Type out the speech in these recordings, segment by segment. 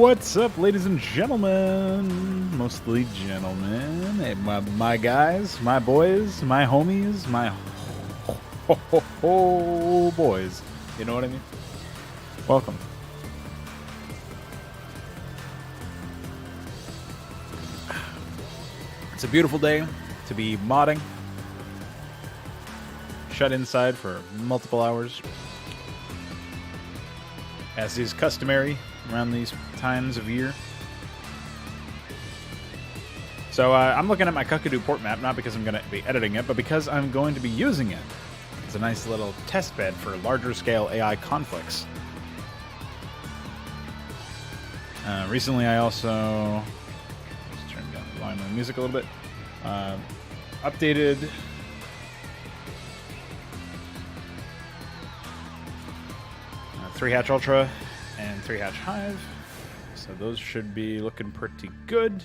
What's up, ladies and gentlemen? Mostly gentlemen. Hey, my guys, my boys, my homies, my boys. You know what I mean? Welcome. It's a beautiful day to be modding. Shut inside for multiple hours, as is customary around these times of year. So I'm looking at my Kakadu port map, not because I'm going to be editing it, but because I'm going to be using it. It's a nice little test bed for larger scale AI conflicts. Recently I also, let's turn down the volume of the music a little bit, updated 3-hatch Ultra and 3-hatch Hive, so those should be looking pretty good.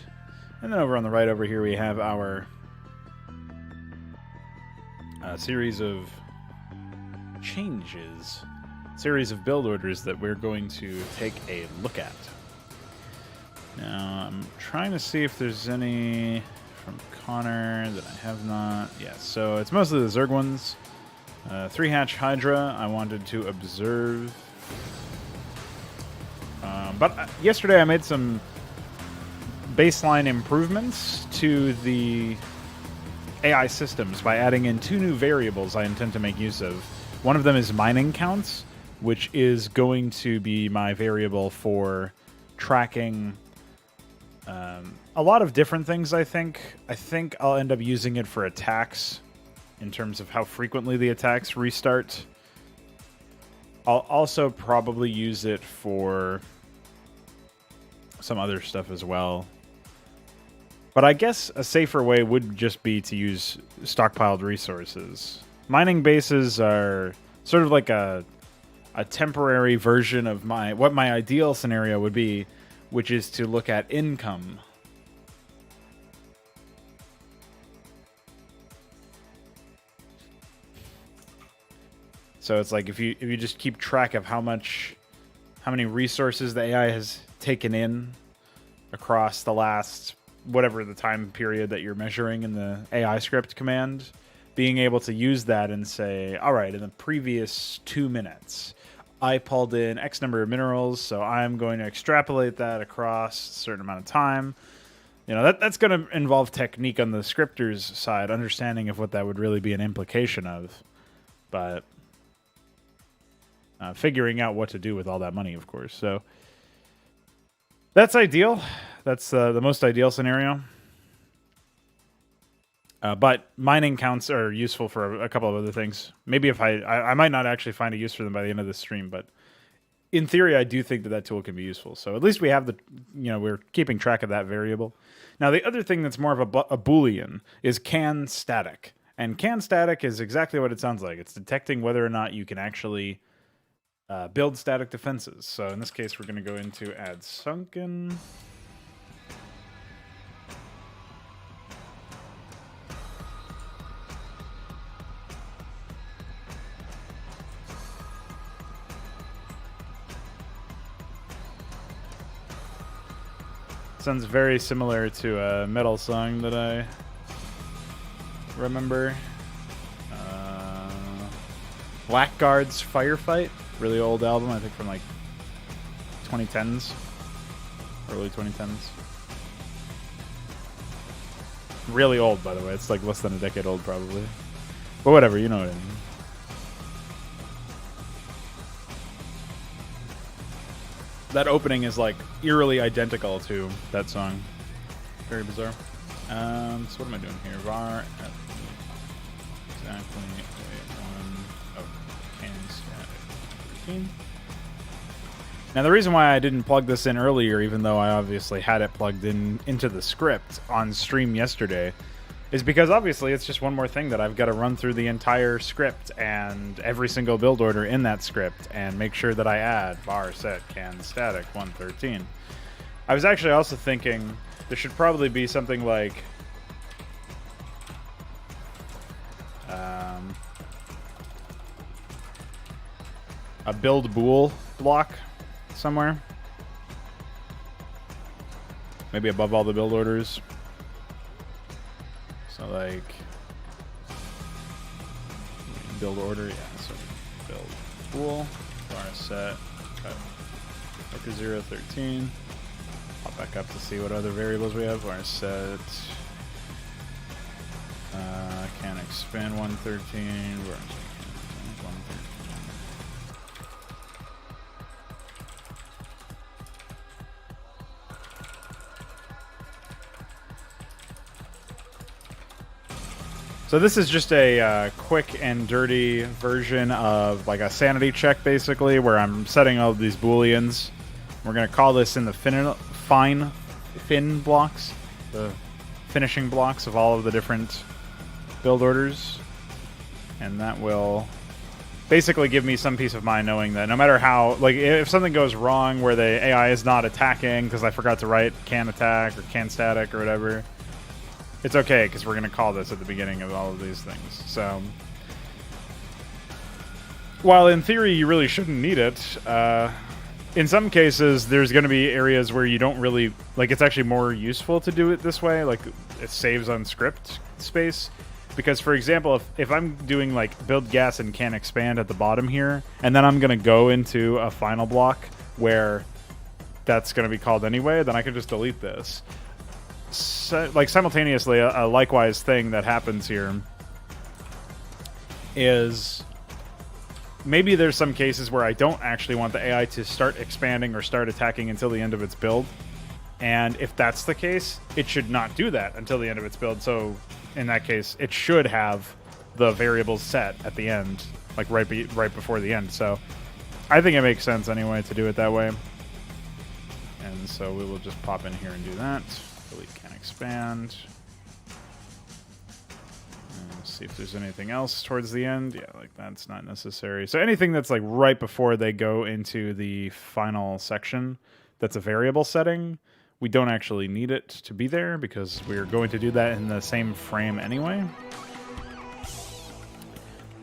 And then over on the right over here we have our series of changes, series of build orders that we're going to take a look at. Now I'm trying to see if there's any from Connor that I have not. Yeah, so it's mostly the Zerg ones. 3-hatch Hydra I wanted to observe. But yesterday I made some baseline improvements to the AI systems by adding in 2 new variables I intend to make use of. One of them is mining counts, which is going to be my variable for tracking a lot of different things, I think. I think I'll end up using it for attacks in terms of how frequently the attacks restart. I'll also probably use it for some other stuff as well. But I guess a safer way would just be to use stockpiled resources. Mining bases are sort of like a temporary version of what my ideal scenario would be, which is to look at income. So it's like if you just keep track of how many resources the AI has taken in across the last whatever the time period that you're measuring in the AI script command, being able to use that and say, all right, in the previous 2 minutes, I pulled in X number of minerals, so I'm going to extrapolate that across a certain amount of time. You know, that's going to involve technique on the scripter's side, understanding of what that would really be an implication of. But figuring out what to do with all that money, of course. So that's ideal. That's the most ideal scenario. But mining counts are useful for a couple of other things. Maybe if I might not actually find a use for them by the end of this stream, but in theory, I do think that tool can be useful. So at least we have we're keeping track of that variable. Now, the other thing that's more of a Boolean is can static. And can static is exactly what it sounds like. It's detecting whether or not you can actually build static defenses. So in this case, we're going to go into add sunken. Sounds very similar to a metal song that I remember. Blackguard's Firefight. Really old album, I think from like 2010s. Early 2010s. Really old, by the way. It's like less than a decade old, probably. But whatever, you know what I mean. That opening is like eerily identical to that song. Very bizarre. So what am I doing here? Var at exactly can static routine. Now the reason why I didn't plug this in earlier, even though I obviously had it plugged into the script on stream yesterday, is because obviously it's just one more thing that I've got to run through the entire script and every single build order in that script and make sure that I add var set can static 113. I was actually also thinking there should probably be something like a build bool block somewhere maybe above all the build orders. So like build order, yeah. So build pool, bar set, cut to 013. Pop back up to see what other variables we have. Bar set. Can expand 113. Bar set. So this is just a quick and dirty version of like a sanity check, basically, where I'm setting all of these booleans. We're going to call this in the fin blocks, the finishing blocks of all of the different build orders. And that will basically give me some peace of mind knowing that no matter how, like if something goes wrong where the AI is not attacking because I forgot to write can attack or can static or whatever, it's okay, because we're going to call this at the beginning of all of these things. So, while in theory you really shouldn't need it, in some cases there's going to be areas where you don't really, like it's actually more useful to do it this way, like it saves on script space. Because, for example, if I'm doing like build gas and can expand at the bottom here, and then I'm going to go into a final block where that's going to be called anyway, then I can just delete this. So, like simultaneously, a likewise thing that happens here is maybe there's some cases where I don't actually want the AI to start expanding or start attacking until the end of its build. And if that's the case, it should not do that until the end of its build. So in that case, it should have the variables set at the end, like right before the end. So I think it makes sense anyway to do it that way. And so we will just pop in here and do that. Delete can expand. And see if there's anything else towards the end. Yeah, like that's not necessary. So anything that's like right before they go into the final section that's a variable setting, we don't actually need it to be there because we're going to do that in the same frame anyway.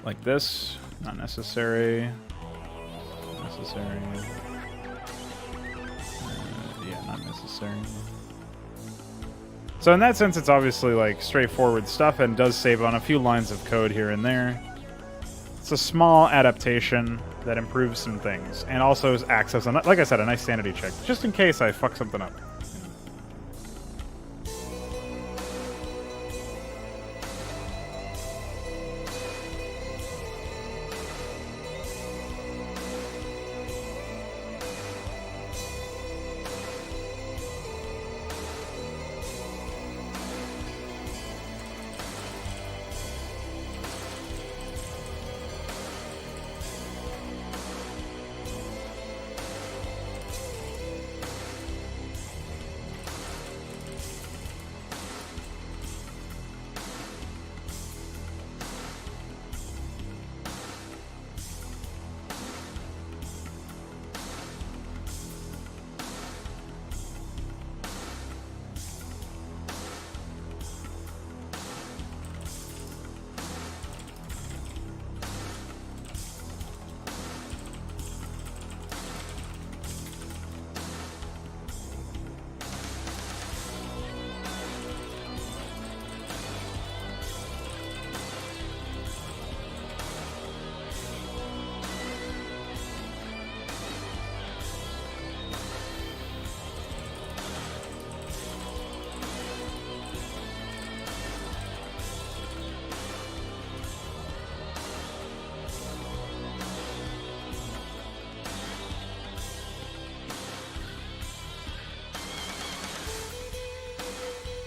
Like this, not necessary. Necessary. Yeah, not necessary. So in that sense, it's obviously like straightforward stuff and does save on a few lines of code here and there. It's a small adaptation that improves some things and also acts as, like I said, a nice sanity check, just in case I fuck something up.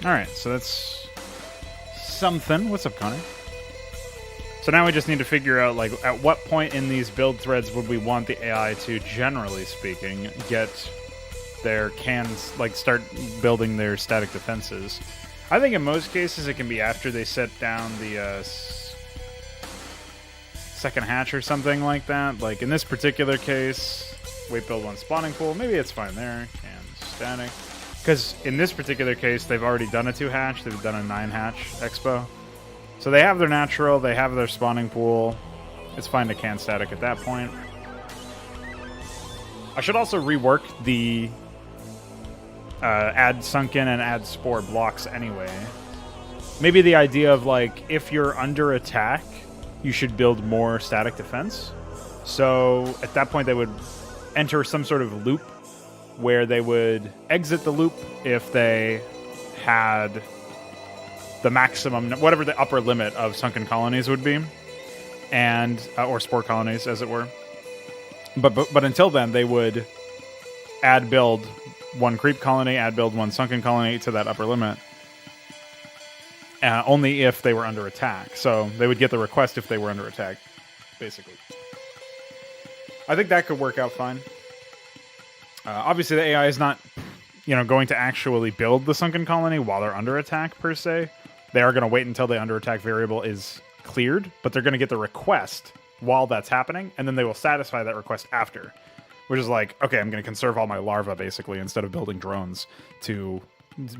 Alright, so that's something. What's up, Connor? So now we just need to figure out, like, at what point in these build threads would we want the AI to, generally speaking, get their cans, like, start building their static defenses. I think in most cases it can be after they set down the second hatch or something like that. Like, in this particular case, wait build one spawning pool. Maybe it's fine there. Can static. Because in this particular case, they've already done a 2-hatch. They've done a 9-hatch expo. So they have their natural. They have their spawning pool. It's fine to can static at that point. I should also rework the add sunken and add spore blocks anyway. Maybe the idea of, like, if you're under attack, you should build more static defense. So at that point, they would enter some sort of loop where they would exit the loop if they had the maximum, whatever the upper limit of sunken colonies would be, and or spore colonies, as it were. But until then, they would add build one creep colony, add build one sunken colony to that upper limit. Only if they were under attack. So they would get the request if they were under attack, basically. I think that could work out fine. Obviously, the AI is not, going to actually build the sunken colony while they're under attack, per se. They are going to wait until the under attack variable is cleared, but they're going to get the request while that's happening, and then they will satisfy that request after. Which is like, okay, I'm going to conserve all my larvae, basically, instead of building drones to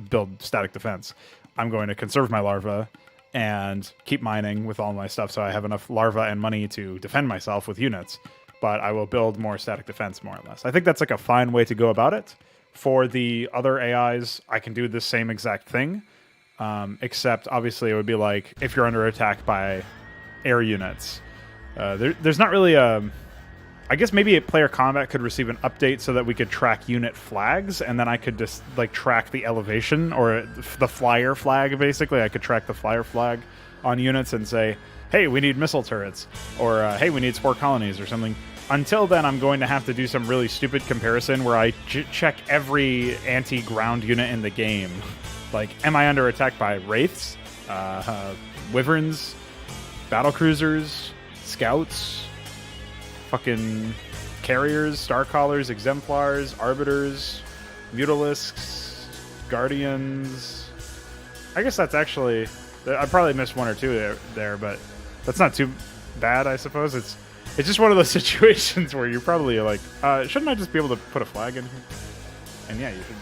build static defense. I'm going to conserve my larvae and keep mining with all my stuff so I have enough larvae and money to defend myself with units. But I will build more static defense, more or less. I think that's like a fine way to go about it. For the other AIs, I can do the same exact thing, except obviously it would be like if you're under attack by air units. There's not really a... I guess maybe a player combat could receive an update so that we could track unit flags, and then I could just like track the elevation or the flyer flag. Basically, I could track the flyer flag on units and say, "Hey, we need missile turrets," or "Hey, we need spore colonies," or something. Until then, I'm going to have to do some really stupid comparison where I check every anti-ground unit in the game. Like, am I under attack by wraiths, wyverns, battlecruisers, scouts? Fucking carriers, starcallers, exemplars, arbiters, Ultralisks, guardians. I guess that's actually... I probably missed one or two there, but that's not too bad, I suppose. It's just one of those situations where you're probably like, shouldn't I just be able to put a flag in here? And yeah, you should be.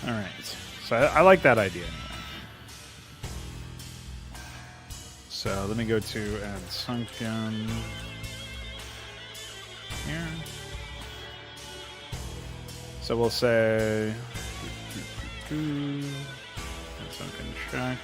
Alright, so I like that idea anyway. So let me go to add sunken here. So we'll say add sunken check.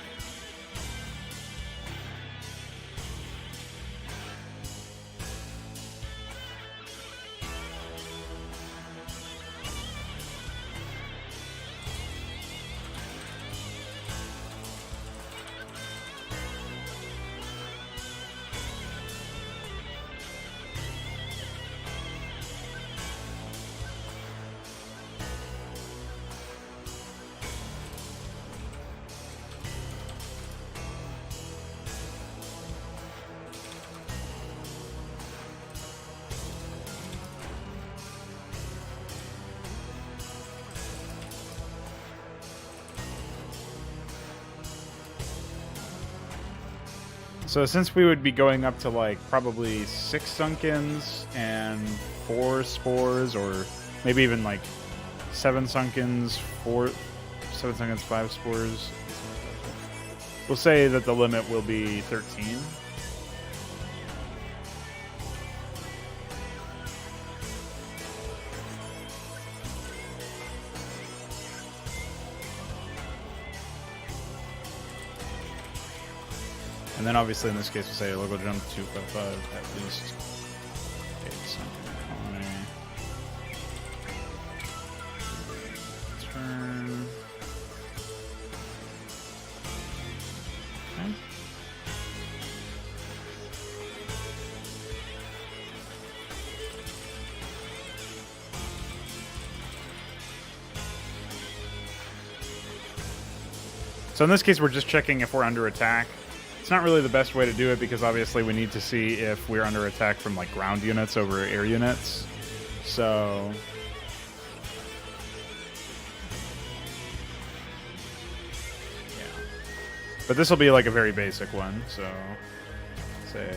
So since we would be going up to like probably 6 sunkens and 4 spores, or maybe even like 7 sunkens, 7 sunkens, 5 spores, we'll say that the limit will be 13. And then obviously in this case we'll say local jump 255 at least. Okay, sunken colony. Turn. Okay. So in this case we're just checking if we're under attack. It's not really the best way to do it because obviously we need to see if we're under attack from like ground units over air units. So yeah. But this will be like a very basic one, so say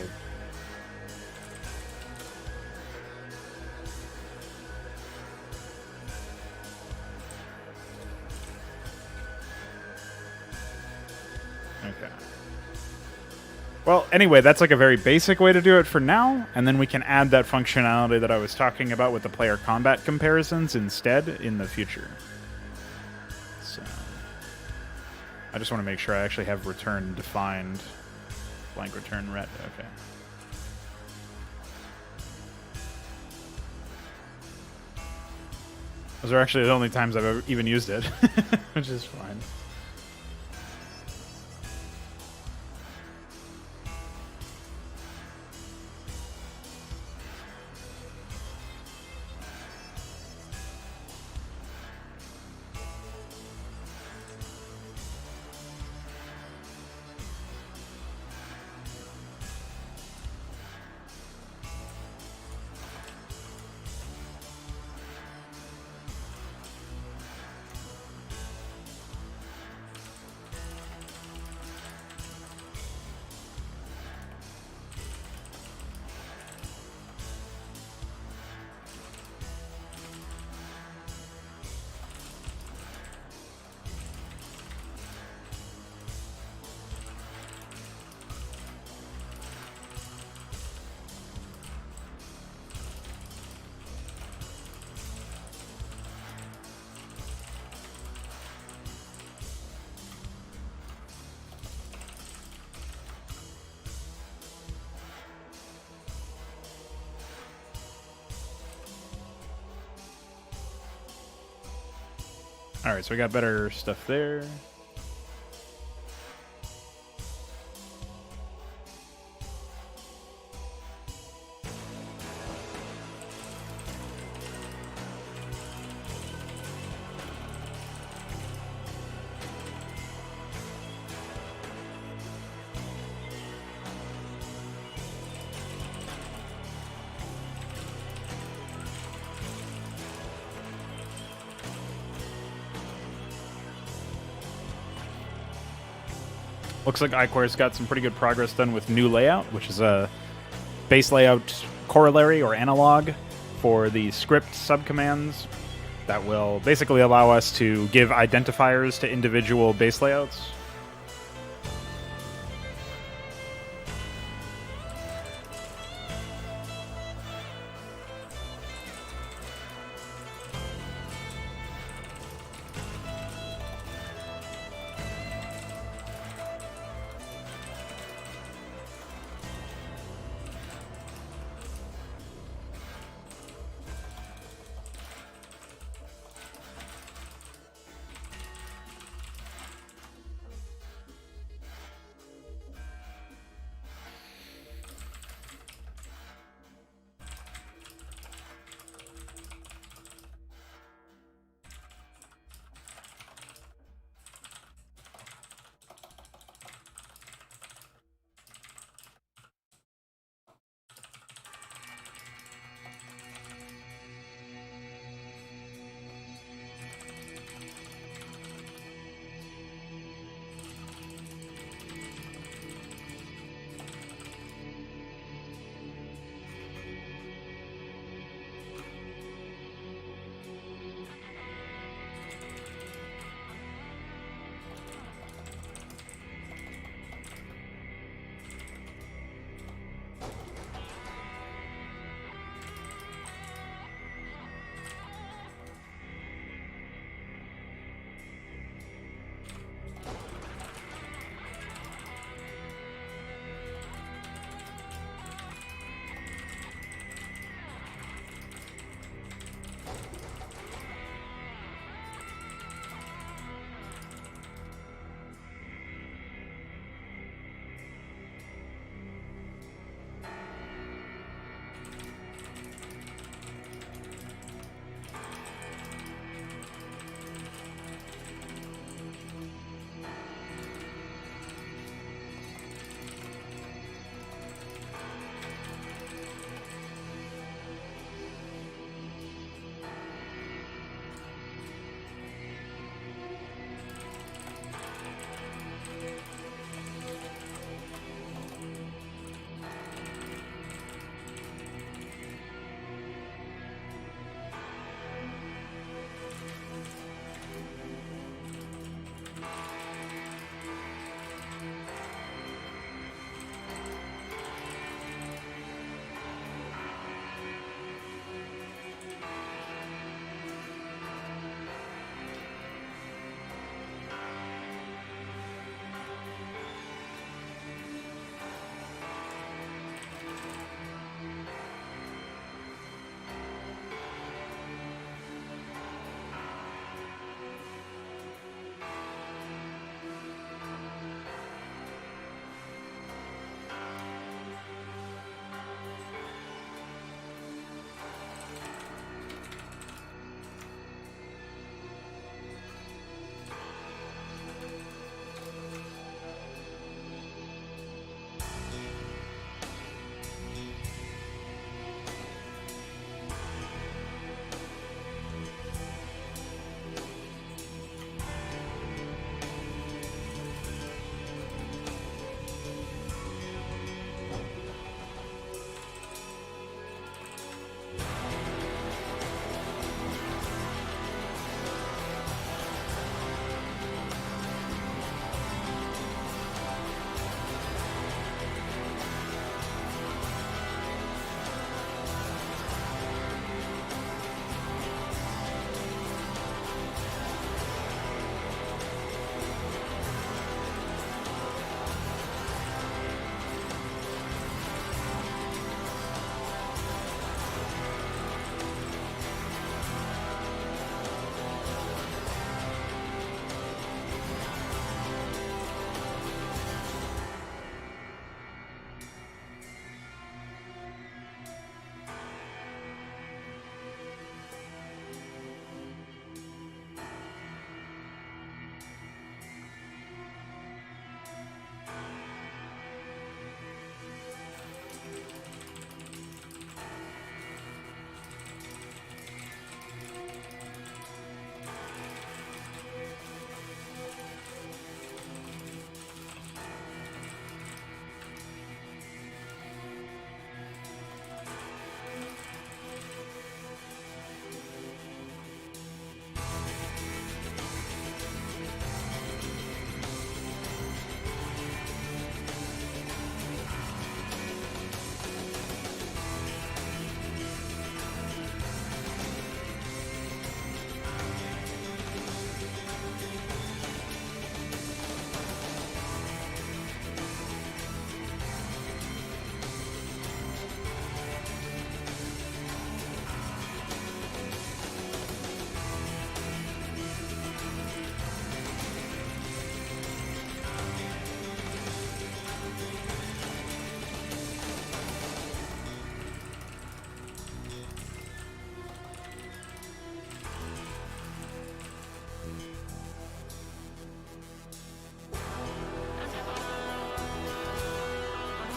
okay. Well, anyway, that's like a very basic way to do it for now, and then we can add that functionality that I was talking about with the player combat comparisons instead in the future. So I just want to make sure I actually have return defined. Blank return ret, okay. Those are actually the only times I've ever even used it, which is fine. Alright, so we got better stuff there. Looks like iQuare's got some pretty good progress done with new layout, which is a base layout corollary or analog for the script subcommands that will basically allow us to give identifiers to individual base layouts.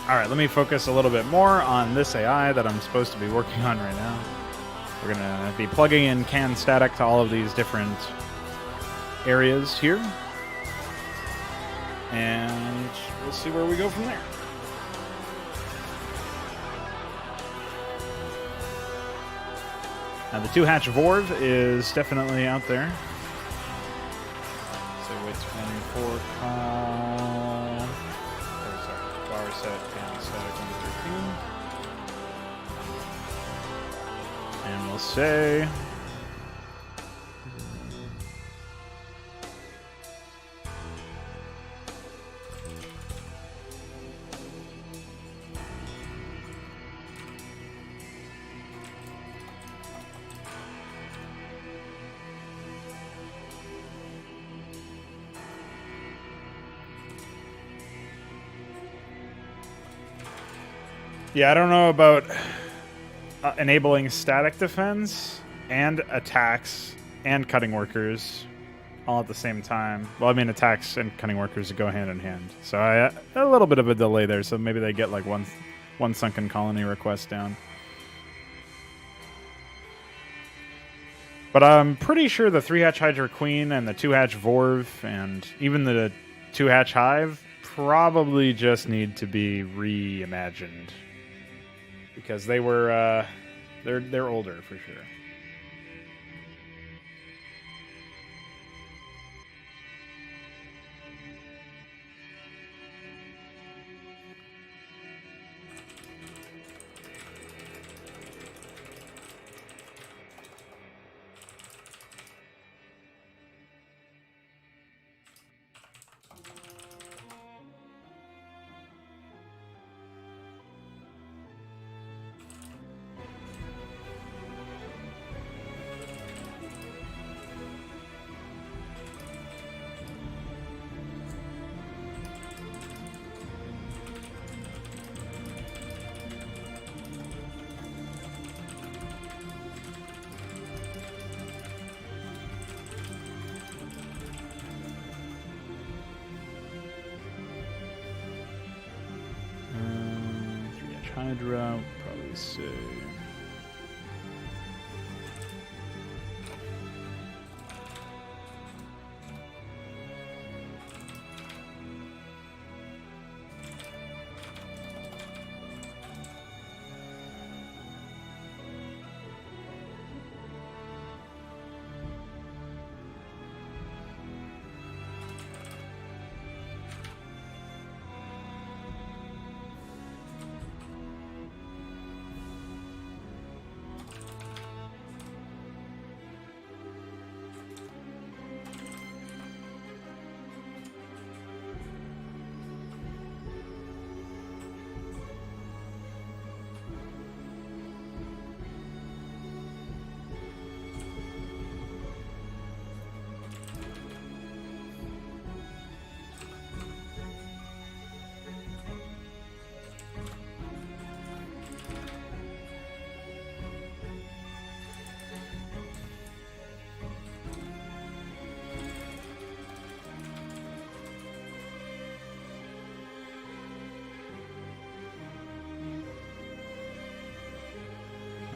All right, let me focus a little bit more on this AI that I'm supposed to be working on right now. We're going to be plugging in can static to all of these different areas here. And we'll see where we go from there. Now, the 2-hatch Vorv is definitely out there. So wait 24 call. Oh, sorry. Bar set can static 113. And we'll say. Yeah, I don't know about enabling static defense and attacks and cutting workers all at the same time. Well, I mean, attacks and cutting workers go hand in hand. So a little bit of a delay there. So maybe they get like one sunken colony request down. But I'm pretty sure the 3-hatch Hydra Queen and the 2-hatch Vorv and even the 2-hatch Hive probably just need to be reimagined. Because they were, they're older for sure. Hydra, probably say.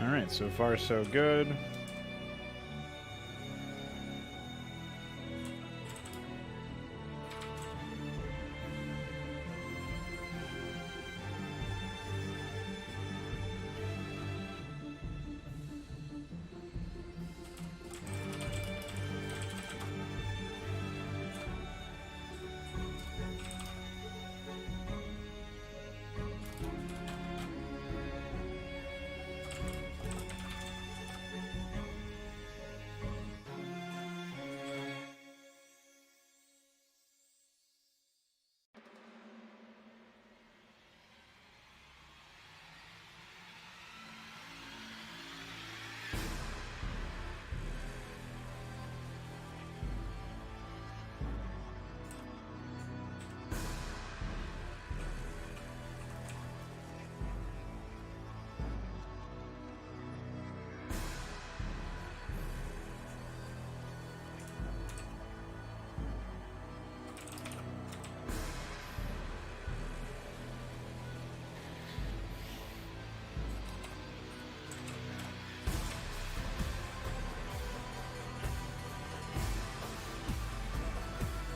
All right, so far so good.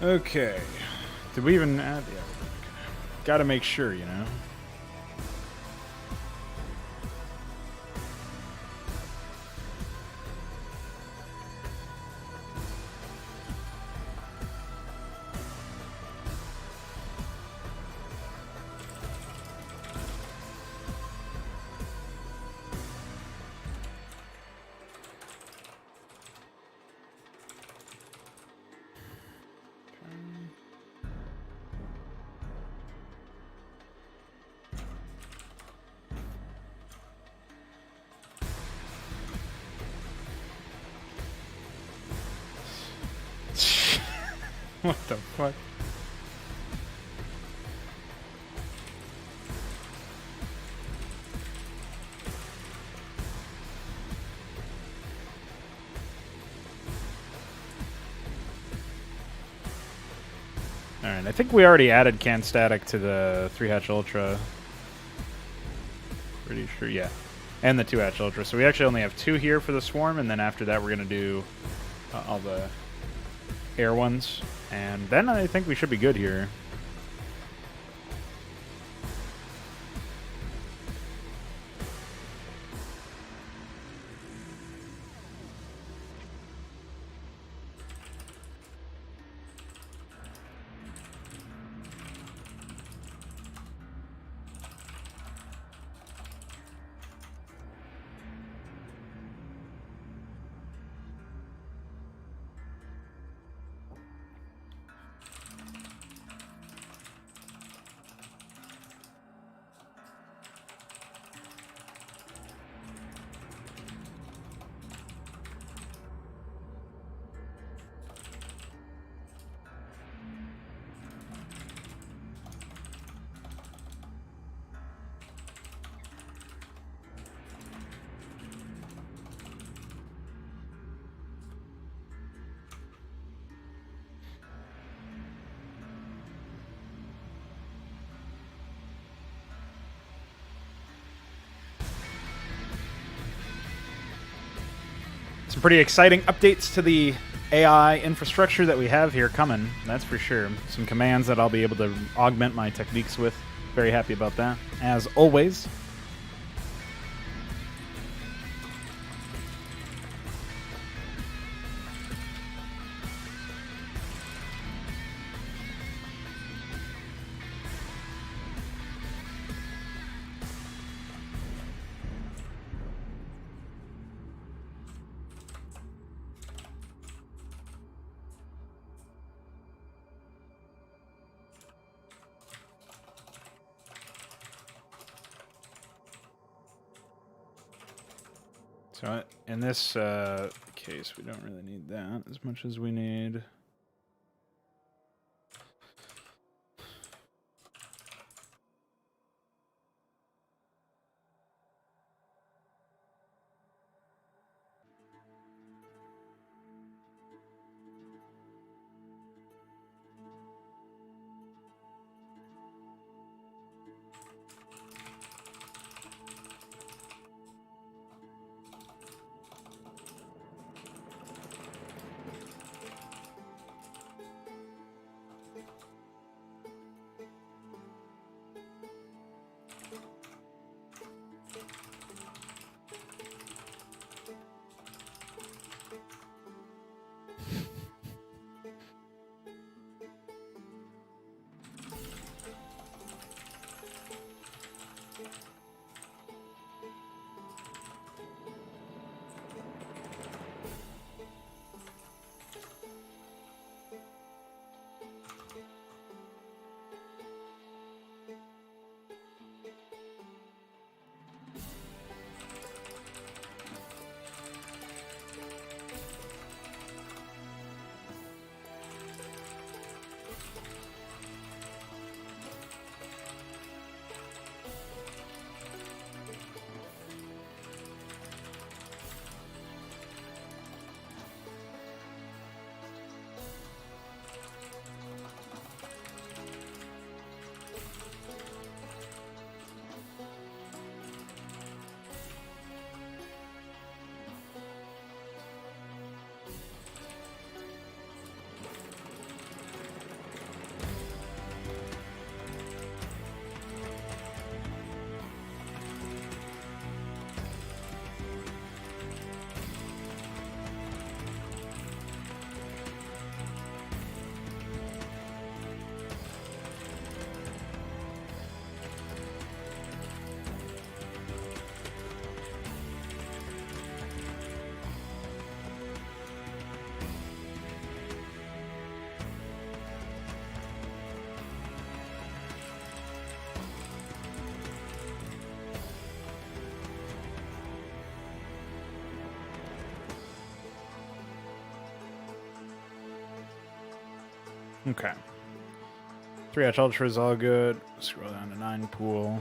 Okay. Did we even add? Yeah. Gotta make sure, you know. What the fuck? Alright, I think we already added can static to the 3-hatch Ultra. Pretty sure, yeah. And the 2-hatch Ultra. So we actually only have 2 here for the Swarm, and then after that we're going to do all the air ones. And then I think we should be good here. Some pretty exciting updates to the AI infrastructure that we have here coming, that's for sure. Some commands that I'll be able to augment my techniques with. Very happy about that, as always. So in this case, we don't really need that as much as we need. Okay. 3H Ultra is all good. Scroll down to 9 pool.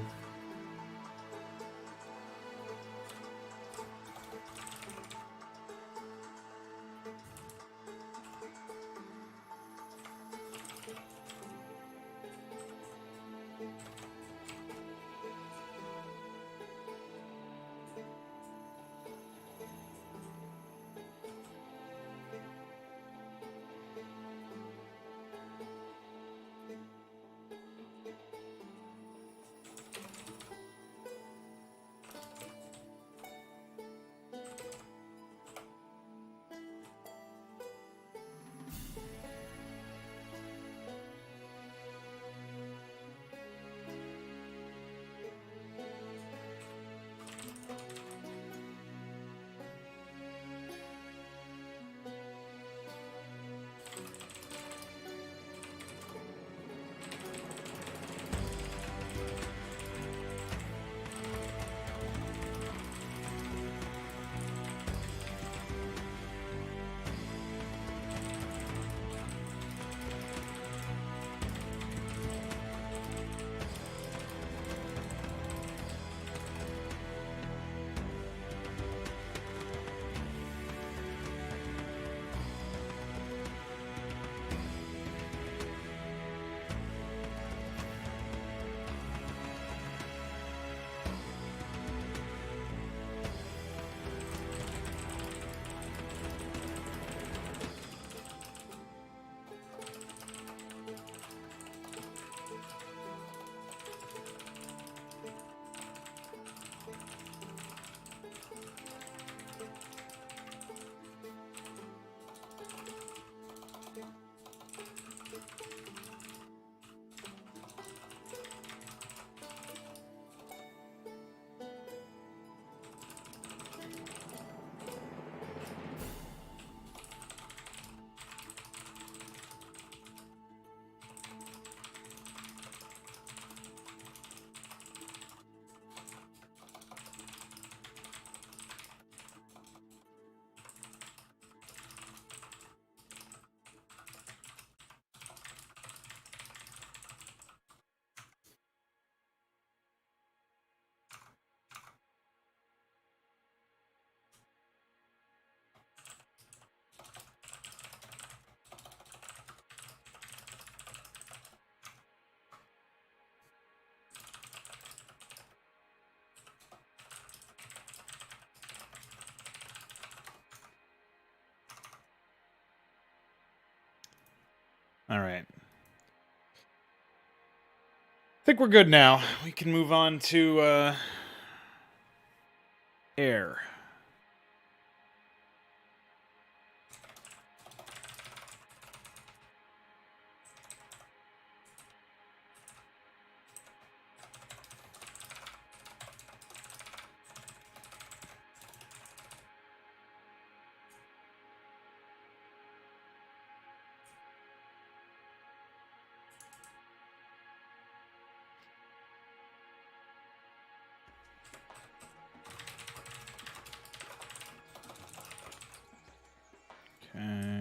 All right. I think we're good now. We can move on to air. Okay.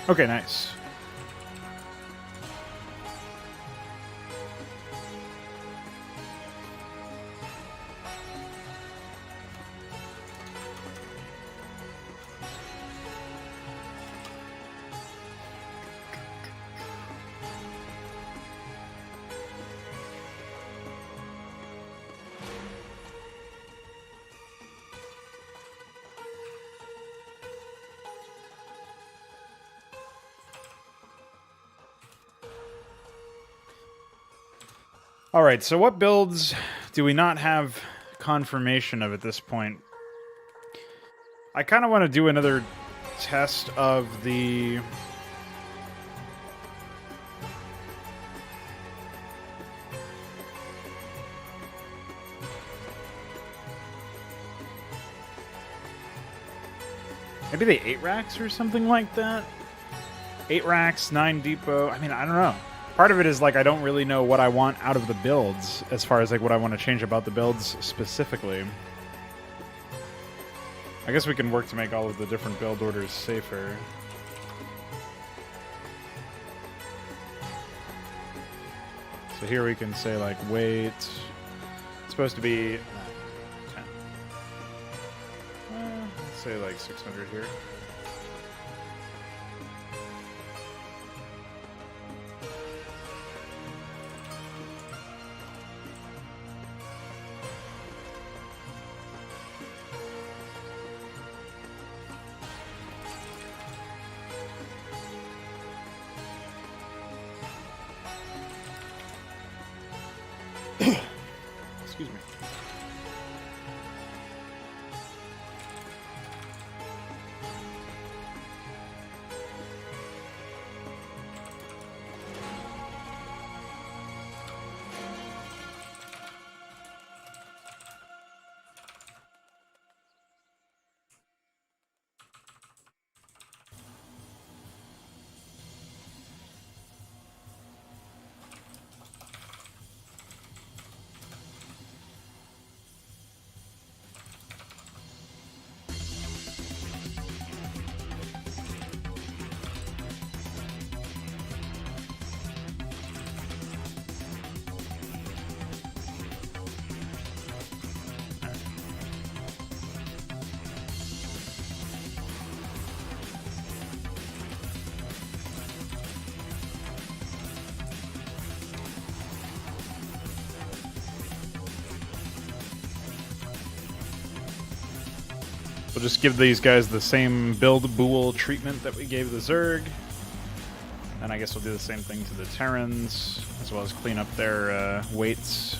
Okay, nice. All right, so what builds do we not have confirmation of at this point? I kind of want to do another test of the... Maybe the 8 racks or something like that? 8 racks, 9 depot. I mean, I don't know. Part of it is, like, I don't really know what I want out of the builds, as far as, like, what I want to change about the builds specifically. I guess we can work to make all of the different build orders safer. So here we can say, like, weight. It's supposed to be... 10. Let's say, like, 600 here. Excuse me. We'll just give these guys the same build bool treatment that we gave the Zerg. And I guess we'll do the same thing to the Terrans, as well as clean up their weights.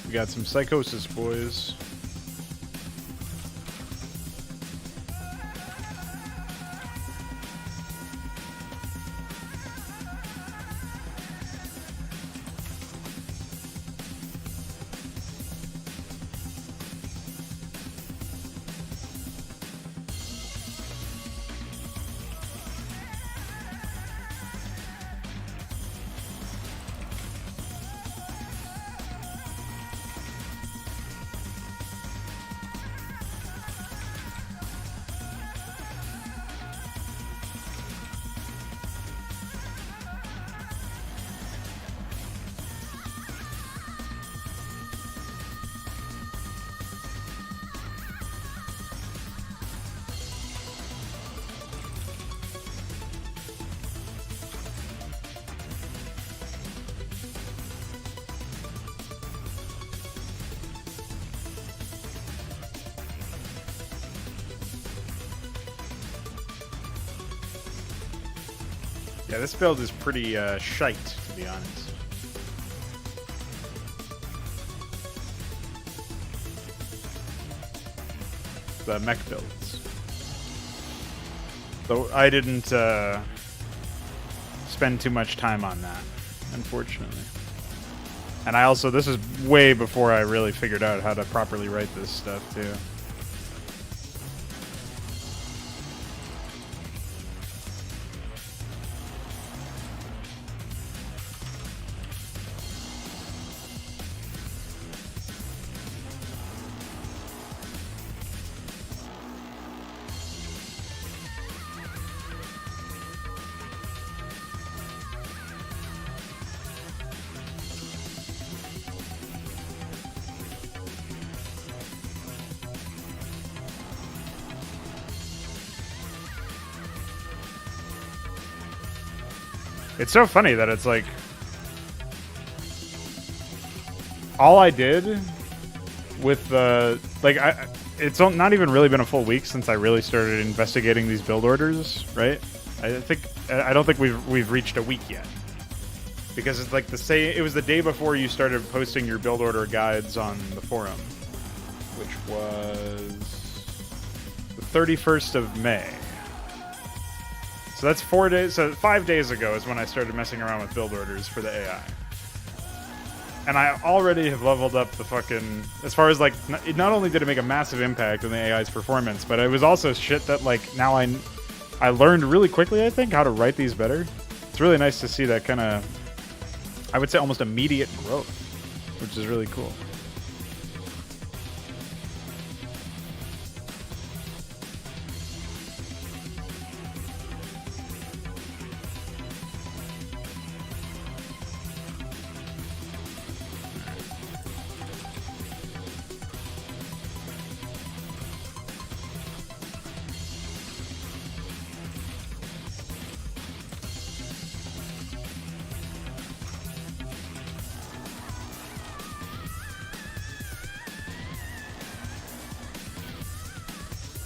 We got some psychosis, boys. Yeah, this build is pretty shite, to be honest. The mech builds. Though I didn't spend too much time on that, unfortunately. And I also, this is way before I really figured out how to properly write this stuff, too. It's so funny that it's like all I did with the it's not even really been a full week since I really started investigating these build orders, right? I don't think we've reached a week yet, because it's like it was the day before you started posting your build order guides on the forum, which was the 31st of May. So that's 4 days. So 5 days ago is when I started messing around with build orders for the AI. And I already have leveled up the fucking... As far as, like, not only did it make a massive impact on the AI's performance, but it was also shit that, like, now I learned really quickly, I think, how to write these better. It's really nice to see that kind of, I would say, almost immediate growth, which is really cool.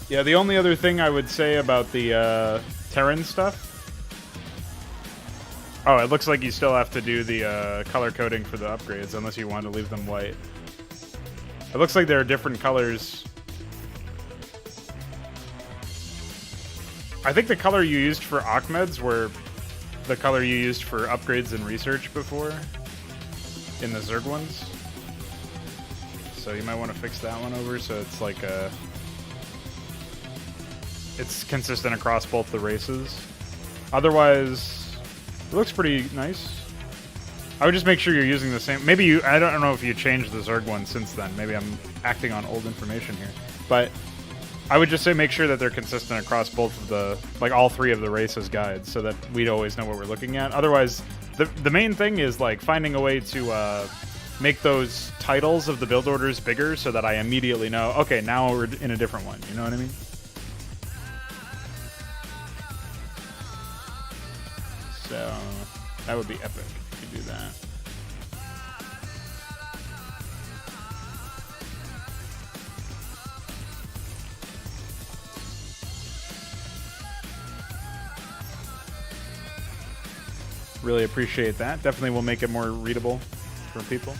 Yeah, the only other thing I would say about the Terran stuff... Oh, it looks like you still have to do the color coding for the upgrades, unless you want to leave them white. It looks like there are different colors. I think the color you used for Ahmed's were the color you used for upgrades and research before in the Zerg ones. So you might want to fix that one over so it's like a... It's consistent across both the races. Otherwise, it looks pretty nice. I would just make sure you're using the same... Maybe you... I don't know if you changed the Zerg one since then. Maybe I'm acting on old information here. But I would just say make sure that they're consistent across both of the... Like, all three of the races' guides so that we'd always know what we're looking at. Otherwise, the main thing is, like, finding a way to make those titles of the build orders bigger so that I immediately know, okay, now we're in a different one. You know what I mean? So that would be epic if you do that. Really appreciate that. Definitely will make it more readable for people.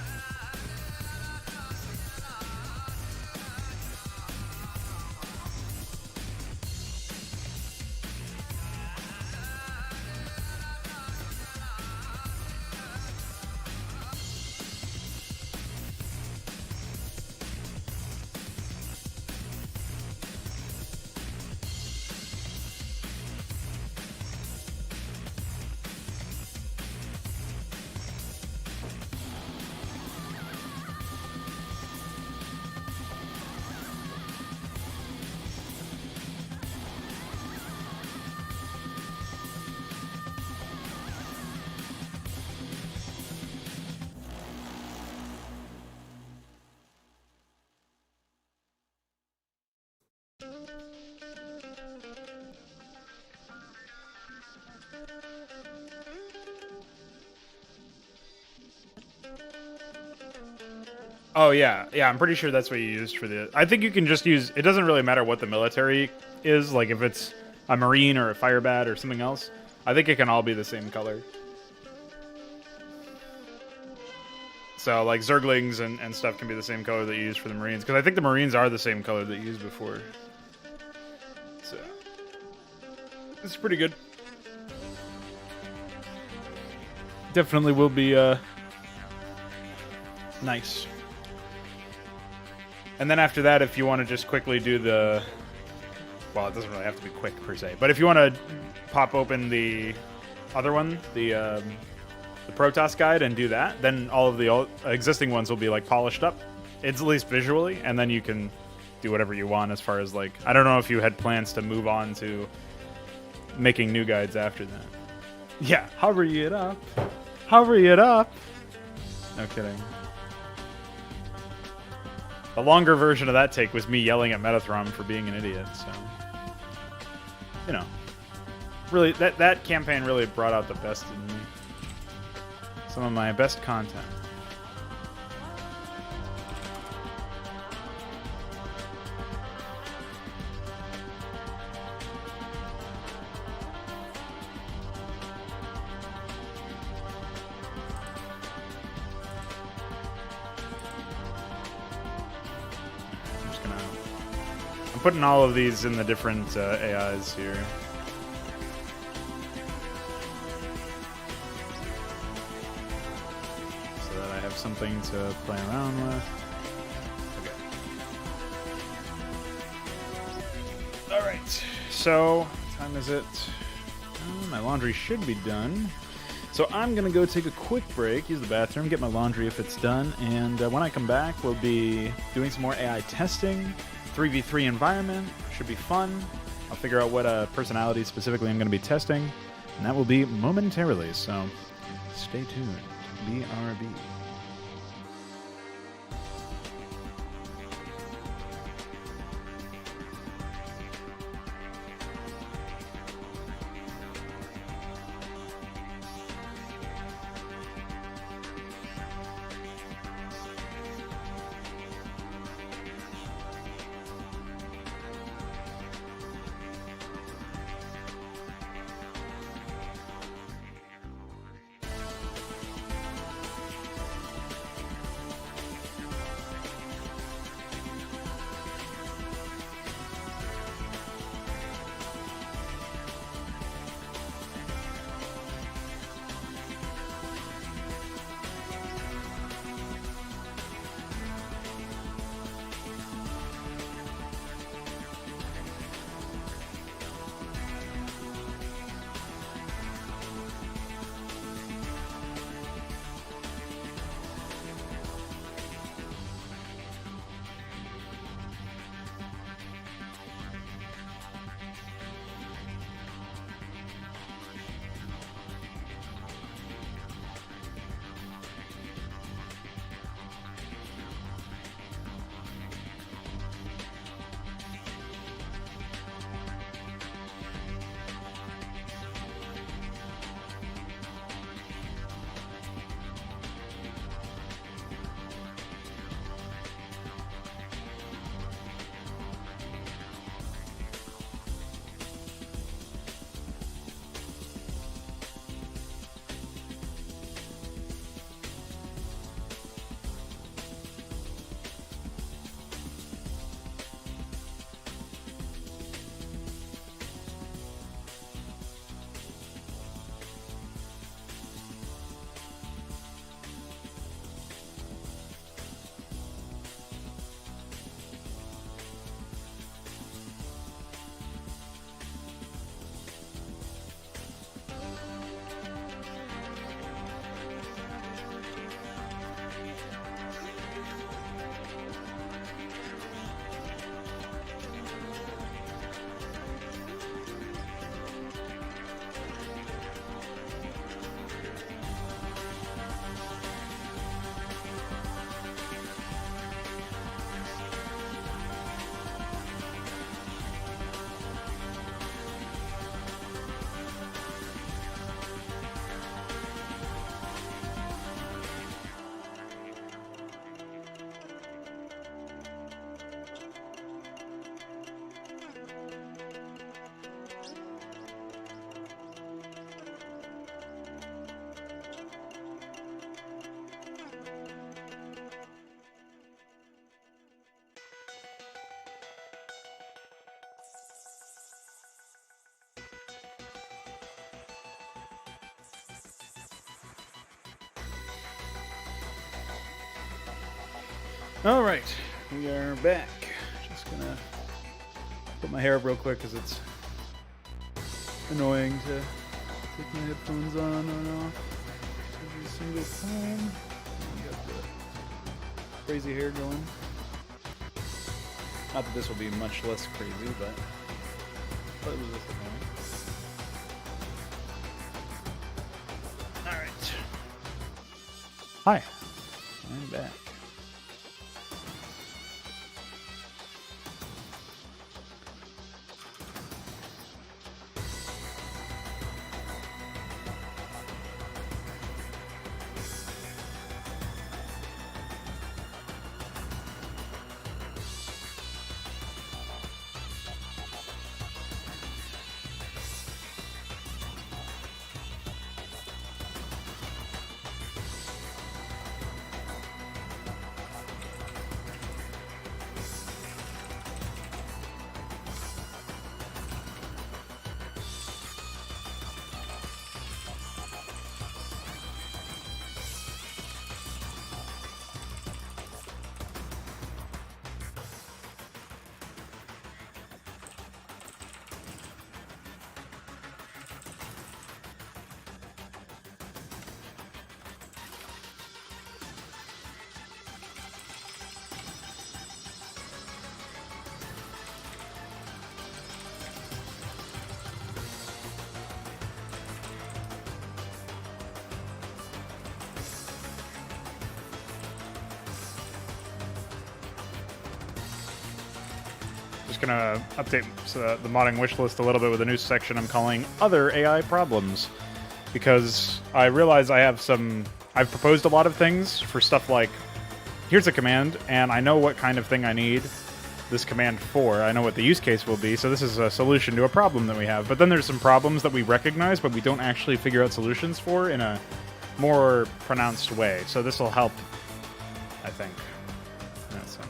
Oh, yeah. Yeah, I'm pretty sure that's what you used for the... I think you can just use... It doesn't really matter what the military is, like if it's a Marine or a Firebat or something else. I think it can all be the same color. So, like, Zerglings and stuff can be the same color that you use for the Marines. Because I think the Marines are the same color that you used before. So, it's pretty good. Definitely will be, nice. And then after that, if you want to just quickly do the... Well, it doesn't really have to be quick, per se. But if you want to pop open the other one, the Protoss guide, and do that, then all of the existing ones will be, like, polished up, at least visually, and then you can do whatever you want as far as, like... I don't know if you had plans to move on to making new guides after that. Yeah, hurry it up. Hurry it up. No kidding. The longer version of that take was me yelling at Metatron for being an idiot, so... You know. Really, that campaign really brought out the best in me. Some of my best content. I'm putting all of these in the different AIs here. So that I have something to play around with. Okay. Alright, so, what time is it? My laundry should be done. So I'm going to go take a quick break, use the bathroom, get my laundry if it's done, and when I come back, we'll be doing some more AI testing. 3v3 environment, should be fun. I'll figure out what personality specifically I'm going to be testing, and that will be momentarily, so stay tuned. BRB. All right, we are back. Just gonna put my hair up real quick because it's annoying to take my headphones on and off every single time. Got the crazy hair going. Not that this will be much less crazy, but it was just annoying. All right. Hi, I'm back. Just gonna update the modding wish list a little bit with a new section I'm calling Other AI Problems, because I realize I've proposed a lot of things for stuff like, here's a command, and I know what kind of thing I need this command for. I know what the use case will be, so this is a solution to a problem that we have. But then there's some problems that we recognize, but we don't actually figure out solutions for in a more pronounced way. So this will help, I think, in that sense.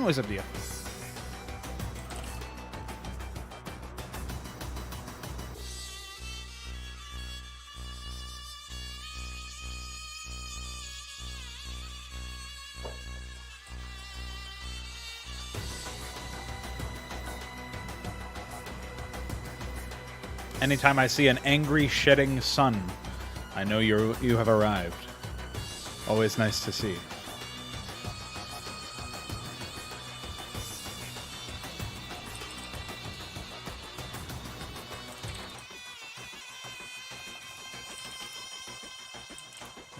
What's up to you? Anytime I see an angry, shedding sun, I know you have arrived. Always nice to see.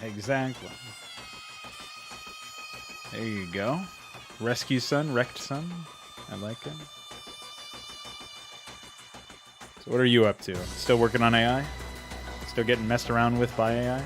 Exactly. There you go. Rescue sun, wrecked sun. I like it. So what are you up to? Still working on AI? Still getting messed around with by AI?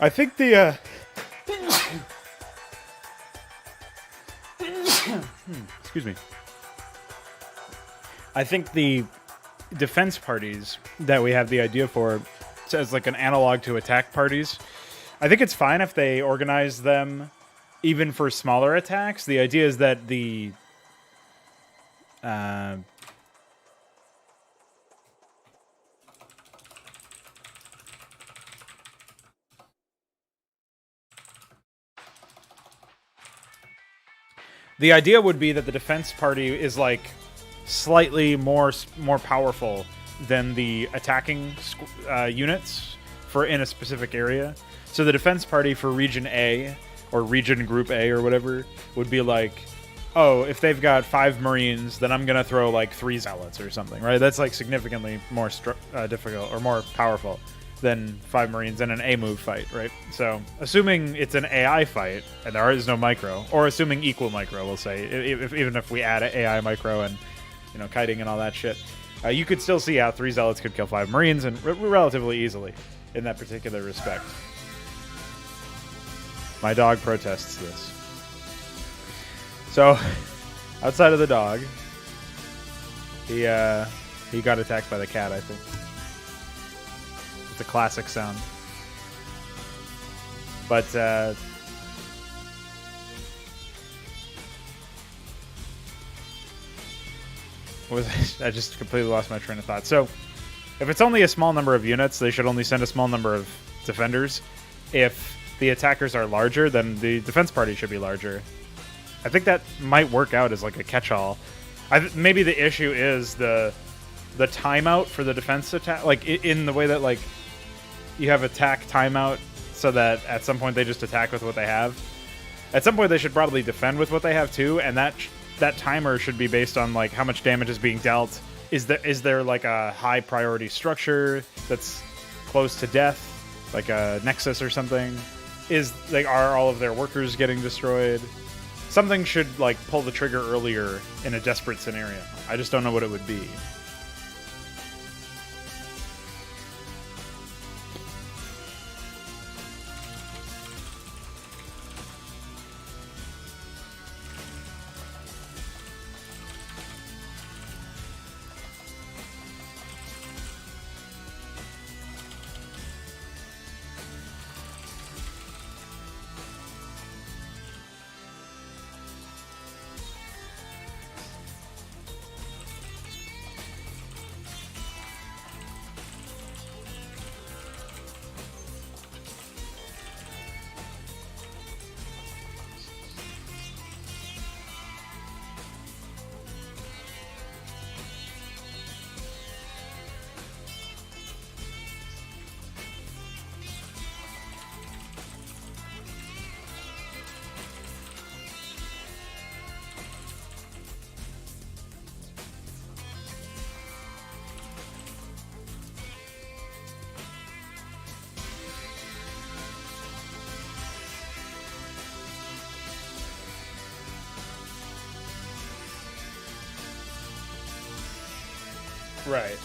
I think the excuse me. I think the defense parties that we have the idea for as like an analog to attack parties, I think it's fine if they organize them even for smaller attacks. The idea is that the The idea would be that the defense party is like slightly more powerful than the attacking units for in a specific area. So the defense party for region A or region group A or whatever would be like, oh, if they've got 5 Marines, then I'm gonna throw like 3 Zealots or something, right? That's like significantly more difficult or more powerful than 5 Marines in an A move fight, right? So assuming it's an AI fight and there is no micro, or assuming equal micro, we'll say, even if we add AI micro and kiting and all that shit, you could still see how 3 Zealots could kill 5 Marines and relatively easily in that particular respect. My dog protests this. So, outside of the dog, he got attacked by the cat, I think. It's a classic sound. But, I just completely lost my train of thought. So, if it's only a small number of units, they should only send a small number of defenders. If the attackers are larger, then the defense party should be larger. I think that might work out as like a catch-all. Maybe the issue is the timeout for the defense attack, like in the way that like you have attack timeout, so that at some point they just attack with what they have. At some point they should probably defend with what they have too, and that timer should be based on like how much damage is being dealt. Is there like a high priority structure that's close to death, like a nexus or something? Are all of their workers getting destroyed? Something should like pull the trigger earlier in a desperate scenario. I just don't know what it would be. Right.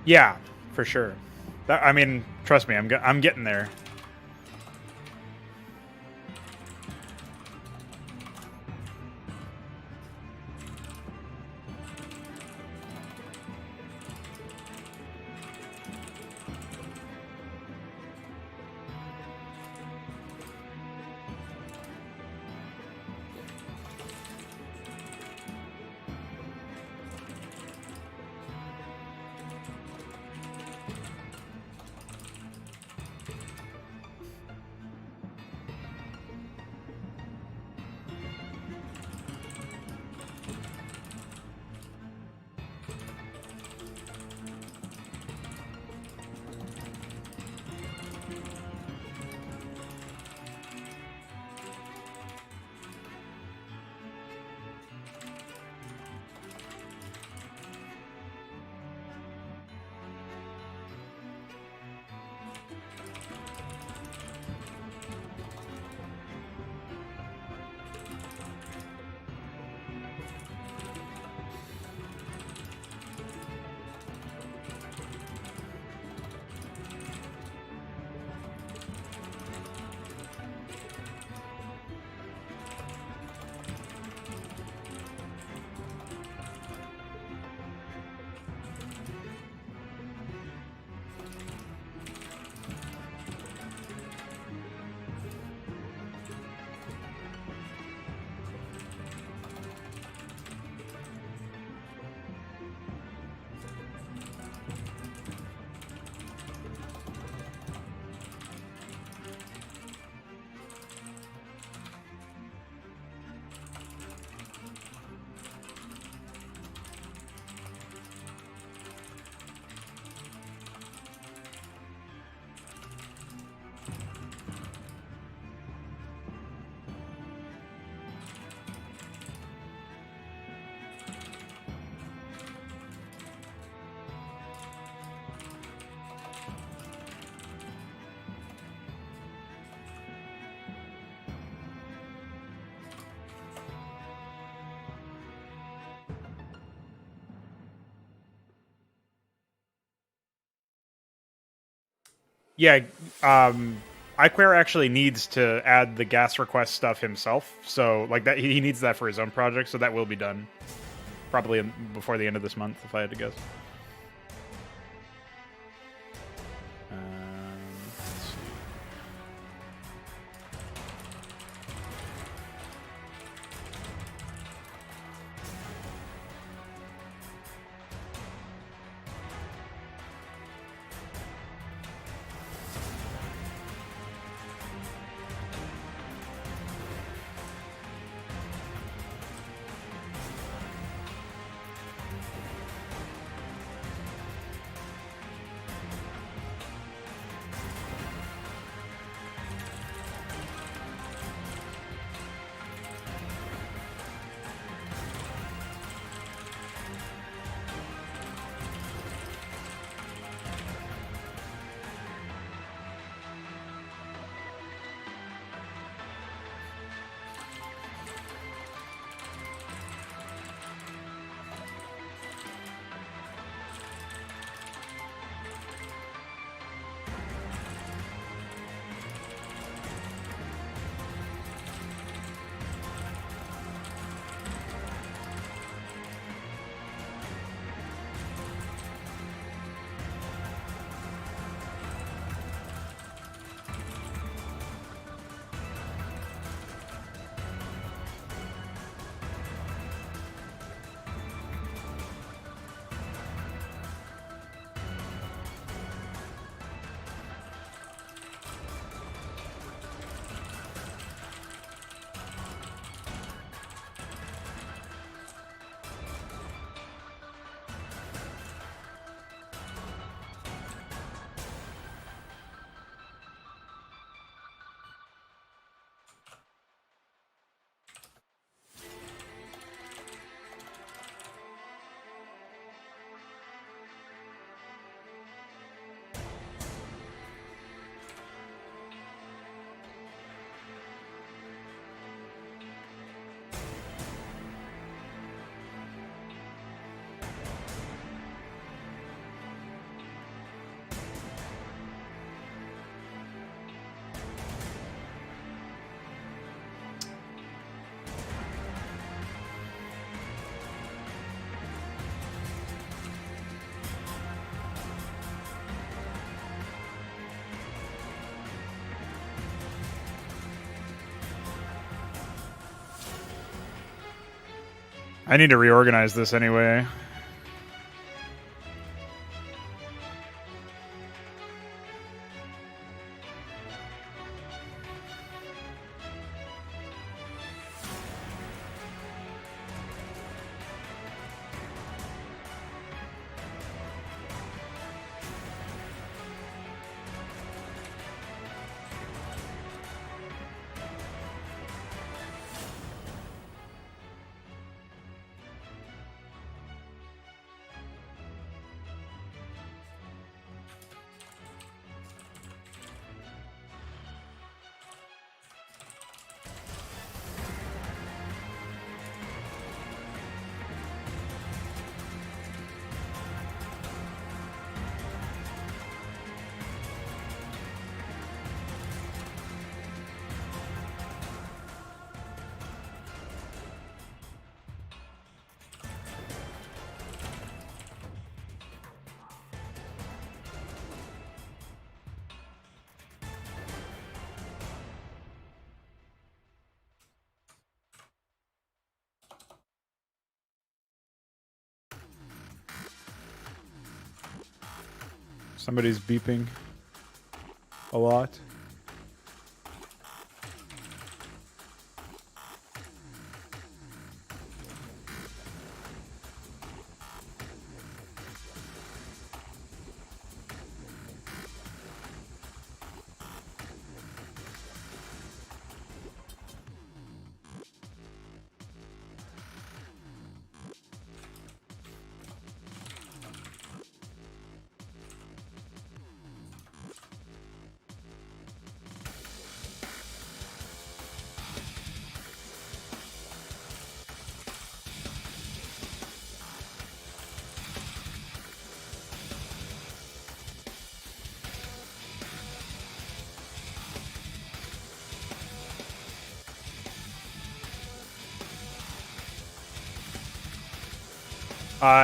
Yeah, for sure. I mean, trust me, I'm getting there. Yeah, iQuare actually needs to add the gas request stuff himself. So, like that, he needs that for his own project. So that will be done probably before the end of this month, if I had to guess. Let's see. I need to reorganize this anyway. Somebody's beeping a lot.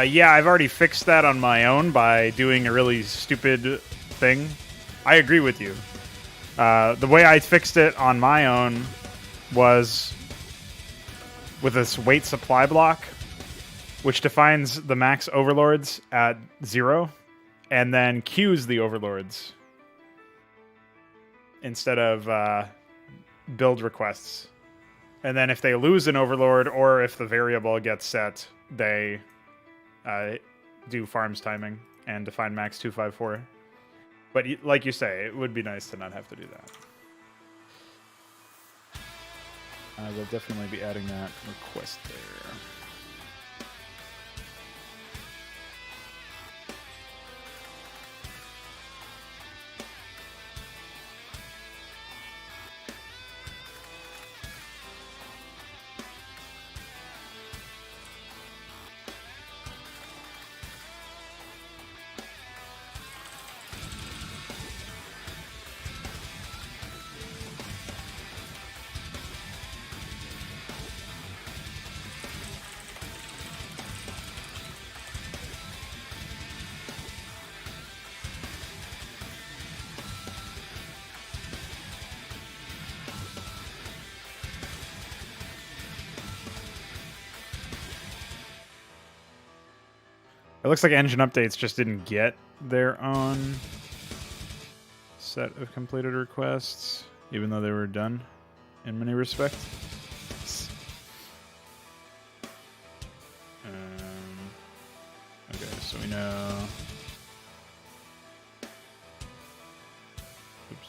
Yeah, I've already fixed that on my own by doing a really stupid thing. I agree with you. The way I fixed it on my own was with this weight supply block, which defines the max overlords at 0, and then queues the overlords instead of build requests. And then if they lose an overlord or if the variable gets set, they do farms timing and define max 254. But like you say, it would be nice to not have to do that. I will definitely be adding that request there. It looks like engine updates just didn't get their own set of completed requests, even though they were done in many respects. Okay, so we know. Oops.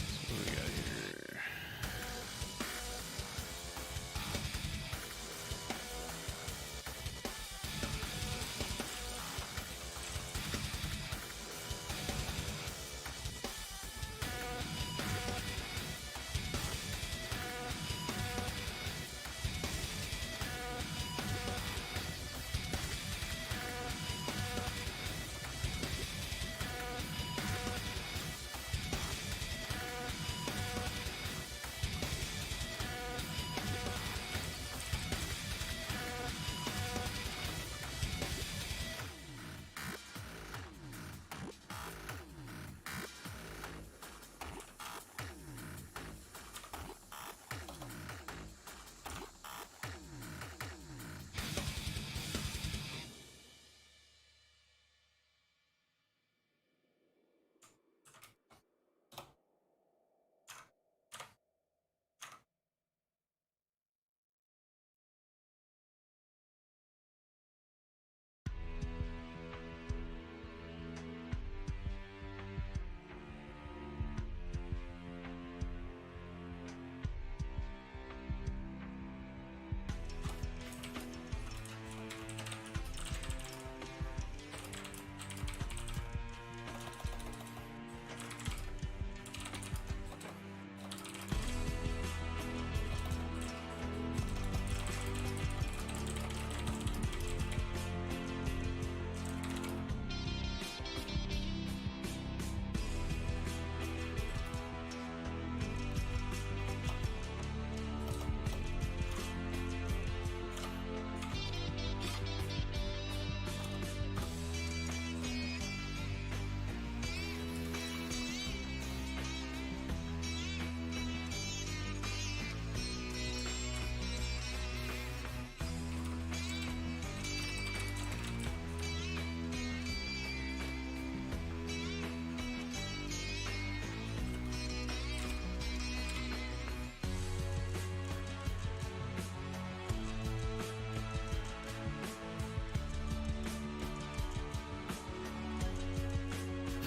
So what do we got here?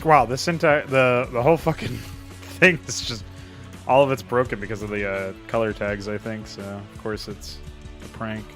Wow, this entire the whole fucking thing is just all of it's broken because of the color tags, I think. So of course it's a prank.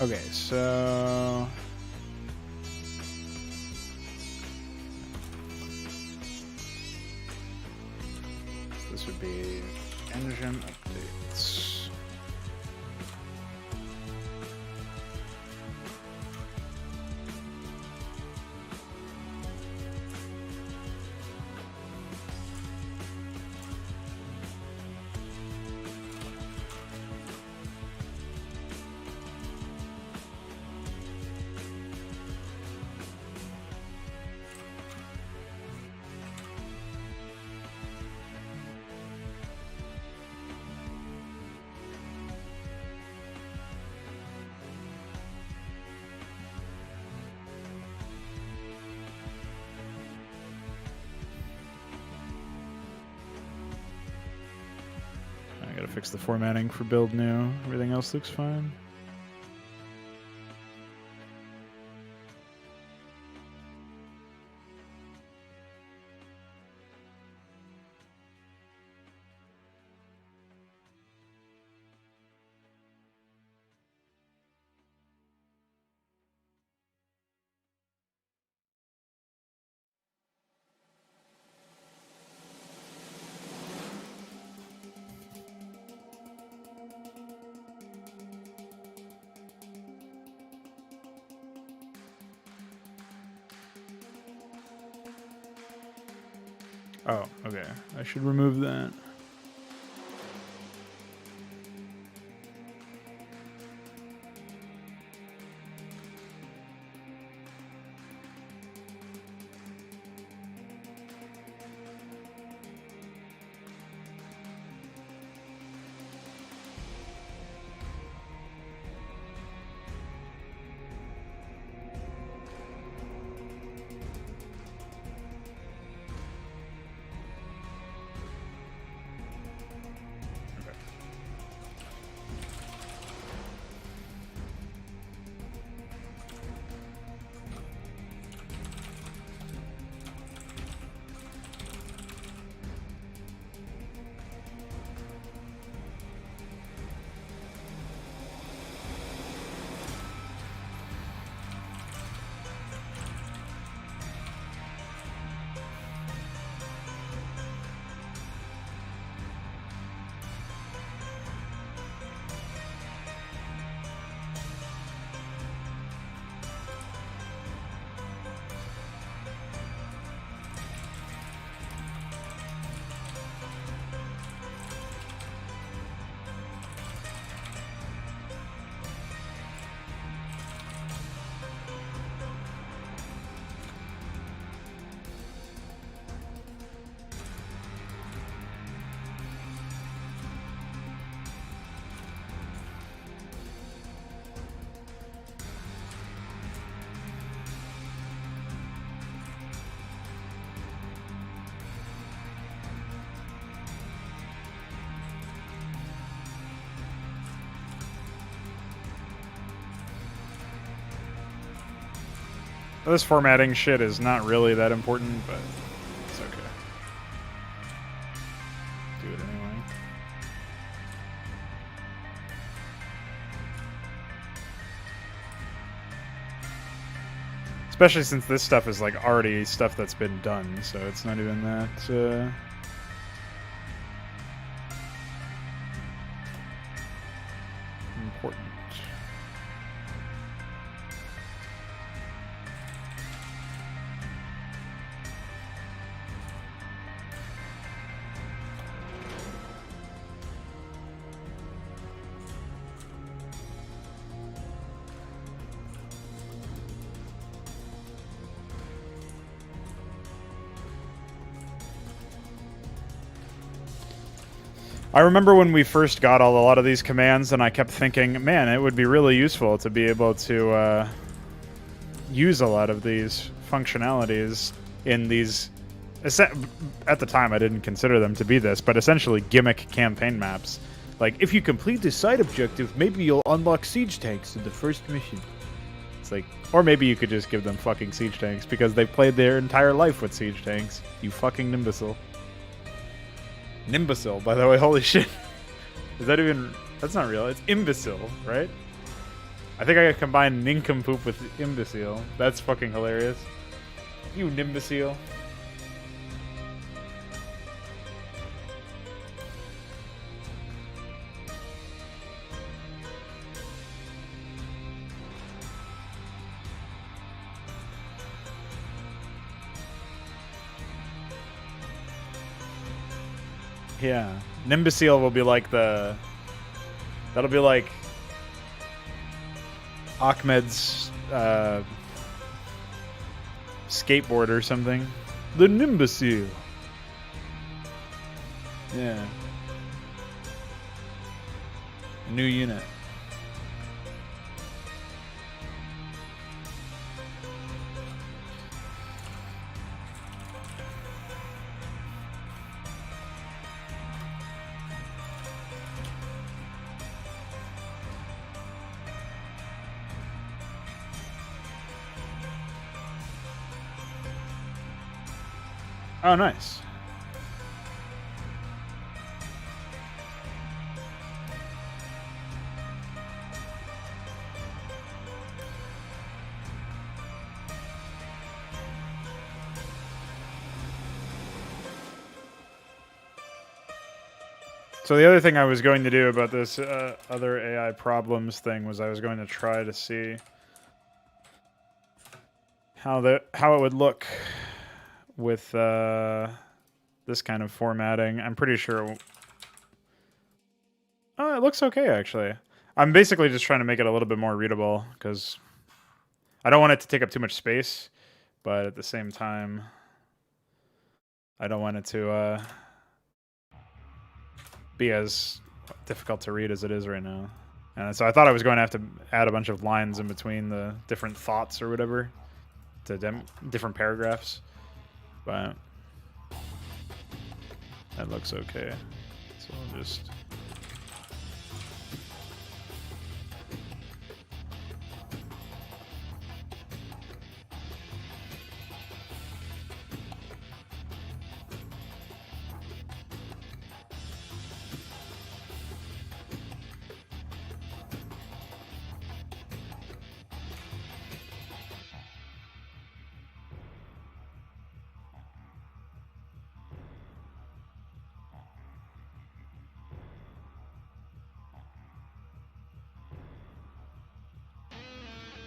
Okay, so this would be engine updates. I gotta fix the formatting for build new. Everything else looks fine. Oh, okay. I should remove that. This formatting shit is not really that important, but it's okay. Do it anyway. Especially since this stuff is like already stuff that's been done, so it's not even that important. I remember when we first got a lot of these commands, and I kept thinking, man, it would be really useful to be able to use a lot of these functionalities in these... At the time, I didn't consider them to be this, but essentially gimmick campaign maps. Like, if you complete this side objective, maybe you'll unlock siege tanks in the first mission. It's like... Or maybe you could just give them fucking siege tanks, because they've played their entire life with siege tanks. You fucking imbecile. Nimbecile, by the way, holy shit. Is that even... That's not real, it's imbecile, right? I think I combined nincompoop with imbecile. That's fucking hilarious. You nimbecile. Yeah. Nimbecile will be like the... That'll be like... Ahmed's skateboard or something. The Nimbecile. Yeah. New unit. Oh, nice. So the other thing I was going to do about this other AI problems thing was I was going to try to see how it would look with this kind of formatting. I'm pretty sure... Oh, it looks okay, actually. I'm basically just trying to make it a little bit more readable, because I don't want it to take up too much space, but at the same time, I don't want it to be as difficult to read as it is right now. And so I thought I was going to have to add a bunch of lines in between the different thoughts or whatever to different paragraphs. But that looks okay. So I'll just...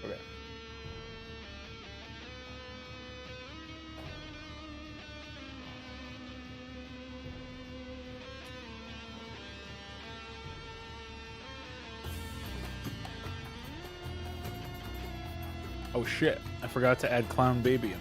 Okay. Oh shit, I forgot to add Clown Baby in.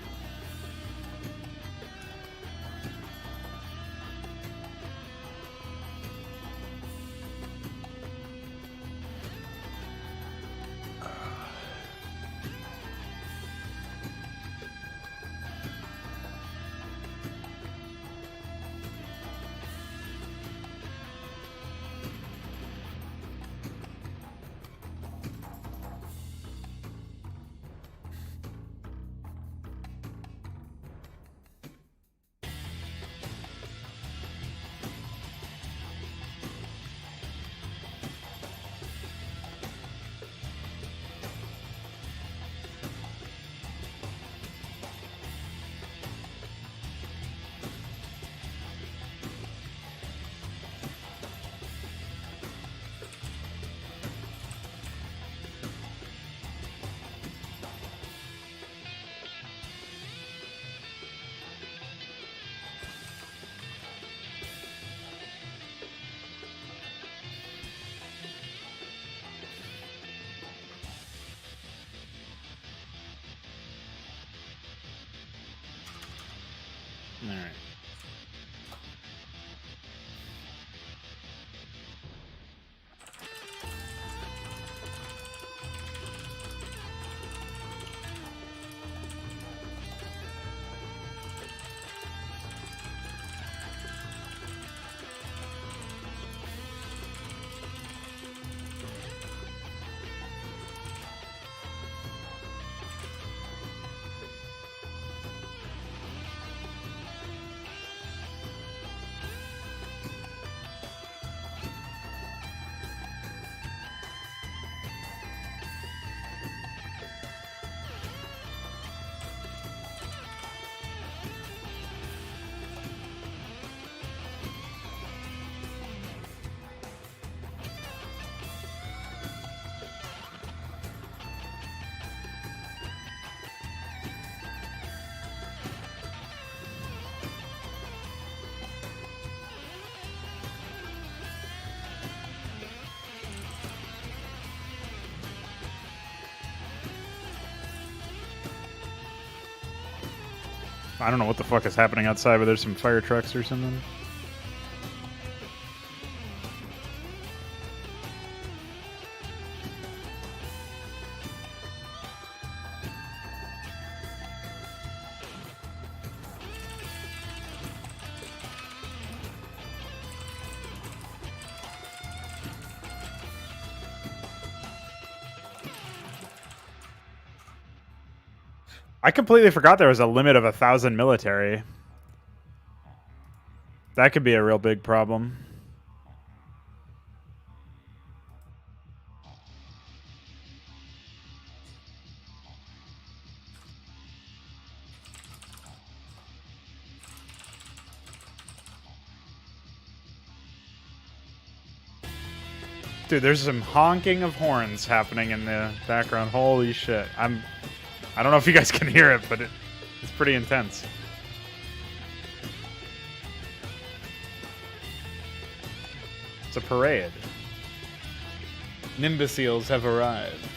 All right. I don't know what the fuck is happening outside, but there's some fire trucks or something. I completely forgot there was a limit of 1,000 military. That could be a real big problem. Dude, there's some honking of horns happening in the background. Holy shit. I don't know if you guys can hear it, but it's pretty intense. It's a parade. Nimbuseals have arrived.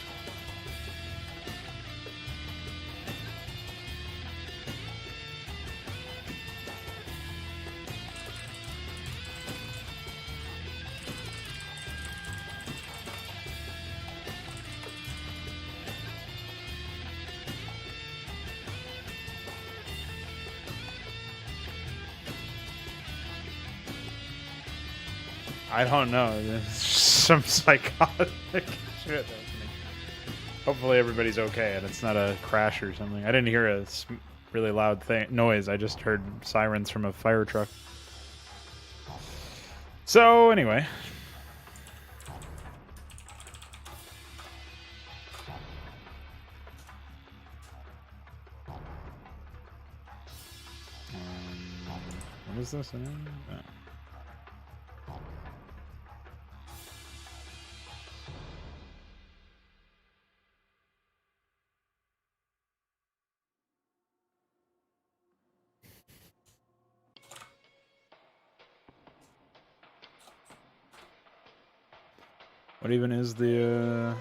I don't know. There's some psychotic shit happening. Hopefully everybody's okay and it's not a crash or something. I didn't hear a really loud noise. I just heard sirens from a fire truck. So, anyway. What is this? Oh. What even is the,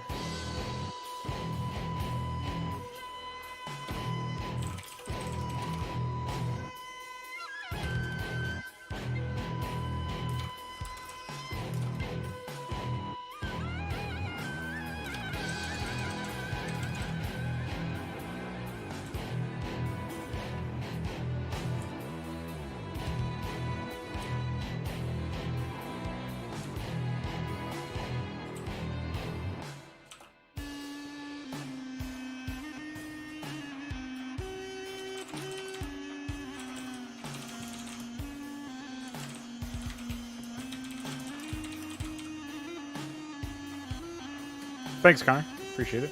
Thanks, Connor. Appreciate it.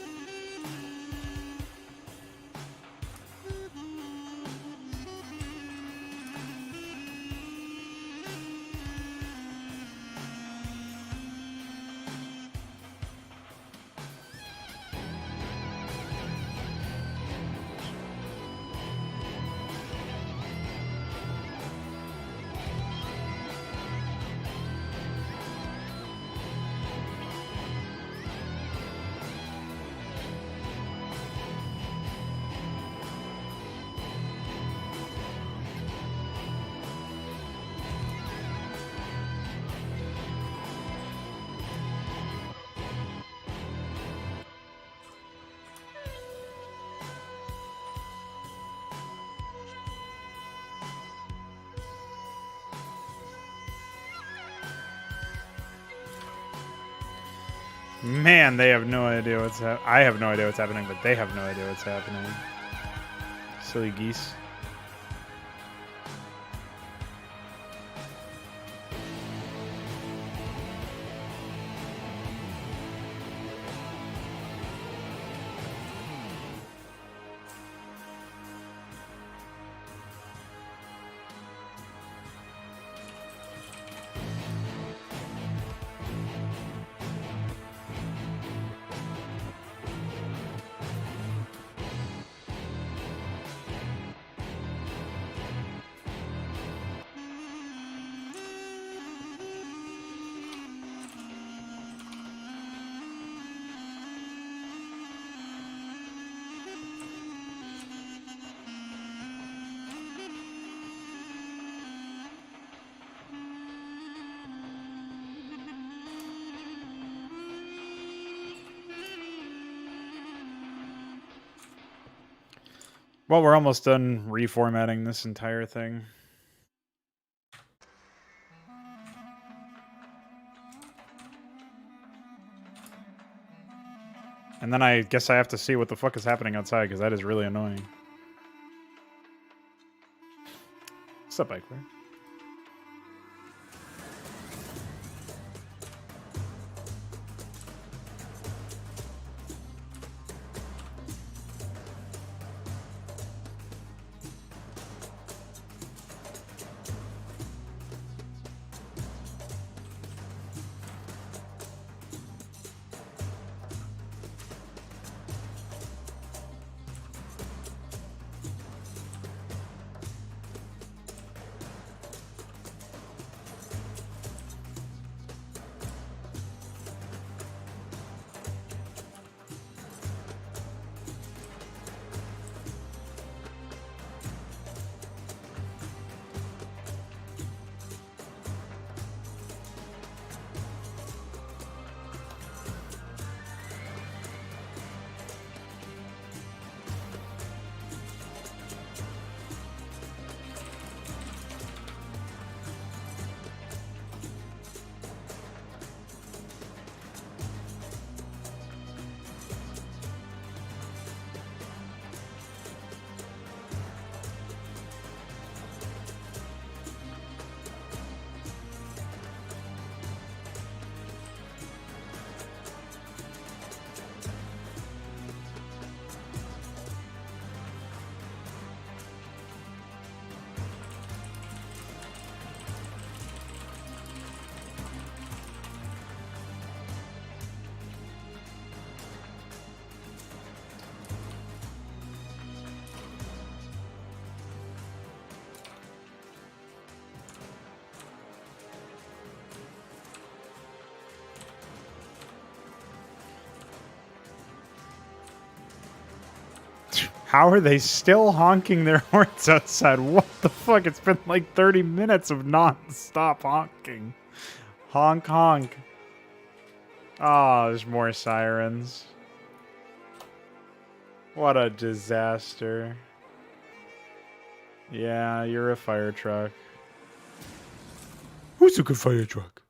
Man, they have no idea what's happening. I have no idea what's happening, but they have no idea what's happening. Silly geese. Well, we're almost done reformatting this entire thing. And then I guess I have to see what the fuck is happening outside, because that is really annoying. What's up, Eichler? How are they still honking their horns outside? What the fuck? It's been like 30 minutes of non-stop honking. Honk, honk. Oh, there's more sirens. What a disaster. Yeah, you're a fire truck. Who's a good fire truck?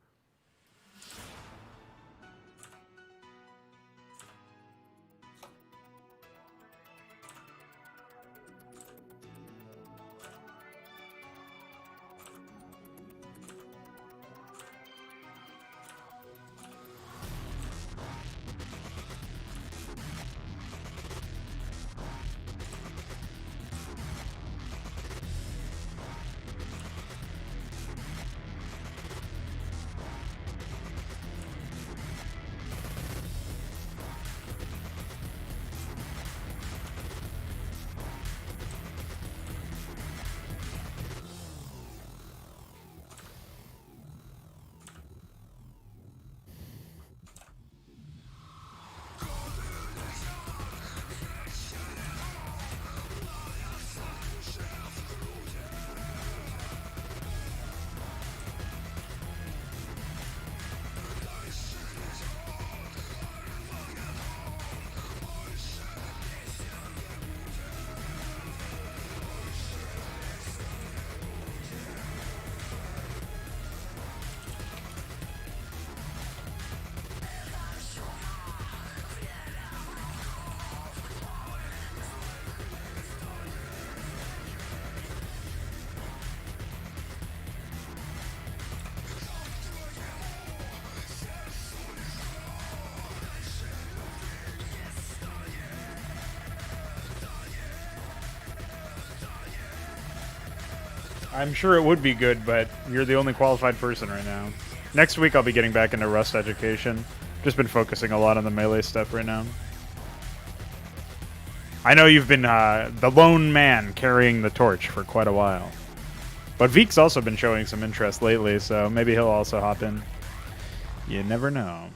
I'm sure it would be good, but you're the only qualified person right now. Next week I'll be getting back into Rust education. Just been focusing a lot on the melee stuff right now. I know you've been the lone man carrying the torch for quite a while. But Veek's also been showing some interest lately, so maybe he'll also hop in. You never know.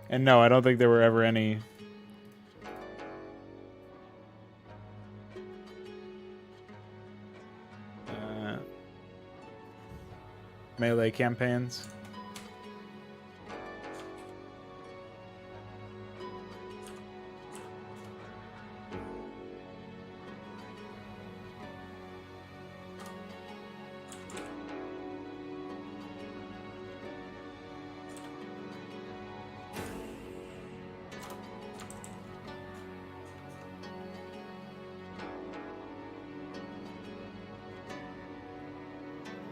And no, I don't think there were ever any melee campaigns.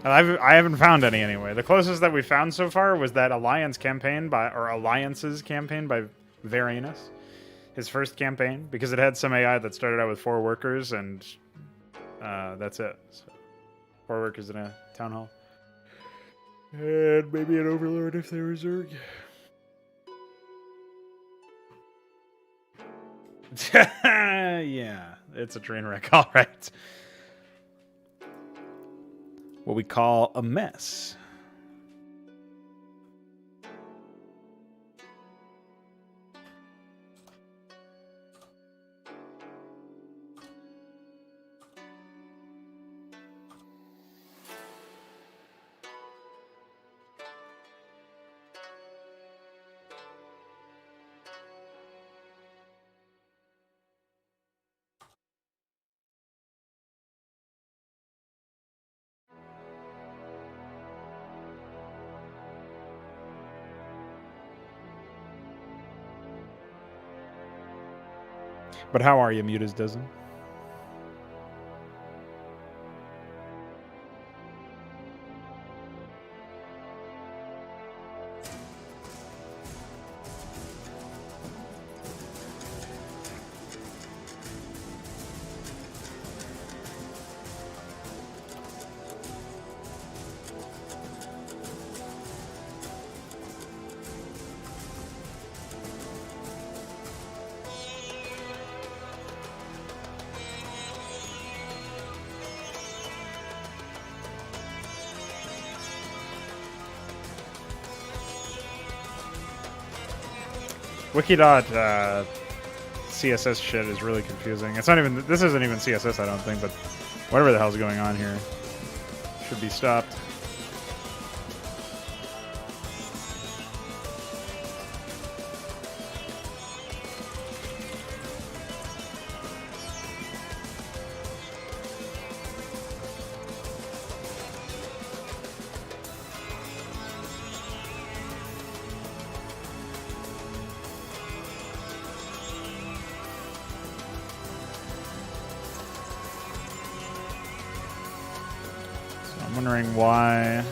I haven't found any anyway. The closest that we found so far was that Alliance's campaign by Varinus. His first campaign, because it had some AI that started out with 4 workers, and that's it. So, 4 workers in a town hall. And maybe an overlord if they were Zerg. Yeah, it's a train wreck, alright. What we call a mess. But how are you, Mutas Dozen? Wiki.css shit is really confusing. It's not even. This isn't even CSS, I don't think, but whatever the hell's going on here should be stopped. Wondering why.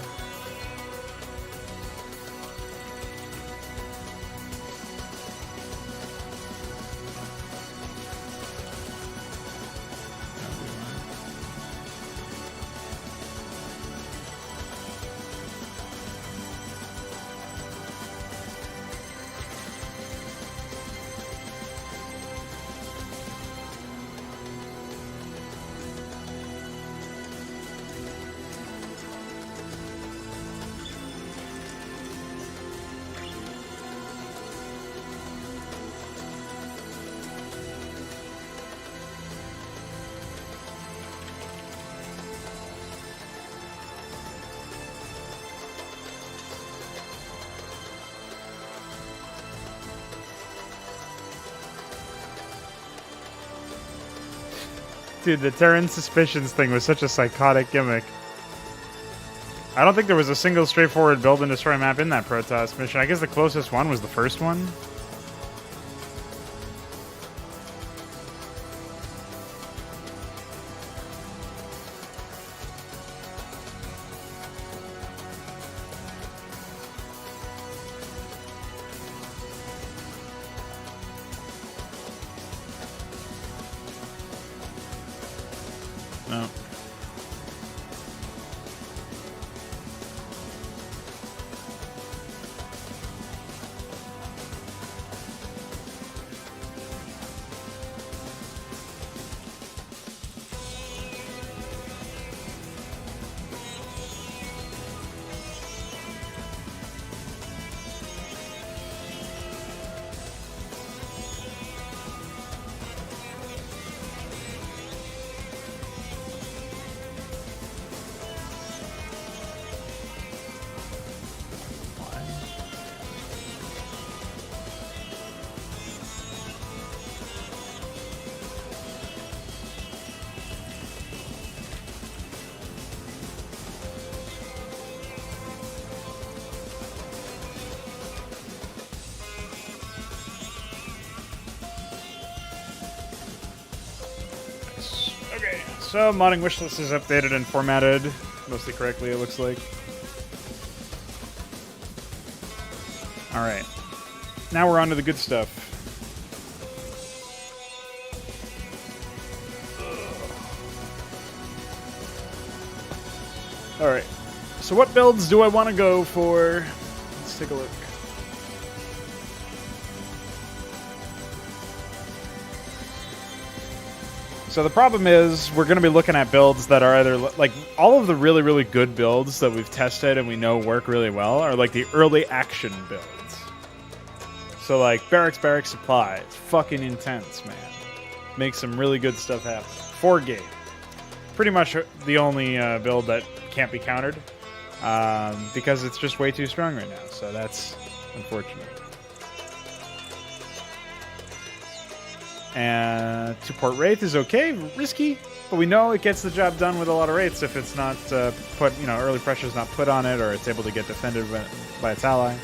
Dude, the Terran Suspicions thing was such a psychotic gimmick. I don't think there was a single straightforward build and destroy map in that Protoss mission. I guess the closest one was the first one. No. Okay, so modding wishlist is updated and formatted mostly correctly, it looks like. Alright. Now we're on to the good stuff. Alright. So what builds do I want to go for? Let's take a look. So the problem is we're going to be looking at builds that are either like all of the really, really good builds that we've tested and we know work really well are like the early action builds. So like barracks supply. It's fucking intense, man. Makes some really good stuff happen. 4-gate. Pretty much the only build that can't be countered because it's just way too strong right now. So that's unfortunate. And 2-port Wraith is okay, risky, but we know it gets the job done with a lot of Wraiths if it's not put, you know, early pressure's not put on it or it's able to get defended by its ally.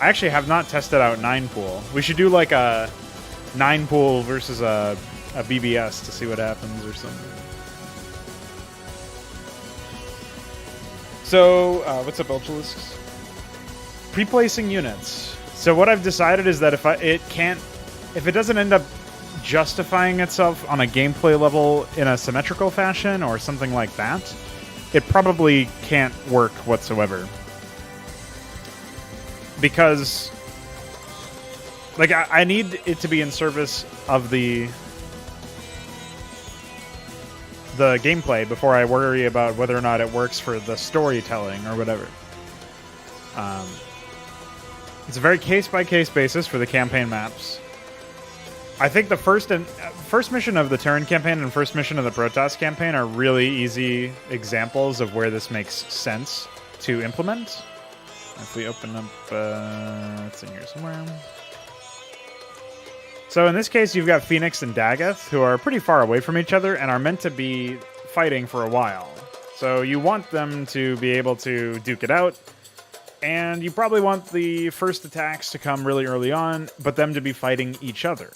I actually have not tested out 9-pool. We should do like a 9-pool versus a BBS to see what happens or something. So, what's up, Ultralisks? Pre-placing units. So what I've decided is that if it doesn't end up justifying itself on a gameplay level in a symmetrical fashion or something like that, it probably can't work whatsoever. Because, like, I need it to be in service of the gameplay before I worry about whether or not it works for the storytelling or whatever. It's a very case-by-case basis for the campaign maps. I think the first mission of the Terran campaign and first mission of the Protoss campaign are really easy examples of where this makes sense to implement. If we open up, it's in here somewhere. So in this case, you've got Phoenix and Daggeth, who are pretty far away from each other and are meant to be fighting for a while. So you want them to be able to duke it out, and you probably want the first attacks to come really early on, but them to be fighting each other.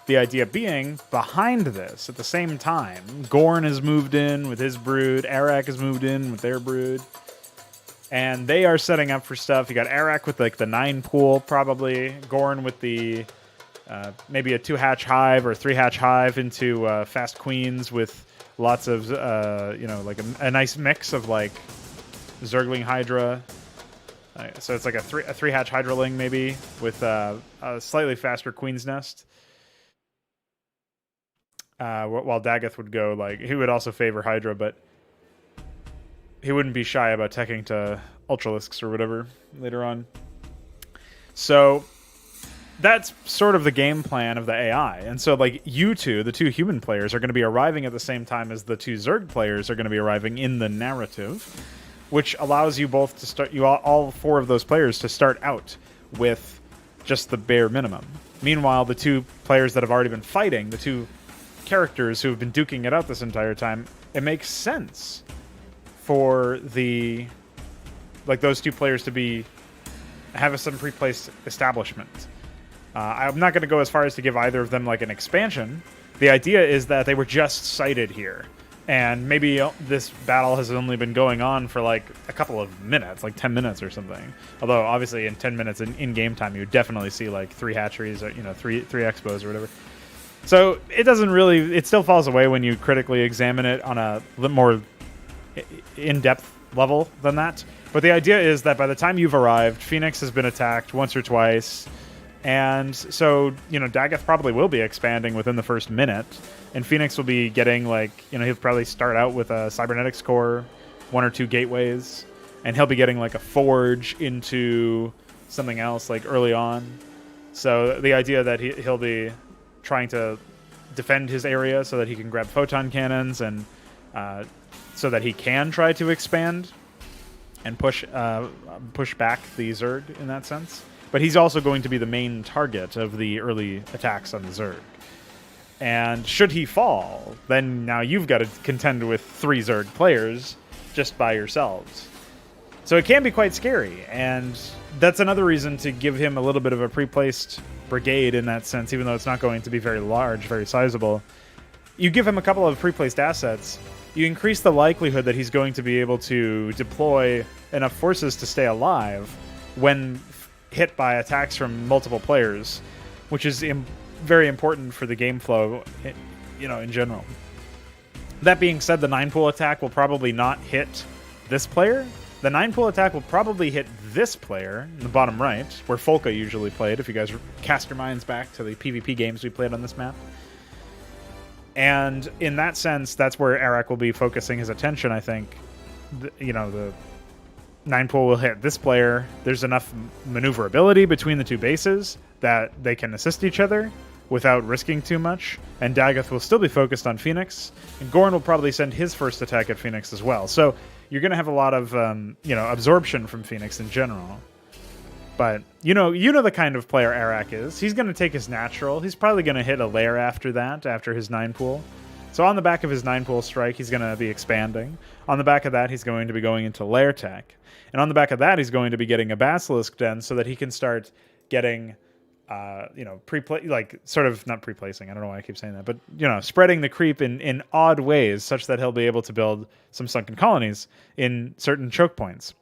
The idea being, behind this, at the same time, Gorn has moved in with his brood, Arak has moved in with their brood, and they are setting up for stuff. You got Arak with like the 9-pool, probably, Gorn with the maybe a 2-hatch hive or 3-hatch hive into fast queens with lots of, you know, like a nice mix of like Zergling Hydra. So it's like a 3-hatch Hydraling maybe with a slightly faster Queen's Nest. While Daggeth would go like, he would also favor Hydra, but he wouldn't be shy about teching to Ultralisks or whatever later on. So that's sort of the game plan of the AI. And so, like, you two, the two human players, are going to be arriving at the same time as the two Zerg players are going to be arriving in the narrative. which allows you both to start, all four of those players to start out with just the bare minimum. Meanwhile, the two players that have already been fighting, the two characters who have been duking it out this entire time, it makes sense for those two players to have some pre-placed establishment. I'm not going to go as far as to give either of them like an expansion. The idea is that they were just sighted here, and maybe this battle has only been going on for like a couple of minutes, like 10 minutes or something. Although obviously in 10 minutes in game time, you would definitely see like 3 hatcheries or three expos or whatever. So it still falls away when you critically examine it on a little more in-depth level than that. But the idea is that by the time you've arrived, Phoenix has been attacked once or twice. And so, Dagoth probably will be expanding within the first minute. And Phoenix will be getting, he'll probably start out with a cybernetics core, 1 or 2 gateways. And he'll be getting, a forge into something else, early on. So the idea that he'll be trying to defend his area so that he can grab photon cannons and so that he can try to expand and push back the Zerg in that sense. But he's also going to be the main target of the early attacks on the Zerg. And should he fall, then now you've got to contend with 3 Zerg players just by yourselves. So it can be quite scary, and that's another reason to give him a little bit of a pre-placed brigade in that sense, even though it's not going to be very large, very sizable. You give him a couple of pre-placed assets, you increase the likelihood that he's going to be able to deploy enough forces to stay alive when hit by attacks from multiple players, which is very important for the game flow, in general. That being said, the 9-pool attack will probably not hit this player. The 9-pool attack will probably hit this player in the bottom right, where Folka usually played, if you guys cast your minds back to the PvP games we played on this map. And in that sense, that's where Arak will be focusing his attention, I think. The 9-pool will hit this player. There's enough maneuverability between the two bases that they can assist each other without risking too much. And Dagoth will still be focused on Phoenix. And Gorn will probably send his first attack at Phoenix as well. So you're going to have a lot of absorption from Phoenix in general. But you know the kind of player Arak is. He's going to take his natural. He's probably going to hit a lair after that, after his 9-pool. So on the back of his 9-pool strike, he's going to be expanding. On the back of that, he's going to be going into lair tech. And on the back of that, he's going to be getting a basilisk den so that he can start getting, not pre-placing. I don't know why I keep saying that, but, spreading the creep in odd ways such that he'll be able to build some sunken colonies in certain choke points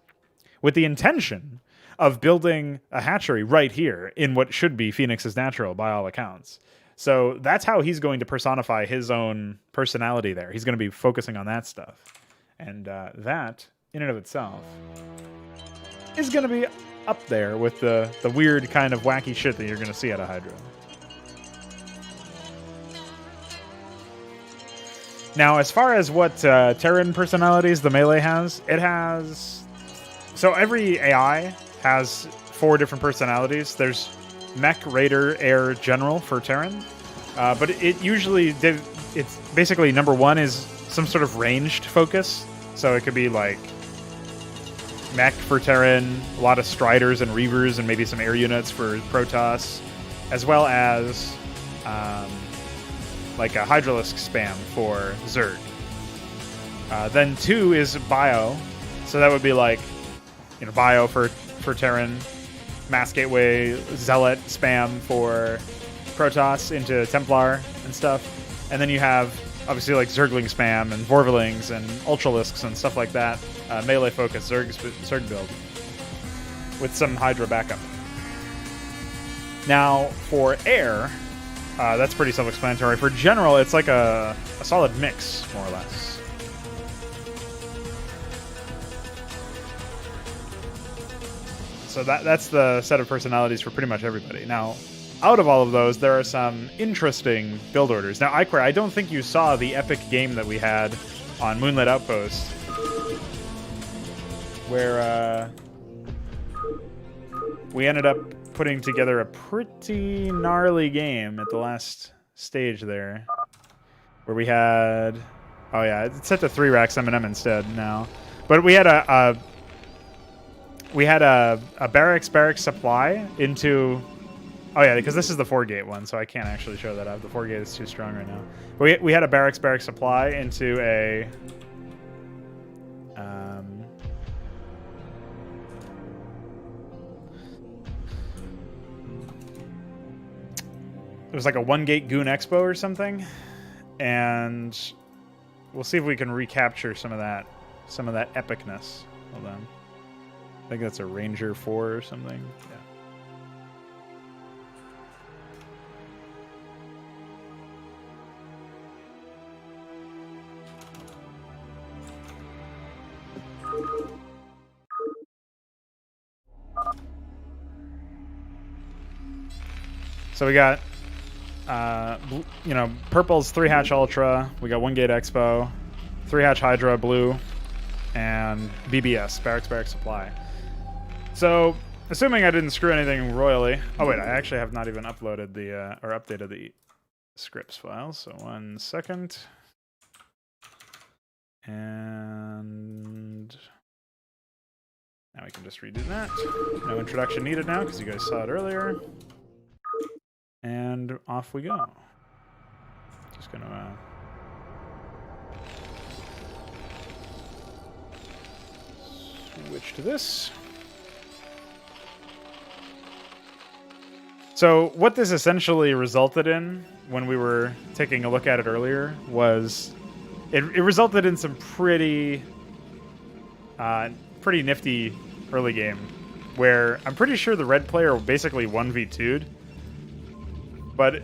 with the intention of building a hatchery right here in what should be Phoenix's natural by all accounts. So that's how he's going to personify his own personality there. He's going to be focusing on that stuff. And that, in and of itself, is going to be up there with the weird kind of wacky shit that you're going to see out of Hydra. Now, as far as what Terran personalities the melee has, it has... So every AI has 4 different personalities. There's Mech, Raider, Air, General for Terran. But it usually... It's basically number 1 is some sort of ranged focus. So it could be like Mech for Terran, a lot of Striders and Reavers, and maybe some air units for Protoss, as well as like a Hydralisk spam for Zerg. Then 2 is Bio. So that would be like, Bio for Terran, Mass Gateway, Zealot spam for Protoss into Templar and stuff. And then you have, obviously, like Zergling spam and Vorvalings and Ultralisks and stuff like that. Melee-focused Zerg build with some Hydra backup. Now, for Air, that's pretty self-explanatory. For General, it's like a solid mix, more or less. So that's the set of personalities for pretty much everybody. Now, out of all of those, there are some interesting build orders. Now, Iquare, I don't think you saw the epic game that we had on Moonlit Outpost, where we ended up putting together a pretty gnarly game at the last stage there, where we had... Oh yeah, it's set to 3 racks M&M instead now. But we had a barracks supply into. Oh yeah, because this is the 4-gate one, so I can't actually show that up. The 4-gate is too strong right now. We had a barracks supply into a. It was like a 1-gate Goon Expo or something, and we'll see if we can recapture some of that epicness. Hold on, I think that's a Ranger 4 or something. Yeah. So we got, purple's 3-hatch Ultra. We got 1-gate Expo, 3-hatch Hydra blue, and BBS, barracks supply. So, assuming I didn't screw anything royally. Oh wait, I actually have not even uploaded or updated the scripts file. So 1 second. And now we can just redo that. No introduction needed now because you guys saw it earlier. And off we go. Just gonna switch to this. So what this essentially resulted in when we were taking a look at it earlier was it resulted in some pretty nifty early game where I'm pretty sure the red player basically 1v2'd. But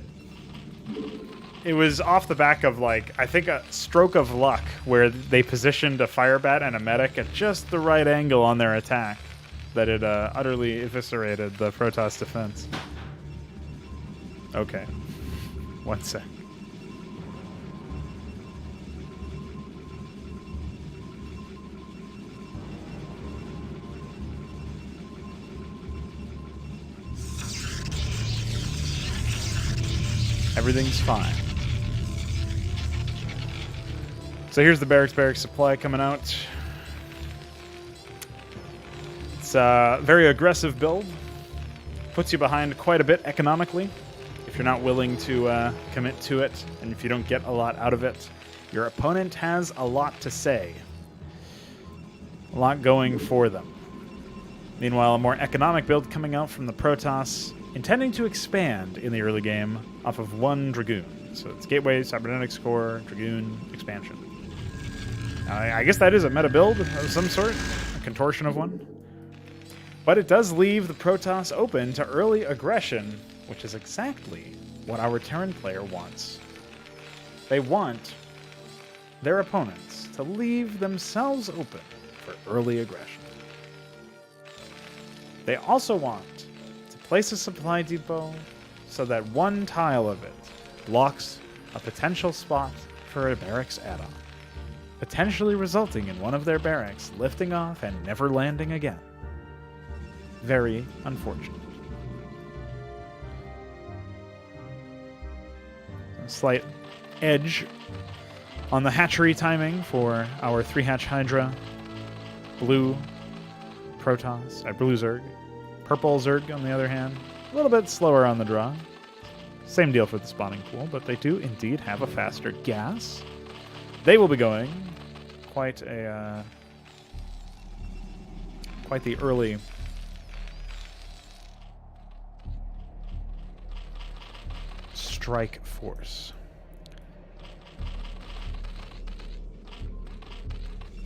it was off the back of, like, I think a stroke of luck where they positioned a Firebat and a Medic at just the right angle on their attack that it utterly eviscerated the Protoss defense. Okay. 1 sec. Everything's fine. So here's the barracks supply coming out. It's a very aggressive build. Puts you behind quite a bit economically if you're not willing to commit to it, and if you don't get a lot out of it. Your opponent has a lot to say. A lot going for them. Meanwhile, a more economic build coming out from the Protoss, intending to expand in the early game off of 1 Dragoon. So it's Gateway, Cybernetics Core, Dragoon, expansion. I guess that is a meta build of some sort, a contortion of one. But it does leave the Protoss open to early aggression, which is exactly what our Terran player wants. They want their opponents to leave themselves open for early aggression. They also want place a supply depot so that 1 tile of it blocks a potential spot for a barracks add-on, potentially resulting in one of their barracks lifting off and never landing again. Very unfortunate. A slight edge on the hatchery timing for our 3-hatch Hydra, blue Protoss, blue Zerg. Purple Zerg, on the other hand, a little bit slower on the draw. Same deal for the spawning pool, but they do indeed have a faster gas. They will be going quite the early strike force.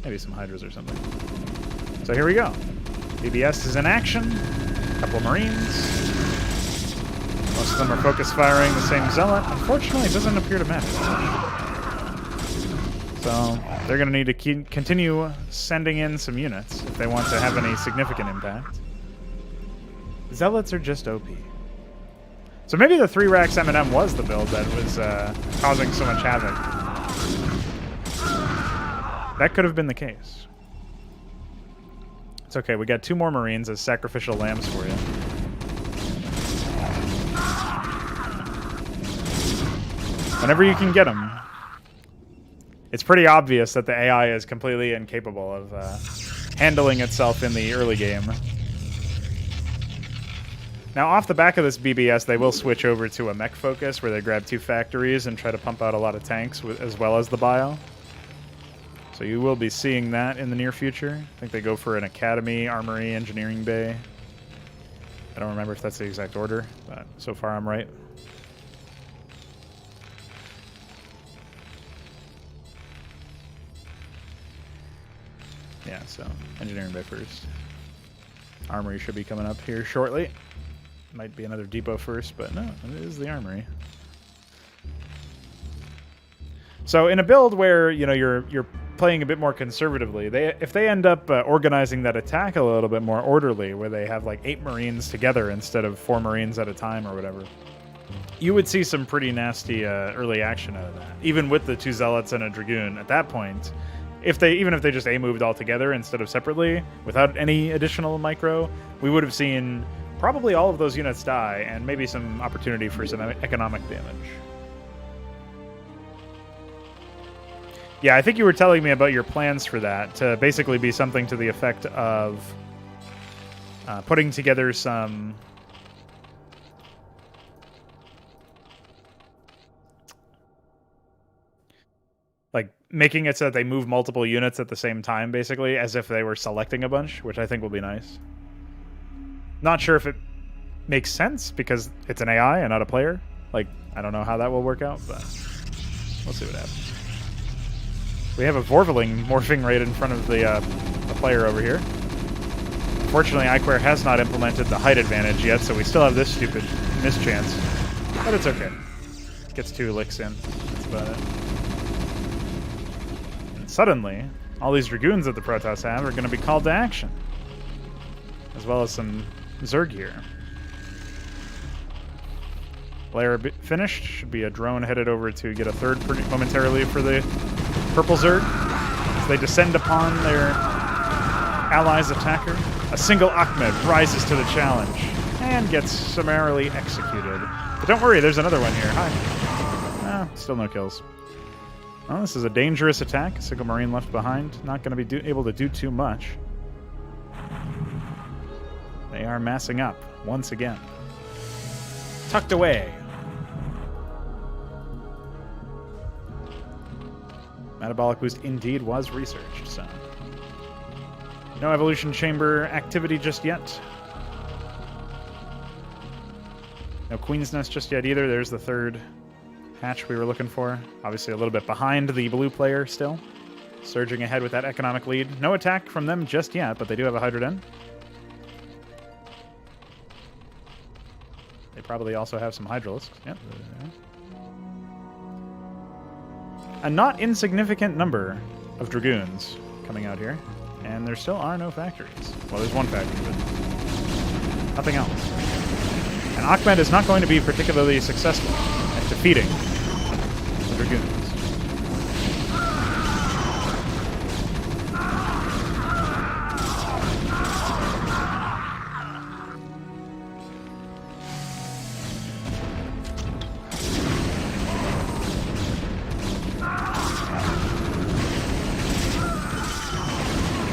Maybe some Hydras or something. So here we go. BBS is in action. A couple of Marines. Most of them are focus firing the same Zealot. Unfortunately, it doesn't appear to matter. So they're going to need to continue sending in some units if they want to have any significant impact. Zealots are just OP. So maybe the 3 racks M&M was the build that was causing so much havoc. That could have been the case. It's okay, we got 2 more Marines as sacrificial lambs for you. Whenever you can get them, it's pretty obvious that the AI is completely incapable of handling itself in the early game. Now, off the back of this BBS, they will switch over to a mech focus where they grab 2 factories and try to pump out a lot of tanks as well as the bio. So you will be seeing that in the near future. I think they go for an academy, armory, engineering bay. I don't remember if that's the exact order, but so far I'm right. Yeah, so engineering bay first. Armory should be coming up here shortly. Might be another depot first, but no, it is the armory. So in a build where you're playing a bit more conservatively, if they end up organizing that attack a little bit more orderly, where they have like 8 Marines together instead of 4 Marines at a time or whatever, you would see some pretty nasty early action out of that. Even with the 2 Zealots and a Dragoon at that point, even if they just A-moved all together instead of separately, without any additional micro, we would have seen probably all of those units die, and maybe some opportunity for some economic damage. Yeah, I think you were telling me about your plans for that, to basically be something to the effect of putting together some... like, making it so that they move multiple units at the same time, basically, as if they were selecting a bunch, which I think will be nice. Not sure if it makes sense, because it's an AI and not a player. Like, I don't know how that will work out, but we'll see what happens. We have a Vorveling morphing right in front of the player over here. Unfortunately, Iquare has not implemented the height advantage yet, so we still have this stupid mischance. But it's okay. Gets 2 licks in. That's about it. And suddenly, all these Dragoons that the Protoss have are going to be called to action. As well as some Zerg here. Player finished. Should be a drone headed over to get a third momentarily for the Purple Zerg. As they descend upon their allies' attacker, a single Ahmed rises to the challenge and gets summarily executed. But don't worry, there's another one here. Hi. Still no kills. Well, this is a dangerous attack. A single Marine left behind. Not going to be able to do too much. They are massing up once again. Tucked away. Metabolic boost indeed was researched, so no evolution chamber activity just yet. No Queen's Nest just yet either. There's the third hatch we were looking for. Obviously a little bit behind the blue player still. Surging ahead with that economic lead. No attack from them just yet, but they do have a Hydra Den. They probably also have some Hydralisks. Yep. A not insignificant number of Dragoons coming out here. And there still are no factories. Well, there's one factory, but nothing else. And Ahmed is not going to be particularly successful at defeating the Dragoons.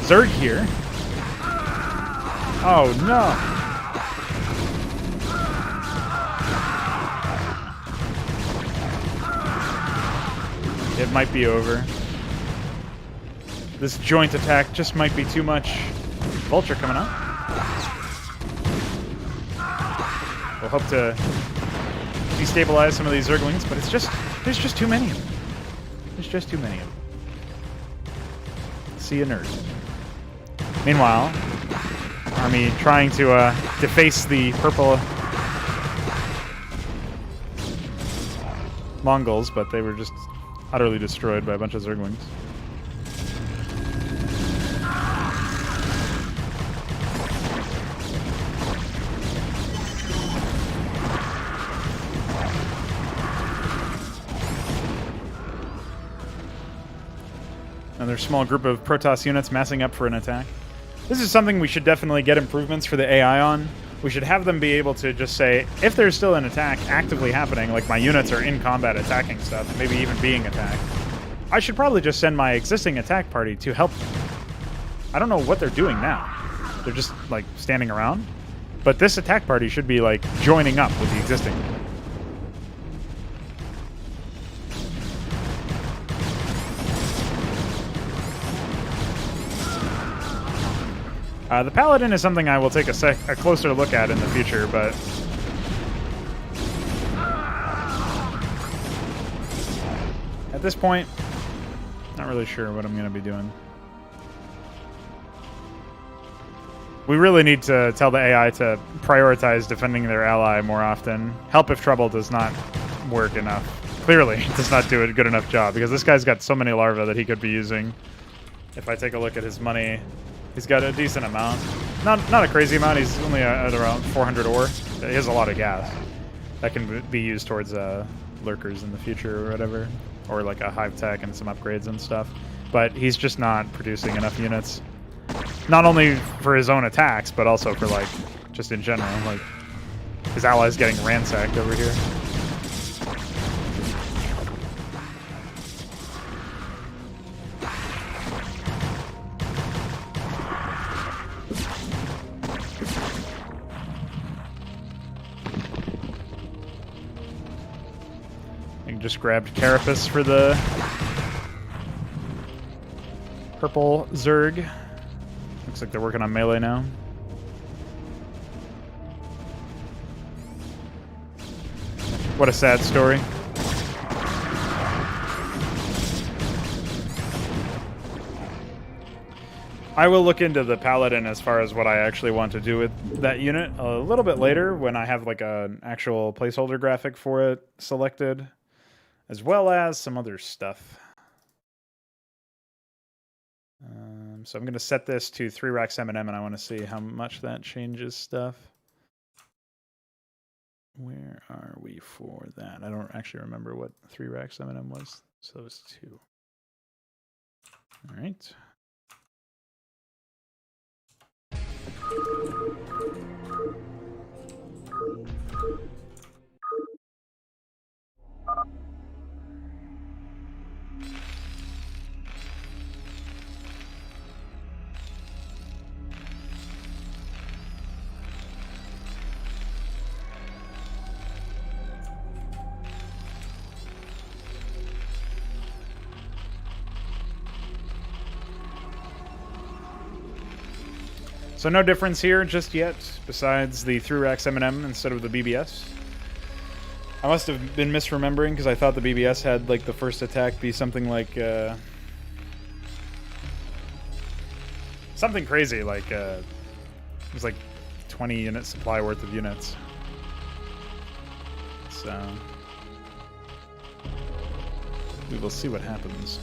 Zerg here. Oh no. It might be over. This joint attack just might be too much. Vulture coming up. We'll hope to destabilize some of these Zerglings, but there's just too many of them. There's just too many of them. See a nerd. Meanwhile, army trying to deface the purple Mongols, but they were just utterly destroyed by a bunch of Zerglings. Another small group of Protoss units massing up for an attack. This is something we should definitely get improvements for the AI on. We should have them be able to just say, if there's still an attack actively happening, like my units are in combat attacking stuff, maybe even being attacked, I should probably just send my existing attack party to help them. I don't know what they're doing now. They're just, like, standing around. But this attack party should be, like, joining up with the existing. The Paladin is something I will take a closer look at in the future, but... at this point, not really sure what I'm going to be doing. We really need to tell the AI to prioritize defending their ally more often. Help if trouble does not work enough. Clearly, it does not do a good enough job, because this guy's got so many larvae that he could be using. If I take a look at his money, he's got a decent amount. Not a crazy amount, he's only at around 400 ore. He has a lot of gas. That can be used towards lurkers in the future or whatever. Or like a hive tech and some upgrades and stuff. But he's just not producing enough units. Not only for his own attacks, but also for, like, just in general. Like, his allies getting ransacked over here. I just grabbed Carapace for the purple Zerg. Looks like they're working on melee now. What a sad story. I will look into the Paladin as far as what I actually want to do with that unit a little bit later when I have like an actual placeholder graphic for it selected, as well as some other stuff. So I'm going to set this to 3 racks M&M, and I want to see how much that changes stuff. Where are we for that? I don't actually remember what 3 racks M&M was, so it's 2. All right. So no difference here just yet, besides the 3 racks M&M instead of the BBS. I must have been misremembering because I thought the BBS had like the first attack be something like something crazy, like it was like 20 unit supply worth of units. So we will see what happens.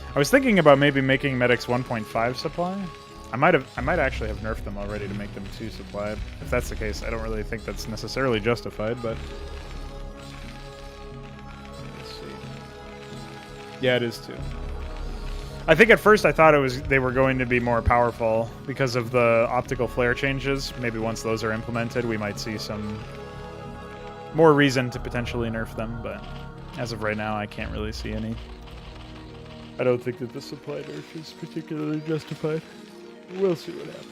I was thinking about maybe making medics 1.5 supply. I might actually have nerfed them already to make them 2 supply. If that's the case, I don't really think that's necessarily justified, but let's see. Yeah, it is 2. I think at first I thought they were going to be more powerful because of the optical flare changes. Maybe once those are implemented, we might see some more reason to potentially nerf them, but as of right now, I can't really see any. I don't think that the supply nerf is particularly justified. We'll see what happens.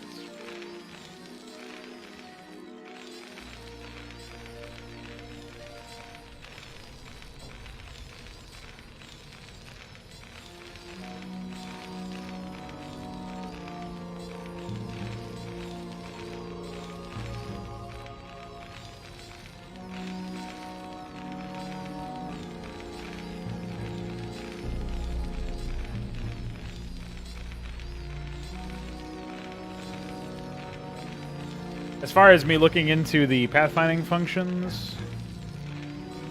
As far as me looking into the pathfinding functions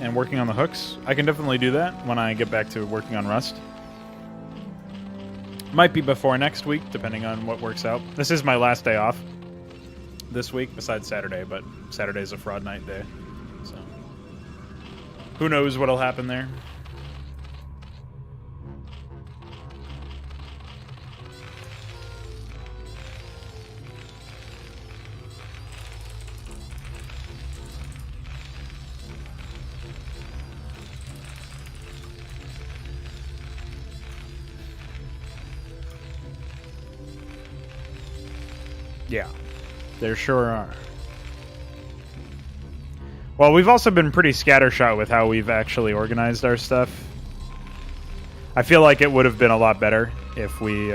and working on the hooks, I can definitely do that when I get back to working on Rust. Might be before next week, depending on what works out. This is my last day off this week, besides Saturday, but Saturday's a fraud night day, so who knows what'll happen there. Yeah, there sure are. Well, we've also been pretty scattershot with how we've actually organized our stuff. I feel like it would have been a lot better if we...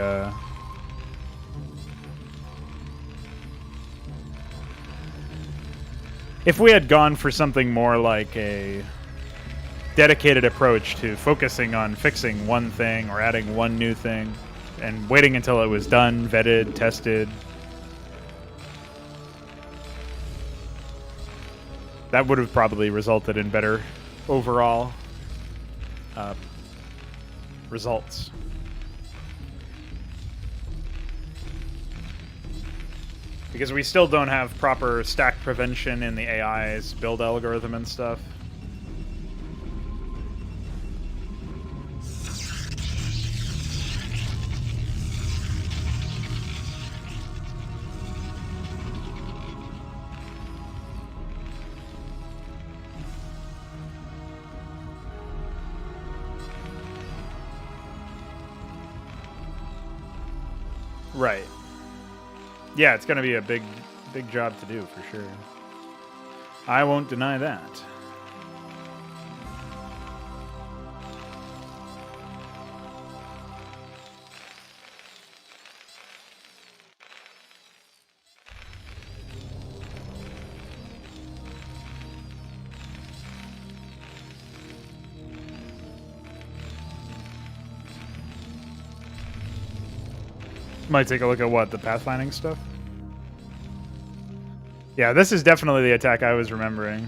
if we had gone for something more like a dedicated approach to focusing on fixing one thing or adding one new thing and waiting until it was done, vetted, tested. That would have probably resulted in better overall results. Because we still don't have proper stack prevention in the AI's build algorithm and stuff. Right. Yeah, it's going to be a big job to do, for sure. I won't deny that. Might take a look at what? The pathfinding stuff? Yeah, this is definitely the attack I was remembering.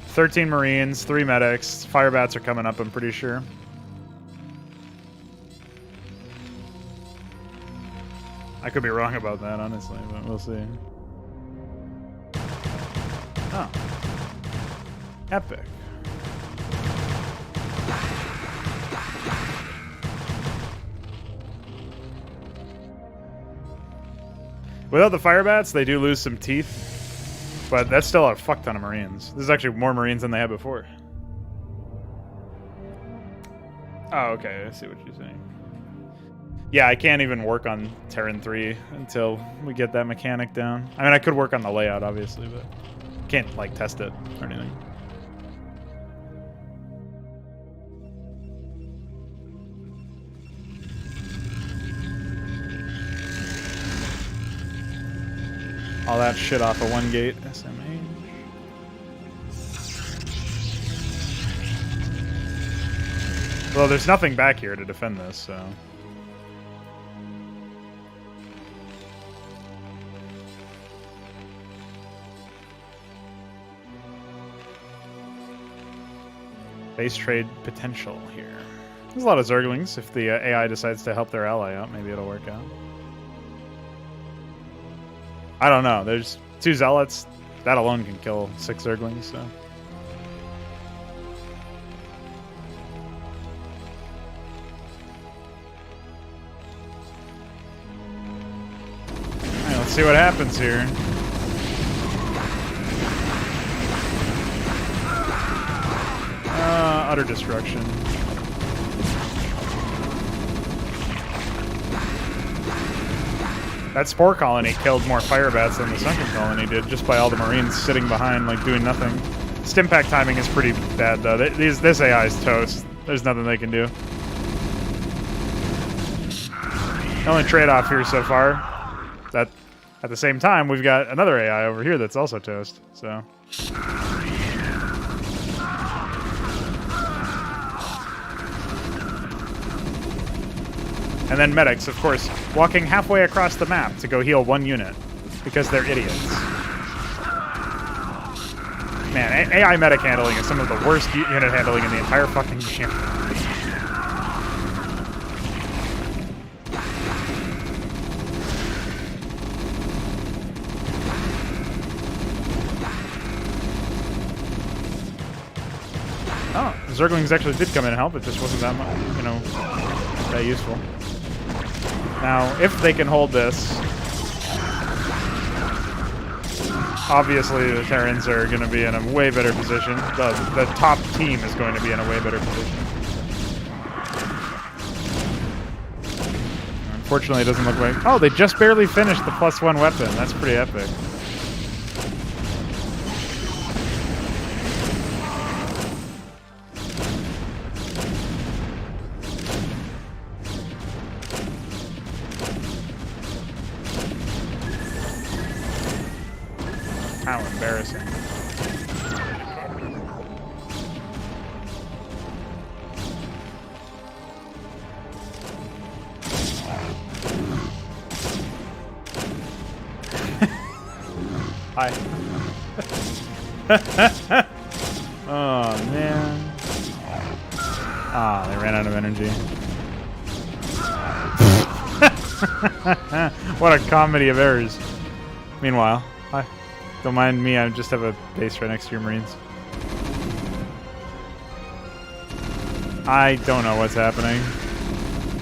13 Marines, 3 medics. Firebats are coming up, I'm pretty sure. I could be wrong about that, honestly, but we'll see. Oh. Epic. Without the Firebats, they do lose some teeth, but that's still a fuck ton of Marines. This is actually more Marines than they had before. Oh, okay, I see what you're saying. Yeah, I can't even work on Terran 3 until we get that mechanic down. I mean, I could work on the layout, obviously, but can't, like, test it or anything. All that shit off of one gate, SMH. Well, there's nothing back here to defend this, so... Base trade potential here. There's a lot of Zerglings. If the AI decides to help their ally out, maybe it'll work out. I don't know. There's 2 Zealots. That alone can kill 6 Zerglings, so... Alright, let's see what happens here. Utter destruction. That Spore Colony killed more Firebats than the Sunken Colony did, just by all the Marines sitting behind, like, doing nothing. Stimpack timing is pretty bad, though. This AI is toast. There's nothing they can do. The only trade-off here so far, that at the same time, we've got another AI over here that's also toast, so... And then medics, of course, walking halfway across the map to go heal 1 unit, because they're idiots. Man, AI medic handling is some of the worst unit handling in the entire fucking game. Oh, the Zerglings actually did come in and help, it just wasn't that much, you know, that useful. Now, if they can hold this, obviously the Terrans are going to be in a way better position. The top team is going to be in a way better position. Unfortunately, it doesn't look like... Oh, they just barely finished the +1 weapon. That's pretty epic. How embarrassing. Hi. Oh, man. Ah, they ran out of energy. What a comedy of errors. Meanwhile, hi. Don't mind me, I just have a base right next to your Marines. I don't know what's happening.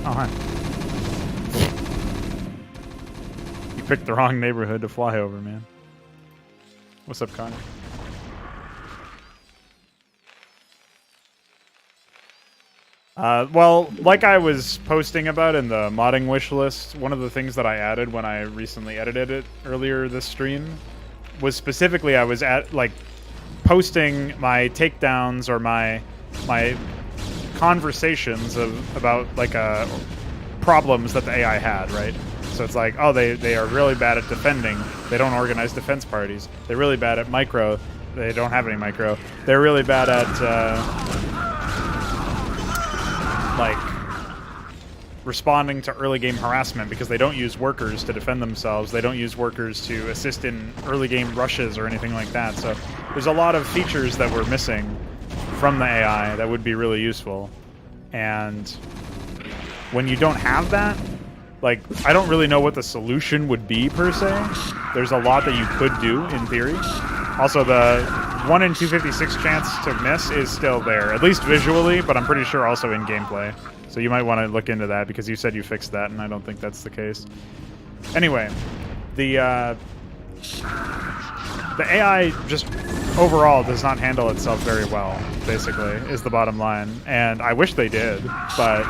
Oh, hi. You picked the wrong neighborhood to fly over, man. What's up, Connor? Well, like I was posting about in the modding wish list, one of the things that I added when I recently edited it earlier this stream was specifically I was posting my takedowns or my conversations about problems that the AI had, right? So it's like, oh, they are really bad at defending. They don't organize defense parties. They're really bad at micro. They don't have any micro. They're really bad at responding to early game harassment because they don't use workers to defend themselves. They don't use workers to assist in early game rushes or anything like that. So there's a lot of features that we're missing from the AI that would be really useful. And when you don't have that, I don't really know what the solution would be per se. There's a lot that you could do in theory. Also, the 1 in 256 chance to miss is still there, at least visually, but I'm pretty sure also in gameplay. So you might want to look into that because you said you fixed that, and I don't think that's the case. Anyway, the AI just overall does not handle itself very well, basically, is the bottom line. And I wish they did, but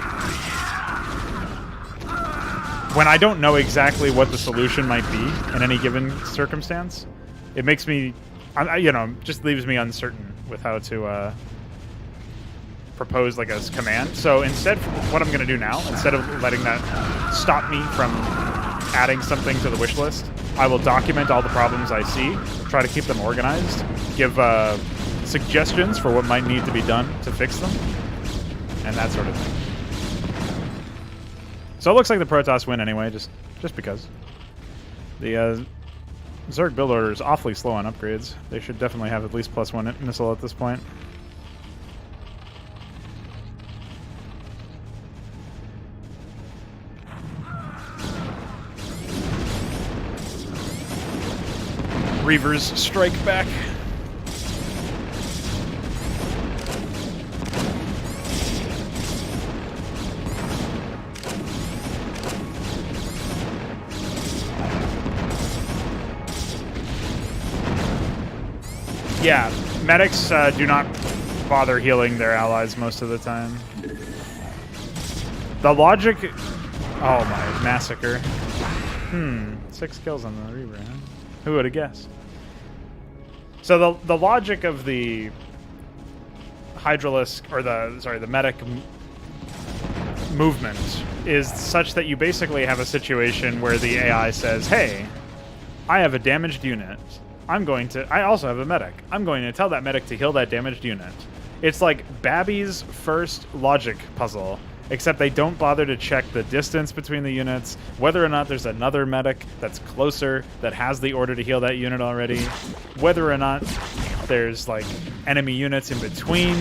when I don't know exactly what the solution might be in any given circumstance, it makes me, just leaves me uncertain with how to propose a command. So instead, what I'm going to do now, instead of letting that stop me from adding something to the wish list, I will document all the problems I see, try to keep them organized, give suggestions for what might need to be done to fix them, and that sort of thing. So it looks like the Protoss win anyway, just because. The Zerg build order is awfully slow on upgrades. They should definitely have at least +1 missile at this point. Reavers strike back. Yeah, medics do not bother healing their allies most of the time. The logic... Oh my, massacre. 6 kills on the Reaver, huh? Who would have guessed? So the logic of the Hydralisk, or the medic movement is such that you basically have a situation where the AI says, hey, I have a damaged unit. I also have a medic. I'm going to tell that medic to heal that damaged unit. It's like Babby's first logic puzzle, except they don't bother to check the distance between the units, whether or not there's another medic that's closer that has the order to heal that unit already, whether or not there's enemy units in between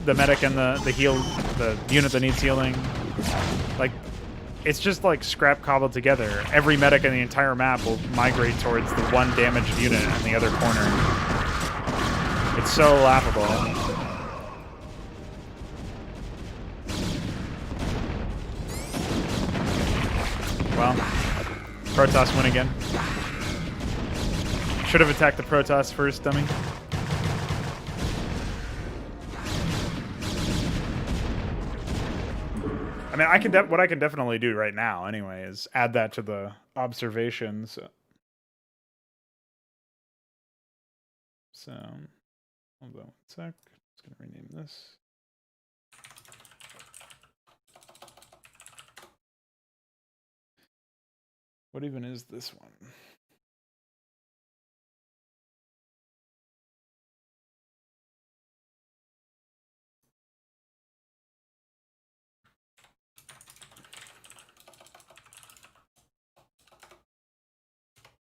the medic and the unit that needs healing. It's just scrap cobbled together. Every medic in the entire map will migrate towards the one damaged unit in the other corner. It's so laughable. Well, Protoss win again. Should have attacked the Protoss first, dummy. I mean, what I can definitely do right now, anyway, is add that to the observations. So, hold on one sec. Just gonna rename this. What even is this one?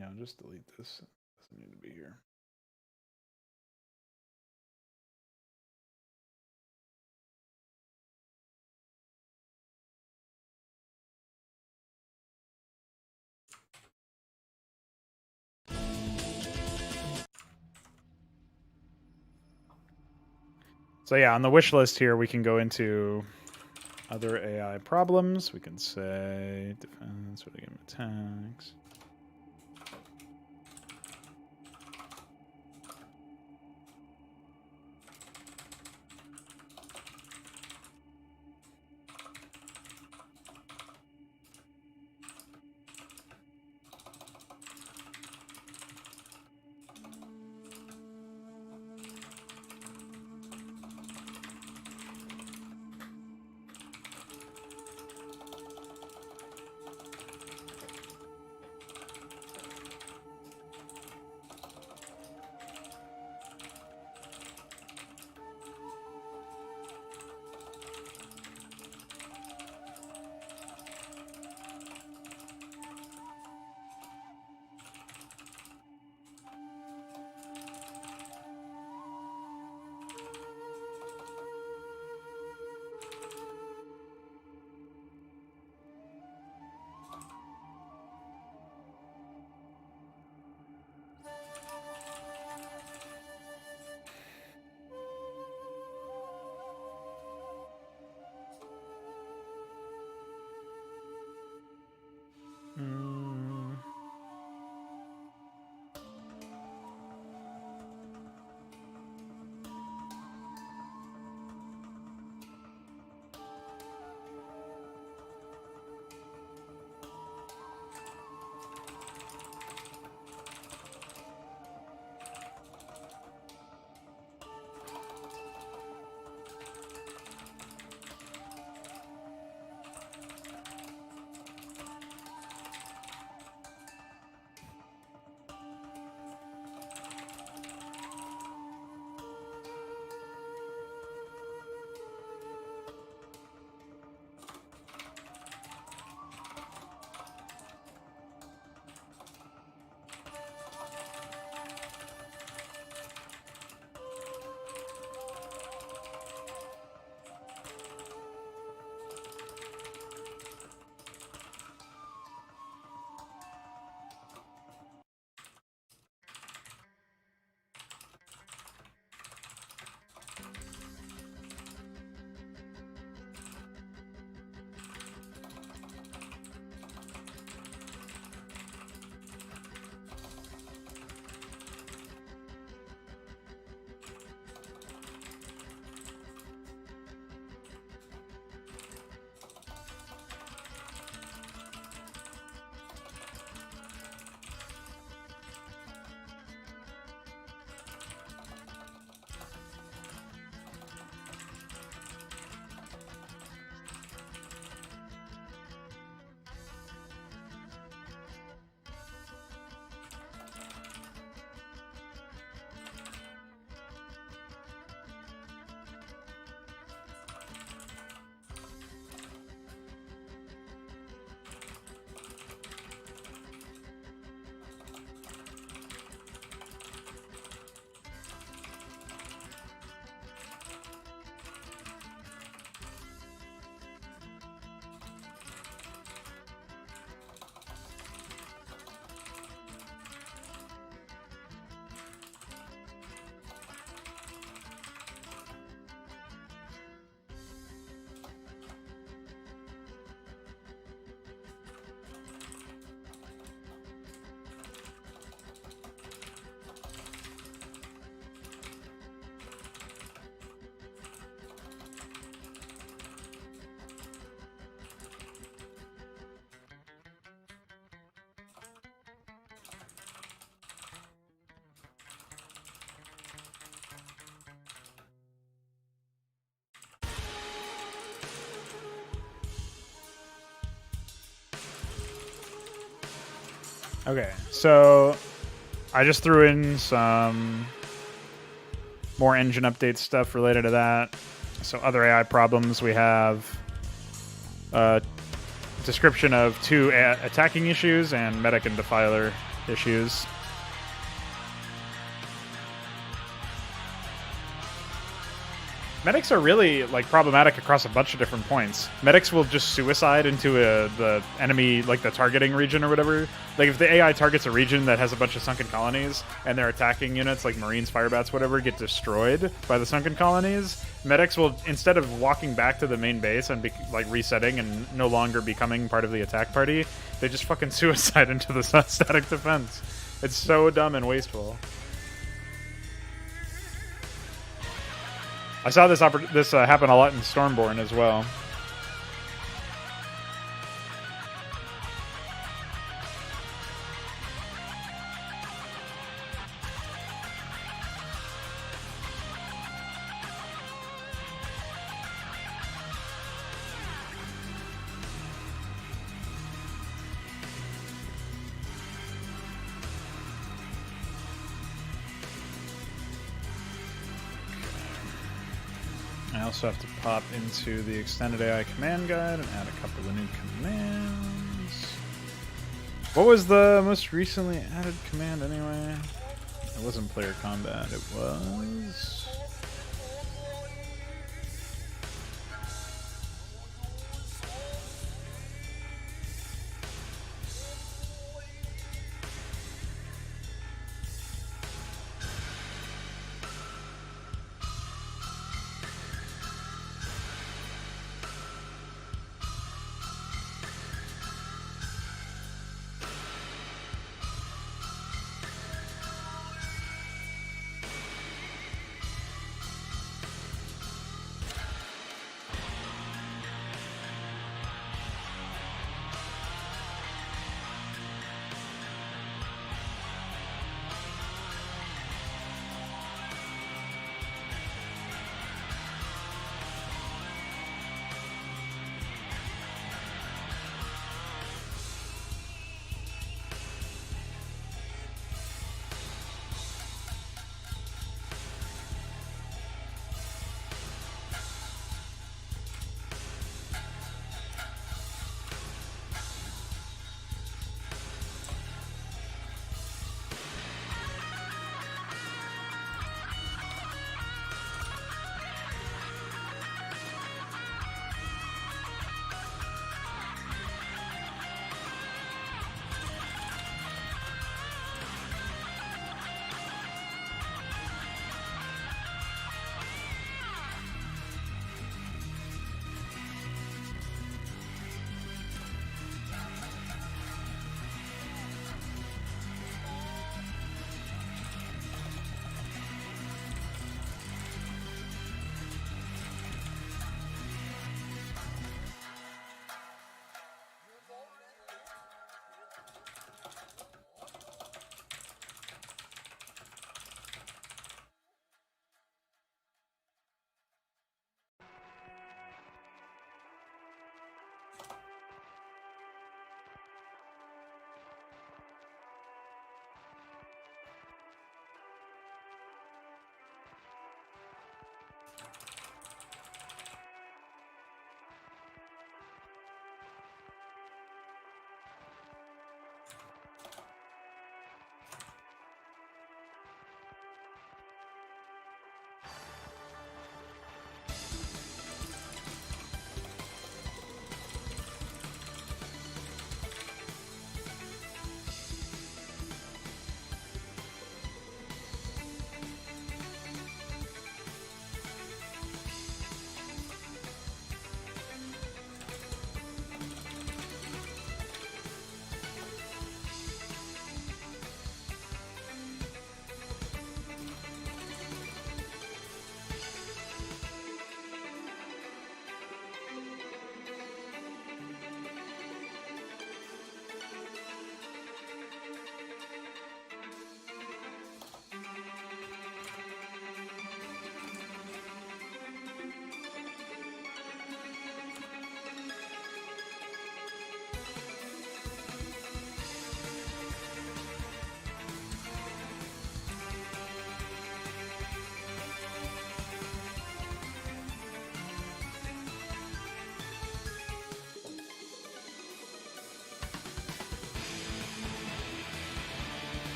Yeah, I'll just delete this. It doesn't need to be here. So yeah, on the wish list here, we can go into other AI problems. We can say defense, or game attacks. Okay, so I just threw in some more engine update stuff related to that. So other AI problems, we have a description of 2 attacking issues and medic and defiler issues. Medics are really like problematic across a bunch of different points. Medics will just suicide into the enemy, like the targeting region or whatever. Like if the AI targets a region that has a bunch of sunken colonies and their attacking units like Marines, Firebats, whatever, get destroyed by the sunken colonies, medics will, instead of walking back to the main base and be like resetting and no longer becoming part of the attack party, they just fucking suicide into the static defense. It's so dumb and wasteful. I saw this happen a lot in Stormborn as well. I also have to pop into the extended AI command guide and add a couple of new commands. What was the most recently added command anyway? It wasn't player combat, it was...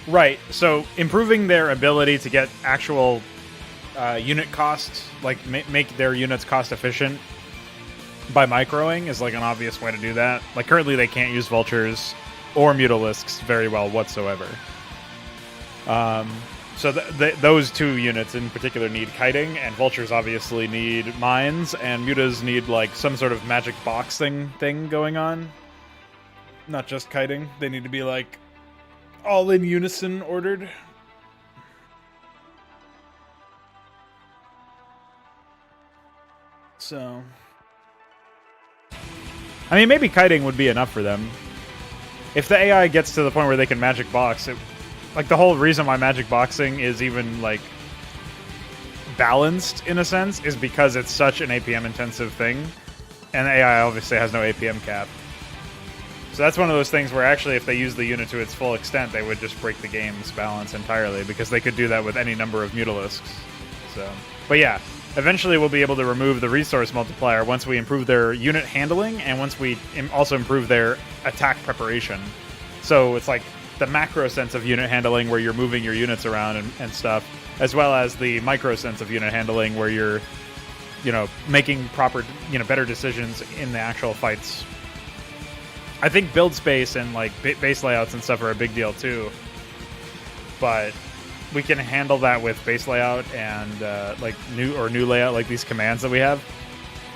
Right. So improving their ability to get actual unit cost, like make their units cost efficient by microing is like an obvious way to do that. Like currently they can't use vultures or Ultralisks very well whatsoever. So those two units in particular need kiting, and vultures obviously need mines, and mutas need like some sort of magic box thing going on. Not just kiting. They need to be like all in unison ordered. So, I mean, maybe kiting would be enough for them. If the AI gets to the point where they can magic box, like the whole reason why magic boxing is even like balanced in a sense is because it's such an APM intensive thing, and the AI obviously has no APM cap. So that's one of those things where actually if they use the unit to its full extent, they would just break the game's balance entirely, because they could do that with any number of Ultralisks. So, but yeah, eventually we'll be able to remove the resource multiplier once we improve their unit handling, and once we also improve their attack preparation. So it's like the macro sense of unit handling where you're moving your units around and stuff, as well as the micro sense of unit handling where you're, making proper, better decisions in the actual fights. I think build space and like base layouts and stuff are a big deal too, but we can handle that with base layout and like new layout, like these commands that we have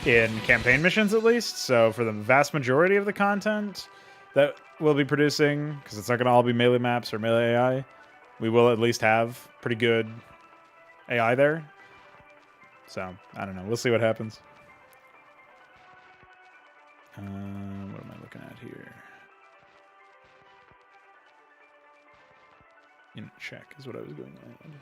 in campaign missions at least. So for the vast majority of the content that we'll be producing, because it's not going to all be melee maps or melee AI, we will at least have pretty good AI there. So I don't know. We'll see what happens. What am I looking at here? Unit check is what I was going on.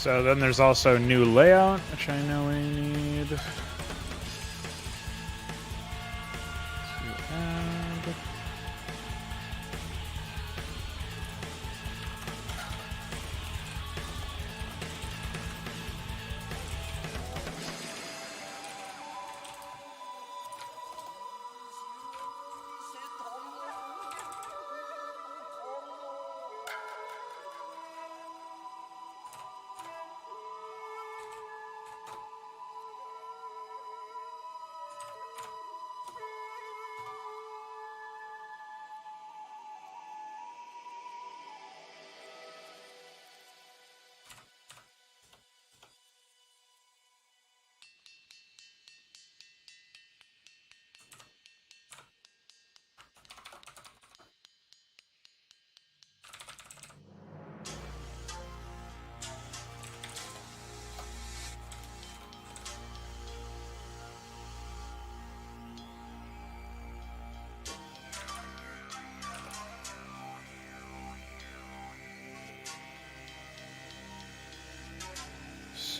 So then there's also new layout, which I know I need to add.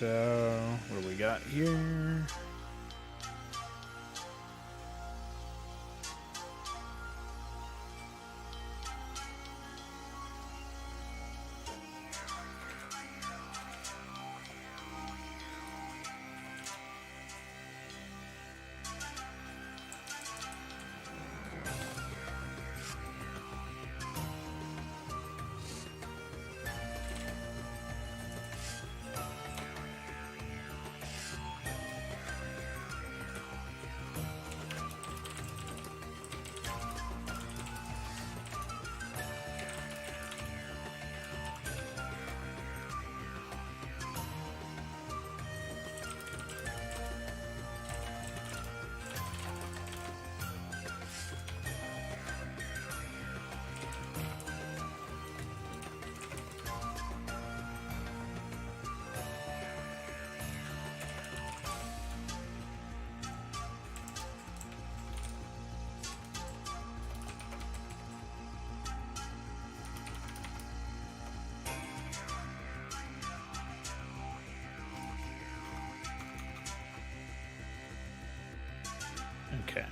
So, what do we got here? Okay.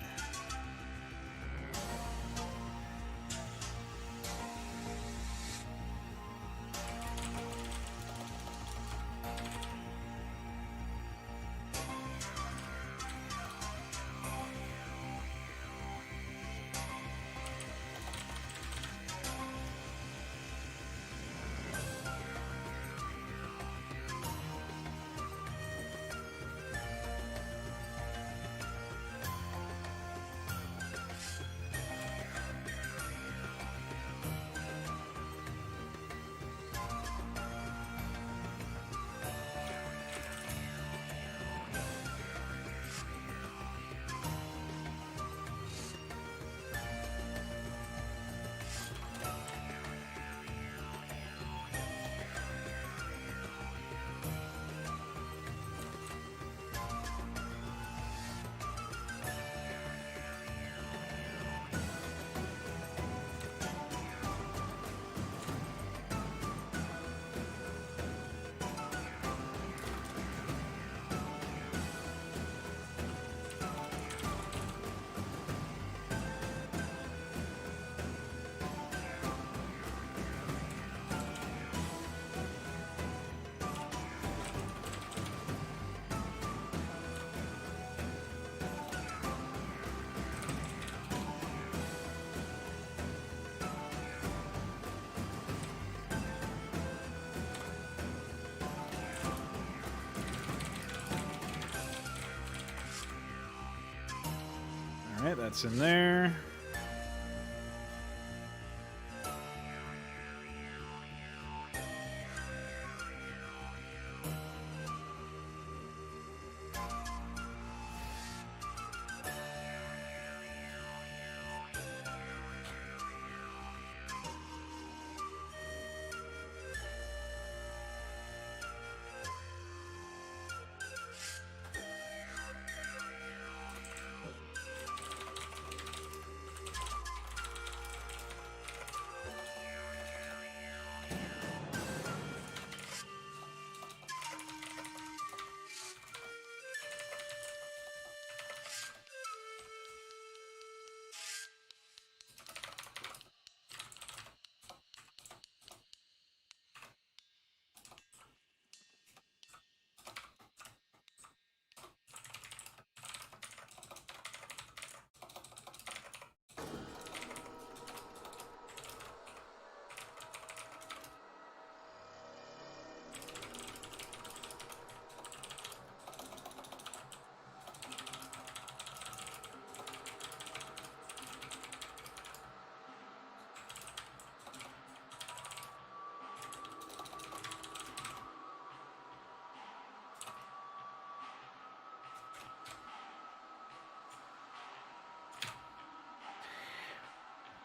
All right, that's in there.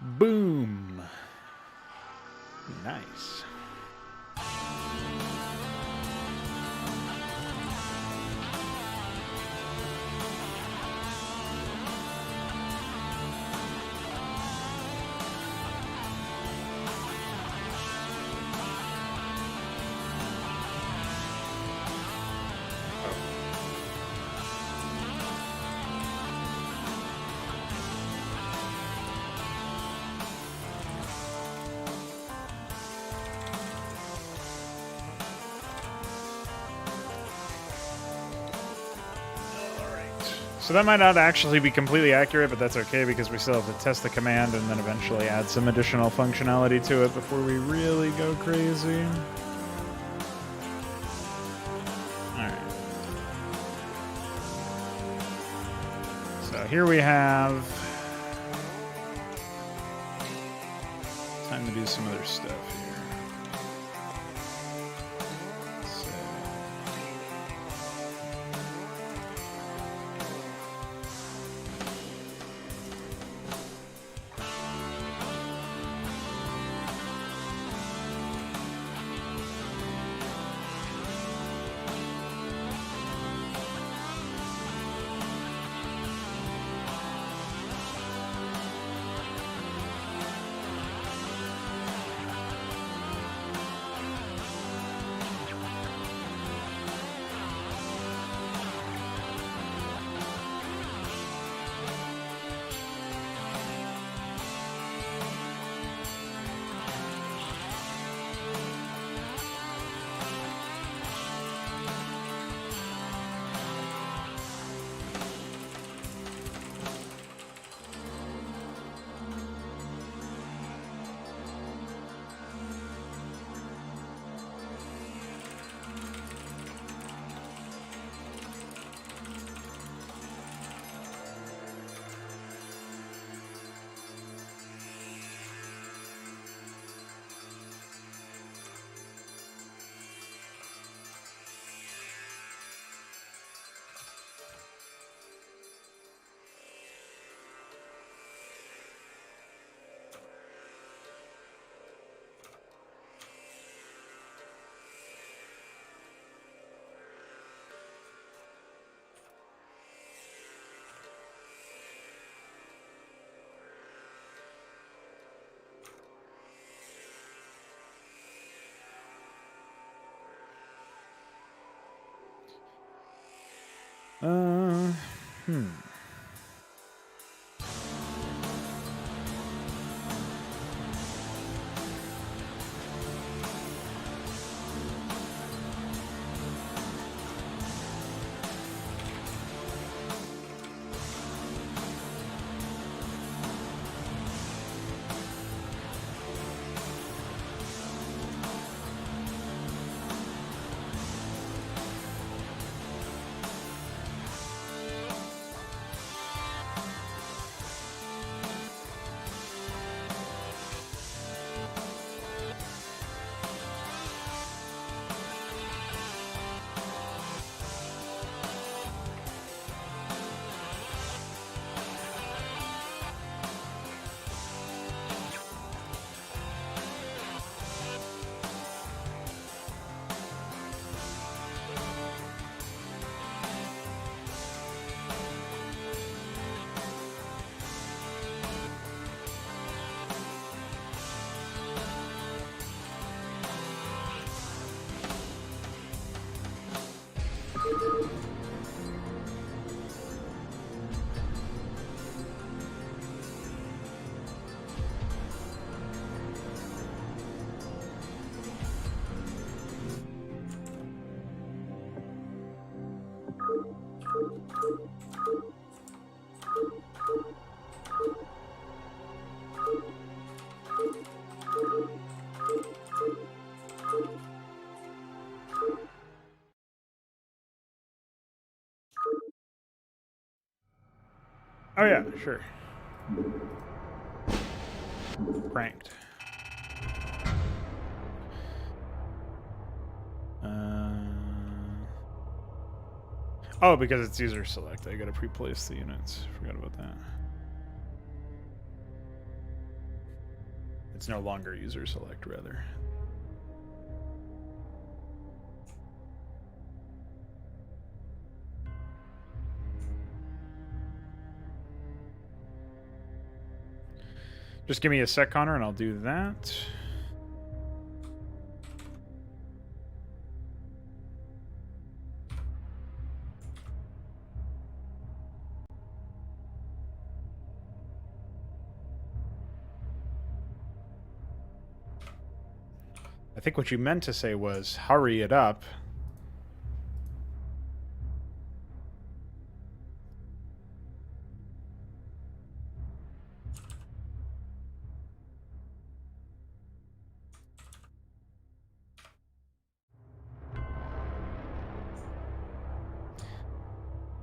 Boom. Nice. So that might not actually be completely accurate, but that's okay because we still have to test the command and then eventually add some additional functionality to it before we really go crazy. Alright. So here we have time to do some other stuff here. Hmm. Oh yeah, sure. Pranked. Oh, because it's user select. I gotta pre-place the units. Forgot about that. It's no longer user select, rather. Just give me a sec, Connor, and I'll do that. I think what you meant to say was, hurry it up.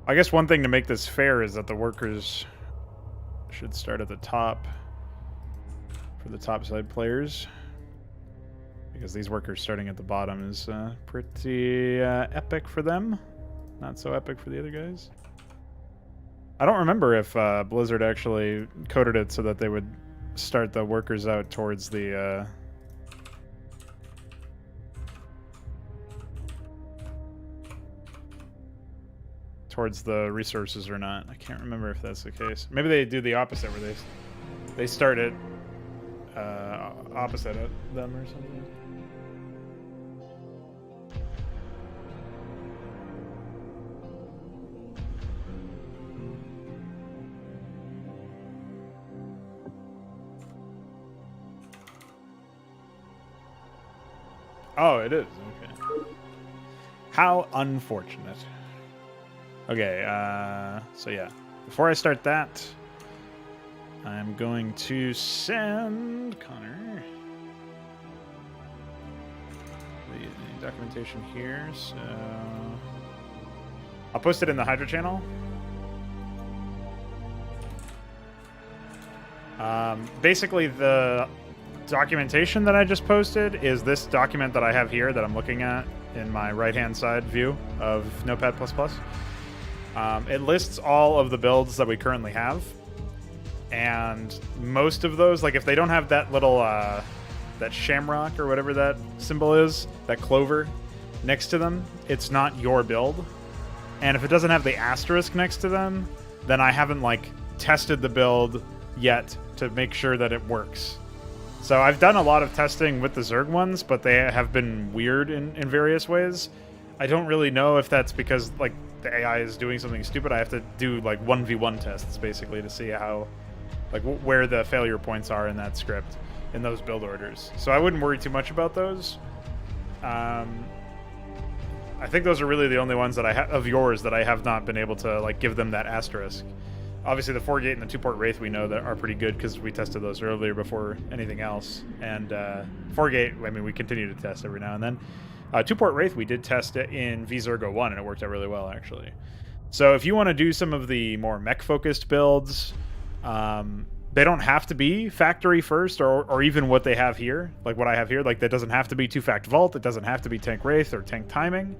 I guess one thing to make this fair is that the workers should start at the top for the top side players, because these workers starting at the bottom is pretty epic for them. Not so epic for the other guys. I don't remember if Blizzard actually coded it so that they would start the workers out towards the resources or not. I can't remember if that's the case. Maybe they do the opposite, where they start it opposite of them or something. Oh, it is. Okay. How unfortunate. Okay, so yeah. Before I start that, I'm going to send Connor the documentation here, so I'll post it in the Hydra channel. Basically, the documentation that I just posted is this document that I have here that I'm looking at in my right-hand side view of Notepad++. It lists all of the builds that we currently have, and most of those, like if they don't have that little that shamrock or whatever that symbol is, that clover next to them, it's not your build. And if it doesn't have the asterisk next to them, then I haven't like tested the build yet to make sure that it works. So I've done a lot of testing with the Zerg ones, but they have been weird in various ways. I don't really know if that's because like the AI is doing something stupid. I have to do like 1v1 tests basically to see how, like where the failure points are in that script, in those build orders. So I wouldn't worry too much about those. I think those are really the only ones that I have of yours that I have not been able to like give them that asterisk. Obviously the 4-gate and the 2-port Wraith we know that are pretty good because we tested those earlier before anything else. And 4-gate, I mean, we continue to test every now and then. 2-port Wraith, we did test it in VZergo 1, and it worked out really well, actually. So if you want to do some of the more mech-focused builds, they don't have to be factory first, or even what they have here, like what I have here. Like, that doesn't have to be 2-fact Vault, it doesn't have to be Tank Wraith or Tank Timing.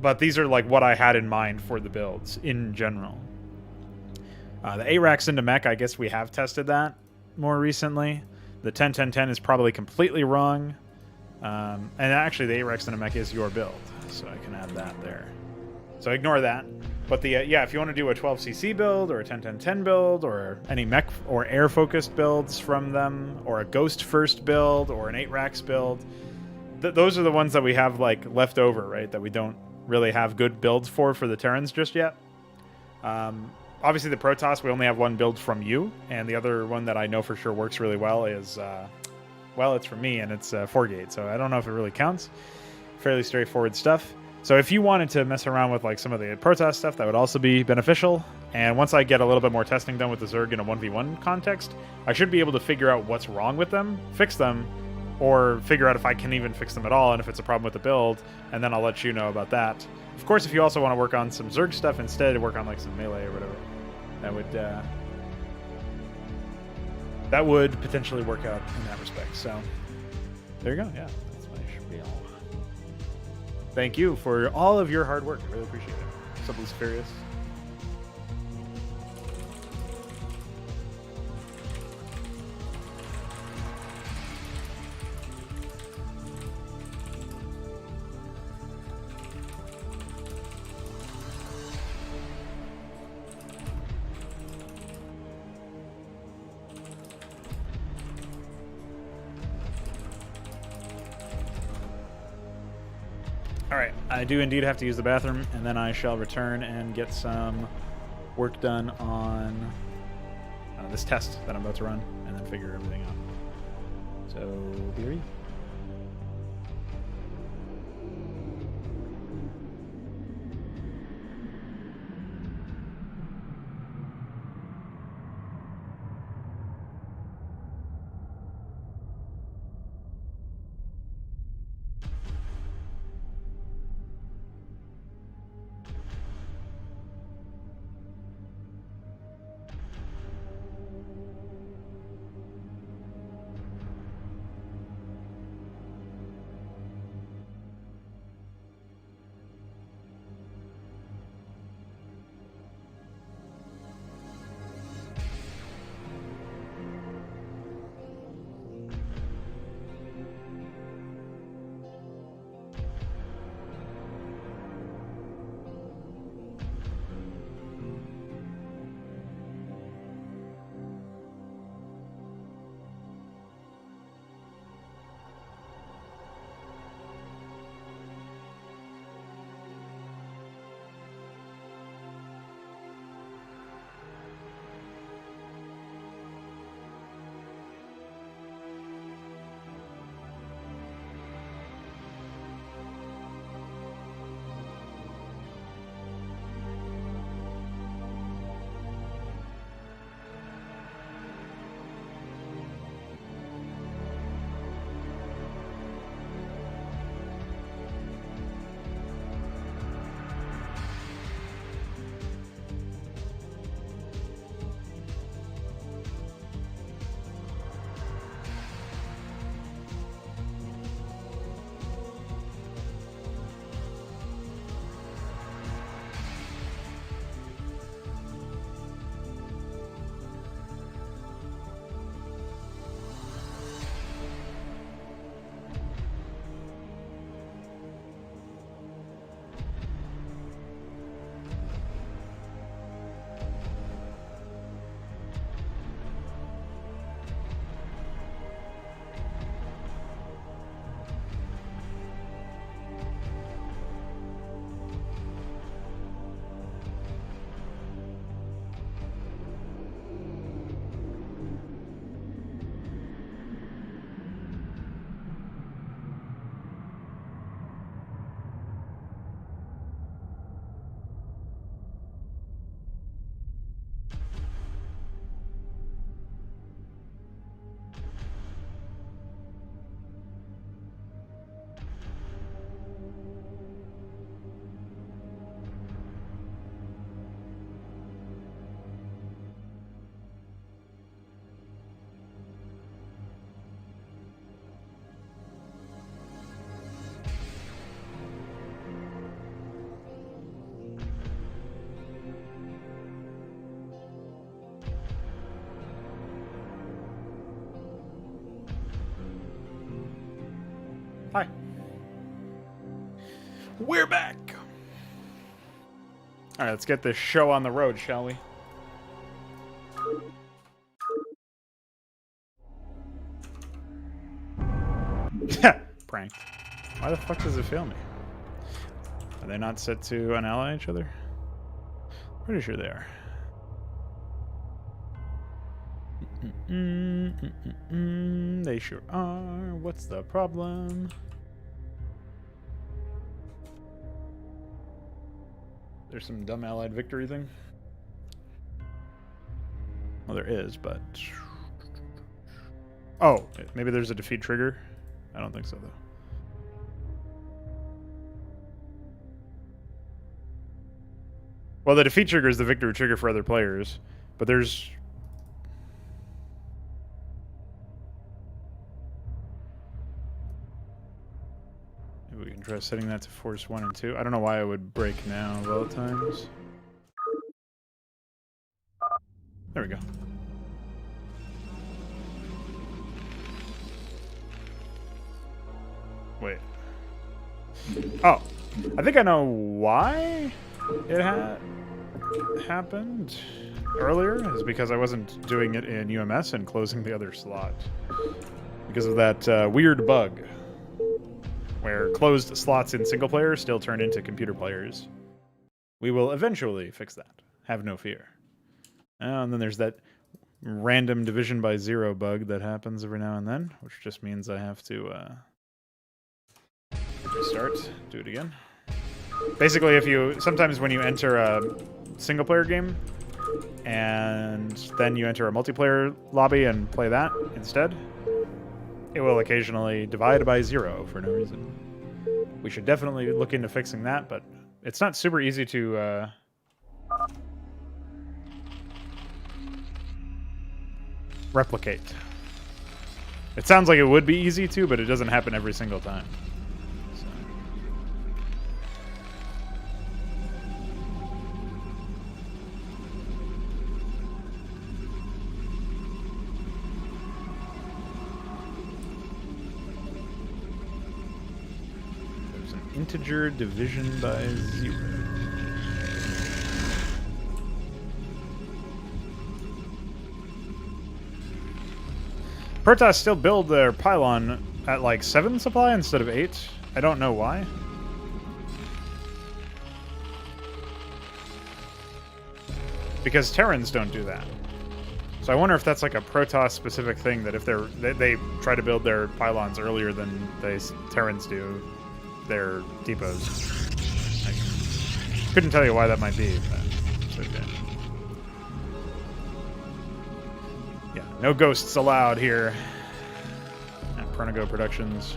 But these are like what I had in mind for the builds in general. The ARAX into mech, I guess we have tested that more recently. The 10-10-10 is probably completely wrong. And actually, the ARAX into mech is your build, so I can add that there. So ignore that. But the yeah, if you want to do a 12cc build or a 10-10-10 build or any mech or air-focused builds from them, or a Ghost first build or an 8-Rax build, those are the ones that we have like left over, right? That we don't really have good builds for the Terrans just yet. Obviously, the Protoss, we only have one build from you, and the other one that I know for sure works really well is, well, it's from me, and it's 4-gate, so I don't know if it really counts. Fairly straightforward stuff. So if you wanted to mess around with like some of the Protoss stuff, that would also be beneficial. And once I get a little bit more testing done with the Zerg in a 1v1 context, I should be able to figure out what's wrong with them, fix them, or figure out if I can even fix them at all, and if it's a problem with the build, and then I'll let you know about that. Of course, if you also want to work on some Zerg stuff instead, work on like some melee or whatever, that would potentially work out in that respect. So there you go. Yeah, that's my spiel. Thank you for all of your hard work. I really appreciate it. What's up, Luciferius? Alright, I do indeed have to use the bathroom, and then I shall return and get some work done on this test that I'm about to run, and then figure everything out. So, be ready. Hi. We're back. All right, let's get this show on the road, shall we? Prank. Why the fuck does it fail me? Are they not set to unally each other? Pretty sure they are. They sure are. What's the problem? There's some dumb allied victory thing. Well, there is, but... Oh, maybe there's a defeat trigger? I don't think so, though. Well, the defeat trigger is the victory trigger for other players, but there's... Maybe we can try setting that to force 1 and 2. I don't know why it would break now of all times. There we go. Wait. Oh, I think I know why it happened earlier. Is because I wasn't doing it in UMS and closing the other slot because of that weird bug where closed slots in single player still turned into computer players. We will eventually fix that. Have no fear. And then there's that random division by 0 bug that happens every now and then, which just means I have to restart, do it again. Basically, sometimes when you enter a single player game and then you enter a multiplayer lobby and play that instead, it will occasionally divide by 0 for no reason. We should definitely look into fixing that, but it's not super easy to replicate. It sounds like it would be easy to, but it doesn't happen every single time. So. There's an integer division by 0. Protoss still build their pylon at like 7 supply instead of 8. I don't know why. Because Terrans don't do that. So I wonder if that's like a Protoss specific thing, that if they try to build their pylons earlier than Terrans do their depots. I couldn't tell you why that might be, but it's okay. Yeah, no ghosts allowed here at Pronago Productions.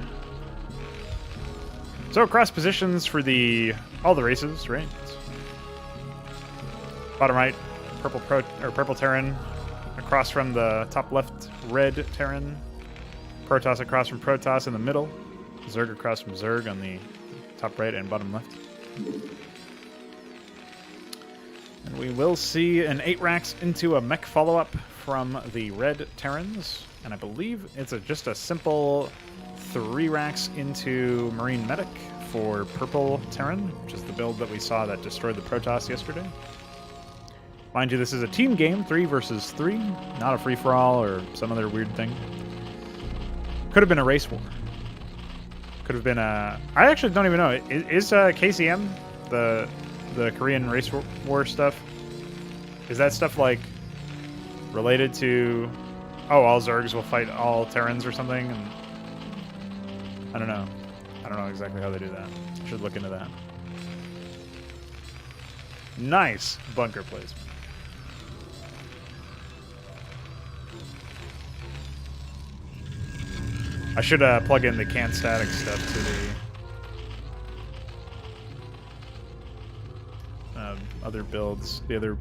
So cross positions for all the races, right? Bottom right, purple Terran across from the top left, red Terran. Protoss across from Protoss in the middle. Zerg across from Zerg on the top right and bottom left. And we will see an 8 racks into a mech follow-up from the red Terrans, and I believe it's just a simple 3 racks into Marine Medic for purple Terran, which is the build that we saw that destroyed the Protoss yesterday. Mind you, this is a team game, 3 versus 3, not a free-for-all or some other weird thing. Could have been a race war. Could have been a... I actually don't even know. Is KCM, the Korean race war stuff, is that stuff like related to, all Zergs will fight all Terrans or something? And I don't know. I don't know exactly how they do that. I should look into that. Nice bunker placement. I should plug in the can static stuff to the other builds, the other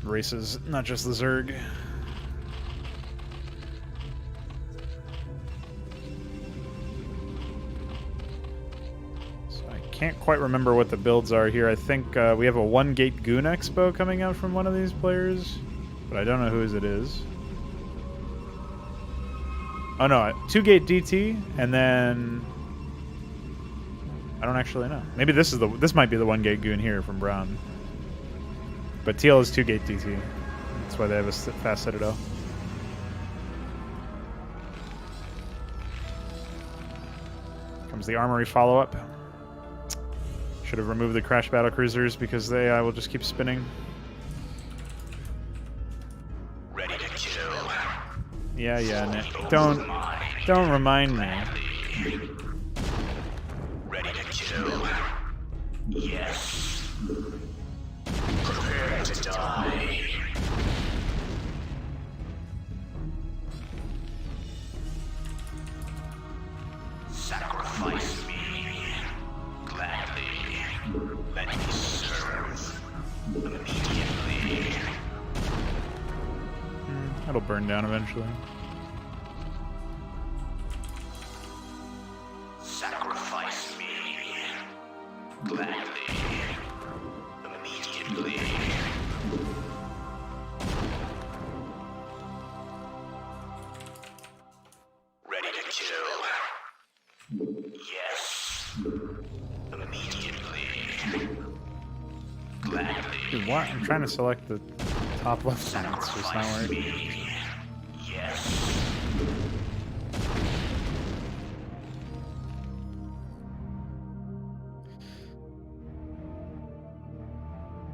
races, not just the Zerg. So I can't quite remember what the builds are here. I think we have a 1-gate Goon Expo coming out from one of these players, but I don't know whose it is. Oh no, 2-gate DT, and then I don't actually know. Maybe this might be the 1-gate Goon here from Brown. But Teal is 2-gate DT. That's why they have a fast Citadel. Comes the Armory follow-up. Should have removed the Crash Battle Cruisers because they will just keep spinning. Ready to kill. Yeah, Nick. Don't remind me. Ready to kill. Yes. Prepare to die. Sacrifice me. Gladly. Let me serve. Immediately. That'll burn down eventually. Sacrifice me. Gladly. Immediately. Ready to kill. Yes. Immediately. Gladly. Dude, what? I'm trying to select the top left one. It's just not working. Yes.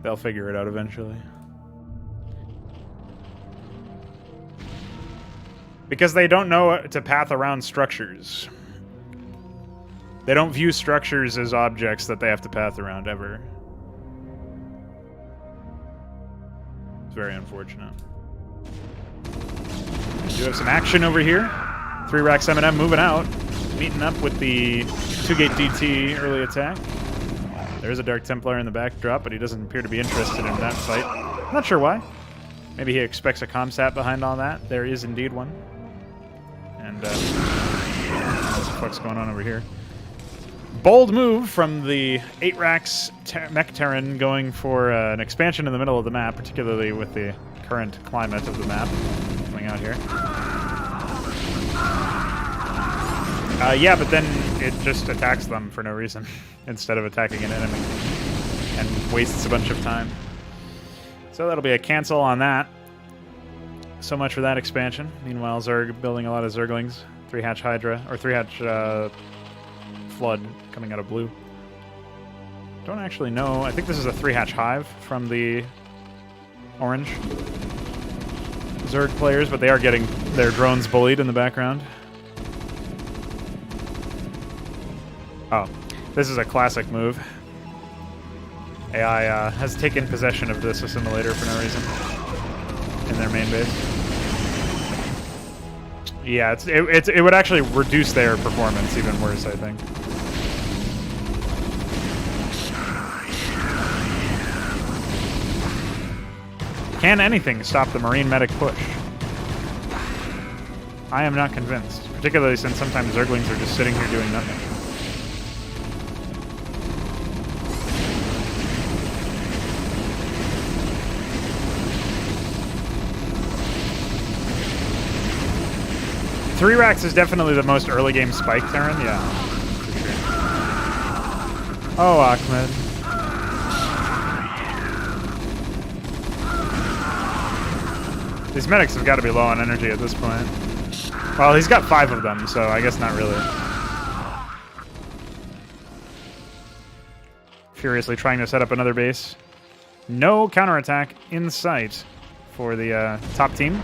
They'll figure it out eventually. Because they don't know to path around structures. They don't view structures as objects that they have to path around ever. It's very unfortunate. We do have some action over here. 3 racks M&M moving out. Meeting up with the 2-gate DT early attack. There's a Dark Templar in the backdrop, but he doesn't appear to be interested in that fight. Not sure why. Maybe he expects a comsat behind all that. There is indeed one. And, what the fuck's going on over here? Bold move from the 8 racks Mech Terran going for an expansion in the middle of the map, particularly with the current climate of the map coming out here. Yeah, but then it just attacks them for no reason instead of attacking an enemy and wastes a bunch of time. So that'll be a cancel on that. So much for that expansion. Meanwhile, Zerg building a lot of Zerglings. 3-hatch Hydra, or 3-hatch Flood coming out of blue. Don't actually know. I think this is a 3-hatch Hive from the orange Zerg players, but they are getting their drones bullied in the background. Oh, this is a classic move. AI has taken possession of this assimilator for no reason in their main base. Yeah, it would actually reduce their performance even worse, I think. Can anything stop the Marine medic push? I am not convinced, particularly since sometimes Zerglings are just sitting here doing nothing. Three racks is definitely the most early game spike Terran, yeah. For sure. Oh, Ahmed. These medics have got to be low on energy at this point. Well, he's got 5 of them, so I guess not really. Furiously trying to set up another base. No counterattack in sight for the top team.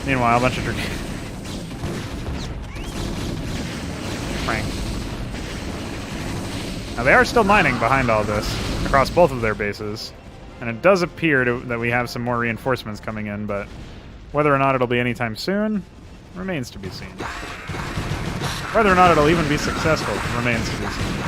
Meanwhile, a bunch of Frank. Now they are still mining behind all this, across both of their bases. And it does appear that we have some more reinforcements coming in, but whether or not it'll be anytime soon remains to be seen. Whether or not it'll even be successful remains to be seen.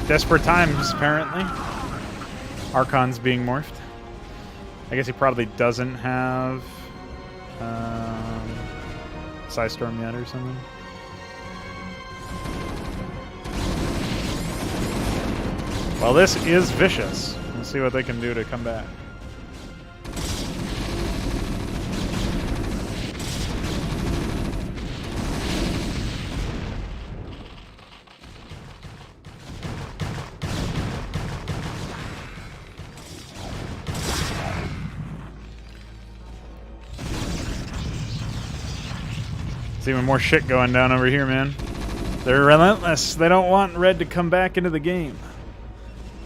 Desperate times, apparently. Archon's being morphed. I guess he probably doesn't have Psystorm yet or something. Well, this is vicious. Let's see what they can do to come back. There's even more shit going down over here, man. They're relentless. They don't want Red to come back into the game.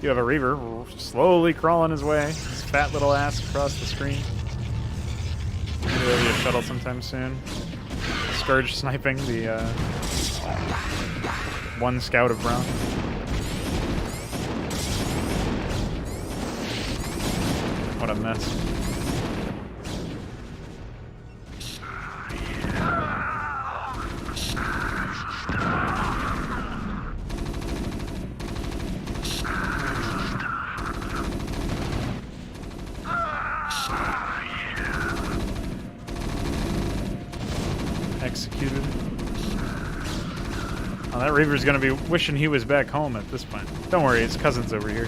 You have a Reaver slowly crawling his way, his fat little ass across the screen. Maybe there'll be a shuttle sometime soon. Scourge sniping the one scout of Brown. What a mess. Reaver's gonna be wishing he was back home at this point. Don't worry, his cousin's over here.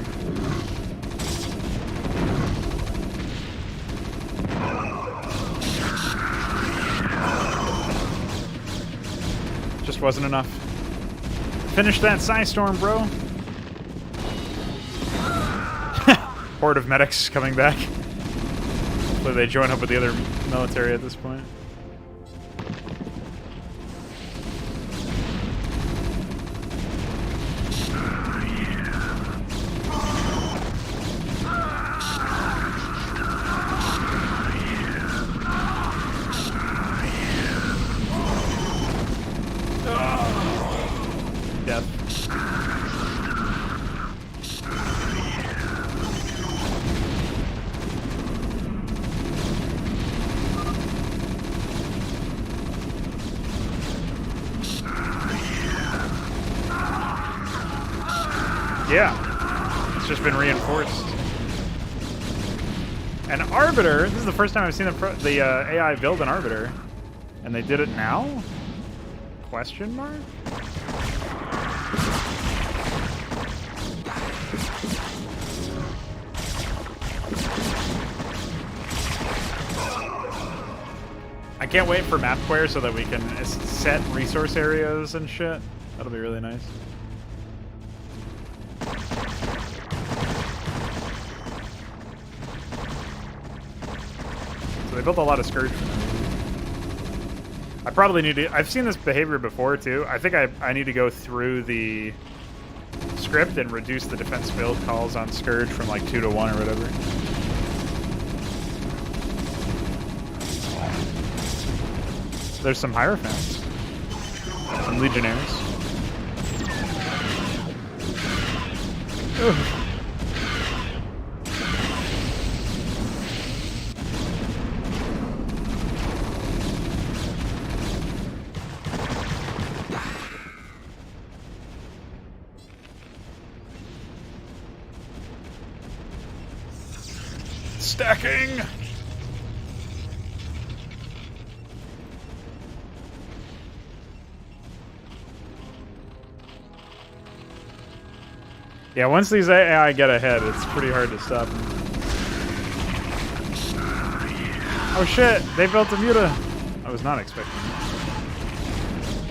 Just wasn't enough. Finish that Psystorm, bro. Horde of medics coming back. Hopefully they join up with the other military at this point. Yeah, it's just been reinforced. An Arbiter, this is the first time I've seen the AI build an Arbiter. And they did it now? Question mark? I can't wait for MapQuare so that we can set resource areas and shit. That'll be really nice. They built a lot of Scourge for them. I probably need to... I've seen this behavior before, too. I think I need to go through the script and reduce the defense build calls on Scourge from like 2 to 1 or whatever. There's some Hierophants. Some Legionnaires. Ugh. Stacking! Yeah, once these AI get ahead, it's pretty hard to stop them. Oh shit, they built a Muta! I was not expecting that.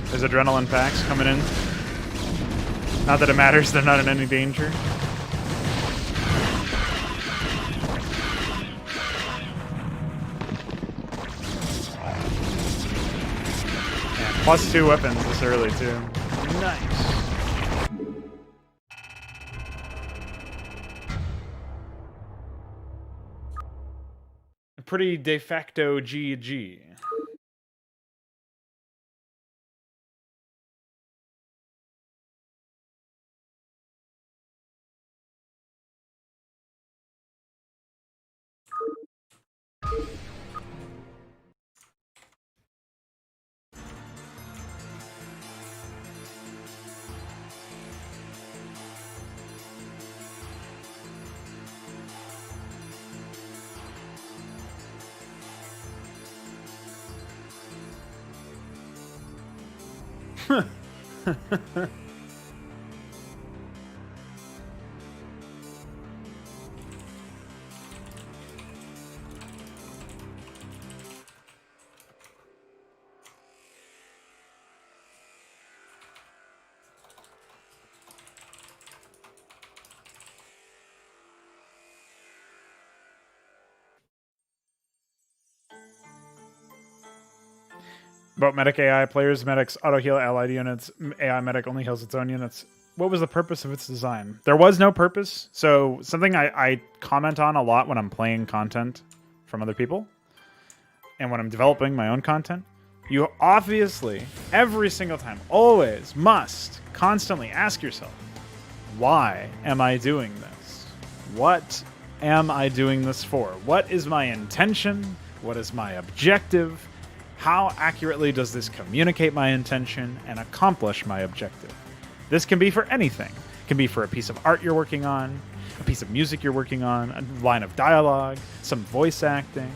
There's adrenaline packs coming in. Not that it matters, they're not in any danger. +2 weapons this early, too. Nice. A pretty de facto GG. About medic AI players, medics auto-heal allied units, AI medic only heals its own units. What was the purpose of its design? There was no purpose. So something I comment on a lot when I'm playing content from other people and when I'm developing my own content. You obviously, every single time, always must constantly ask yourself, why am I doing this? What am I doing this for? What is my intention? What is my objective? How accurately does this communicate my intention and accomplish my objective? This can be for anything. It can be for a piece of art you're working on, a piece of music you're working on, a line of dialogue, some voice acting,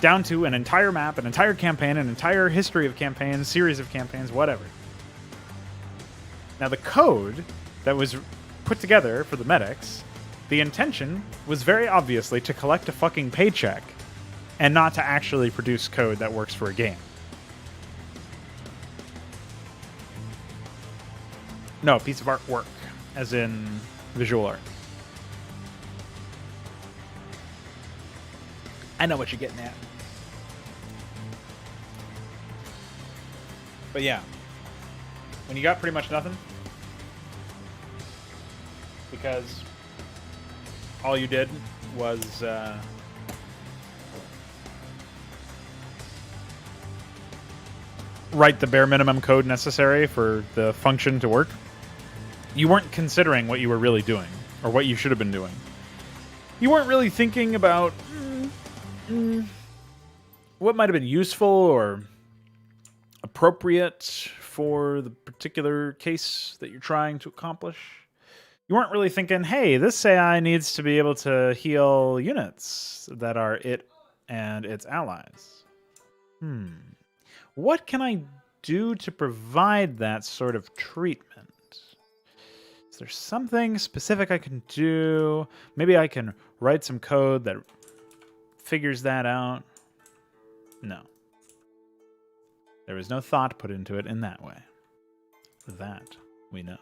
down to an entire map, an entire campaign, an entire history of campaigns, series of campaigns, whatever. Now, the code that was put together for the medics, the intention was very obviously to collect a fucking paycheck and not to actually produce code that works for a game. No, a piece of artwork, as in visual art. I know what you're getting at. But yeah, when you got pretty much nothing, because all you did was write the bare minimum code necessary for the function to work, you weren't considering what you were really doing, or what you should have been doing. You weren't really thinking about what might have been useful or appropriate for the particular case that you're trying to accomplish. You weren't really thinking, hey, this AI needs to be able to heal units that are it and its allies. What can I do to provide that sort of treatment? Is there something specific I can do? Maybe I can write some code that figures that out. No. There was no thought put into it in that way. That we know.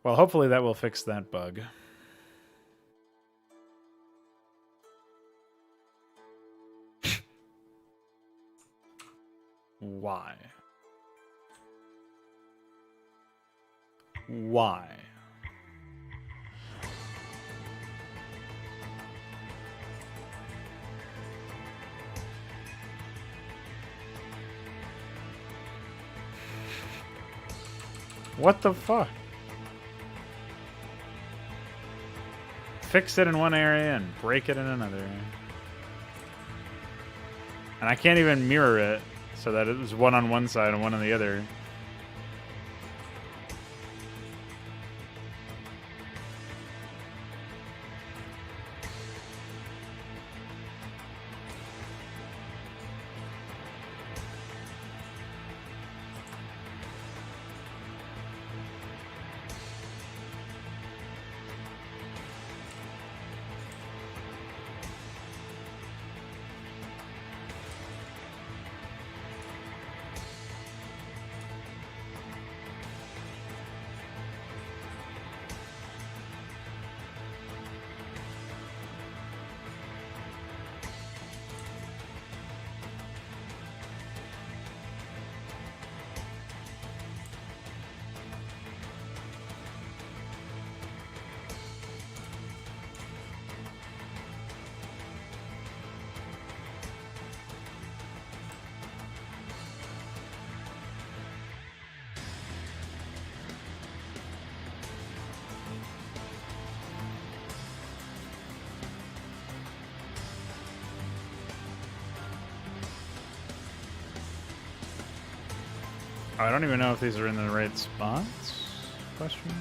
Well, hopefully that will fix that bug. Why? Why? What the fuck? Fix it in one area and break it in another. And I can't even mirror it so that it was one on one side and one on the other. I don't even know if these are in the right spots. Question.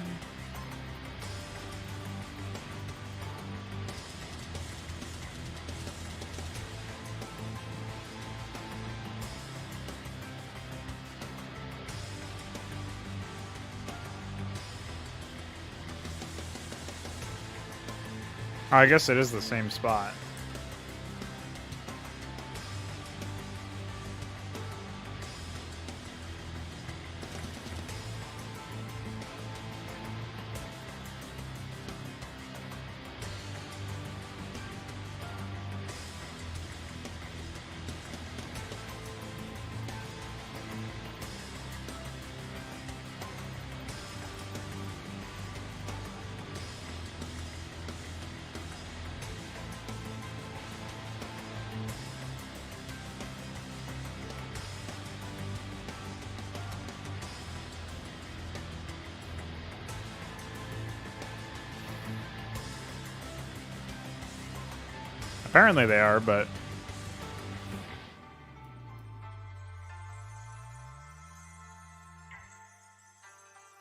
I guess it is the same spot. Apparently they are, but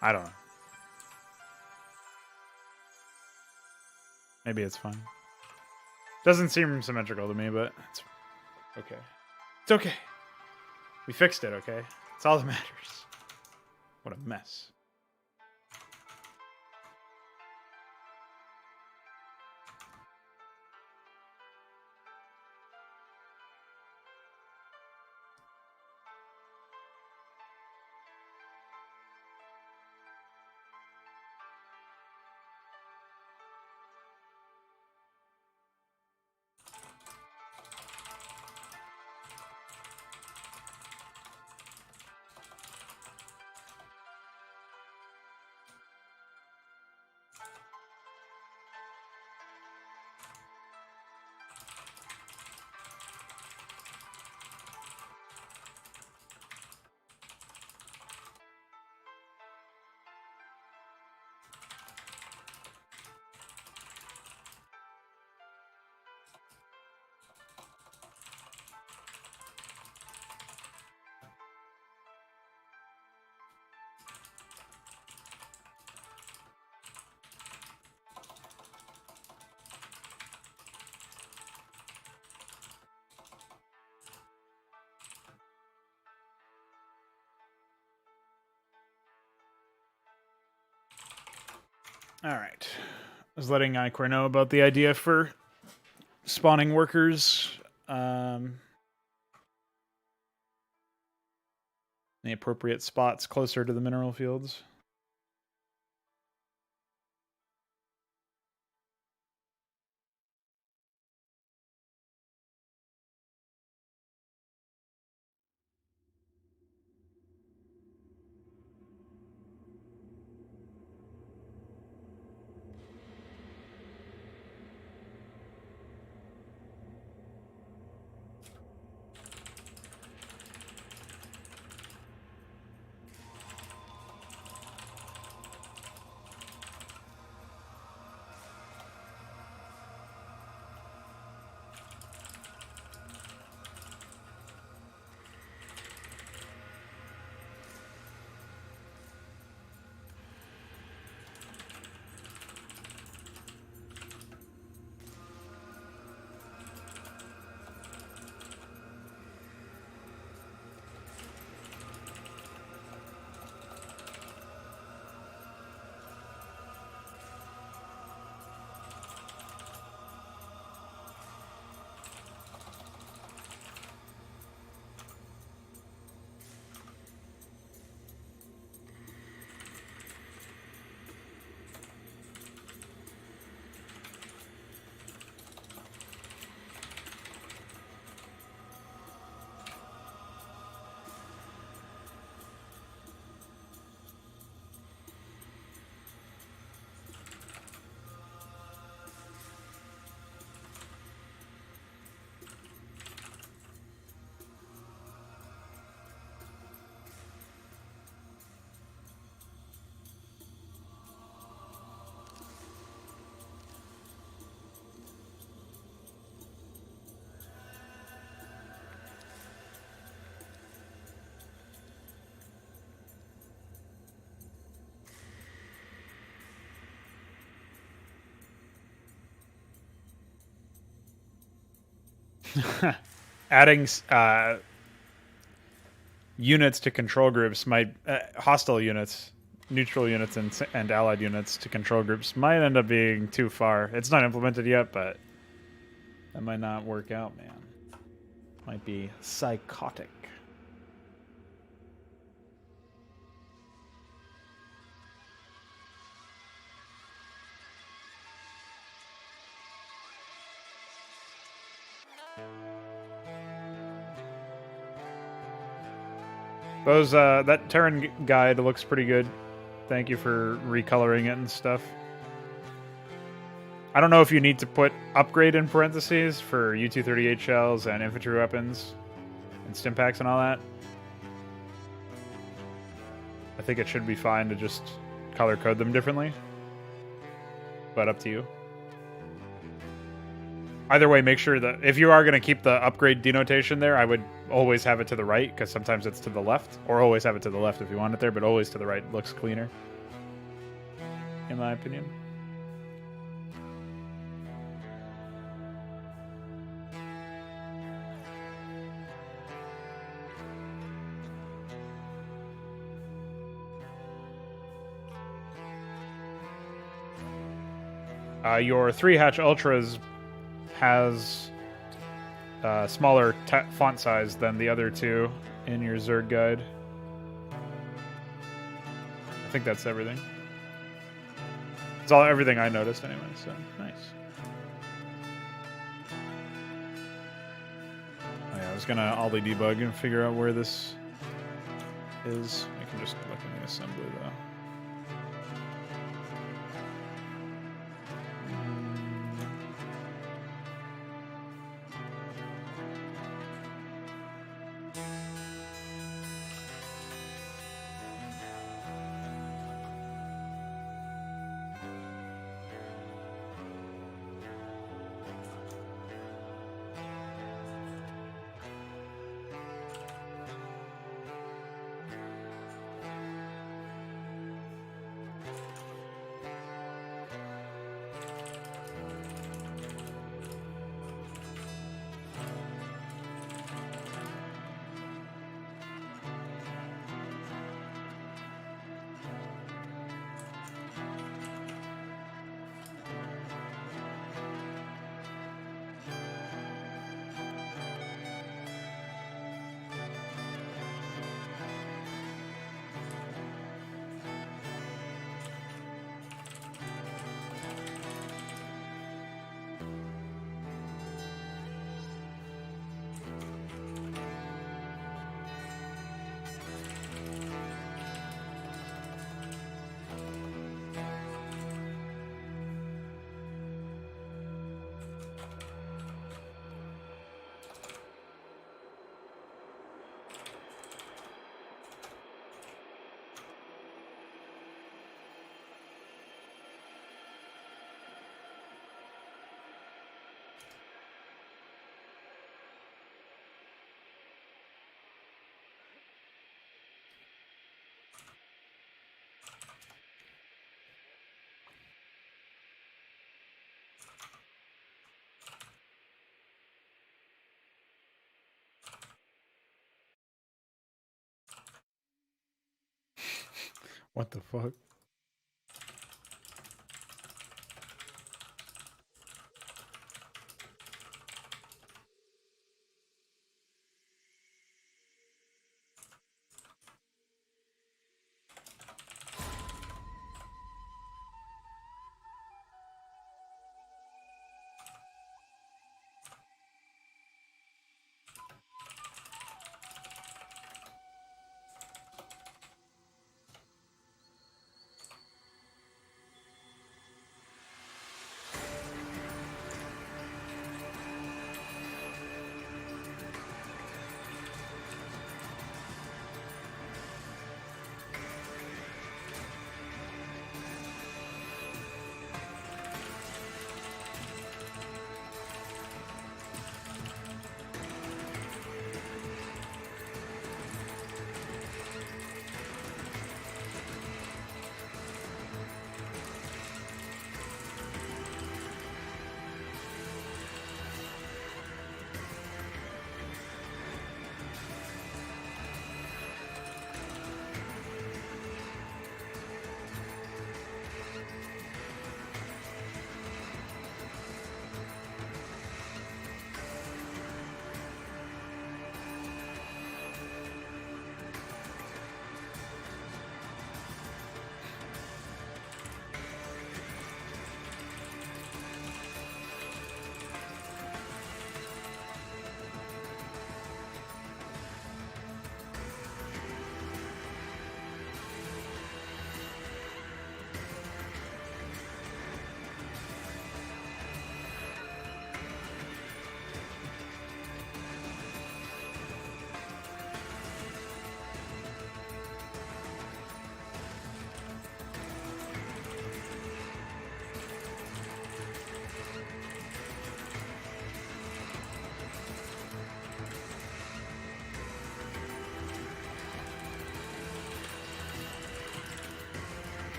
I don't know. Maybe it's fine. Doesn't seem symmetrical to me, but it's okay. It's okay. We fixed it, okay? It's all that matters. What a mess. All right. I was letting Icor know about the idea for spawning workers in the appropriate spots closer to the mineral fields. Adding units to control groups might hostile units, neutral units, and allied units to control groups might end up being too far. It's not implemented yet, but that might not work out, man. Might be psychotic. Those that Terran guide looks pretty good. Thank you for recoloring it and stuff. I don't know if you need to put upgrade in parentheses for U-238 shells and infantry weapons and stim packs and all that. I think it should be fine to just color code them differently, but up to you. Either way, make sure that if you are going to keep the upgrade denotation there, I would always have it to the right, because sometimes it's to the left, or always have it to the left if you want it there, but always to the right looks cleaner, in my opinion. Your 3-hatch Ultras has smaller font size than the other two in your Zerg guide. I think that's everything. It's all everything I noticed anyway, so nice. Oh, yeah, I was gonna ollie debug and figure out where this is. I can just look in the assembly though. What the fuck?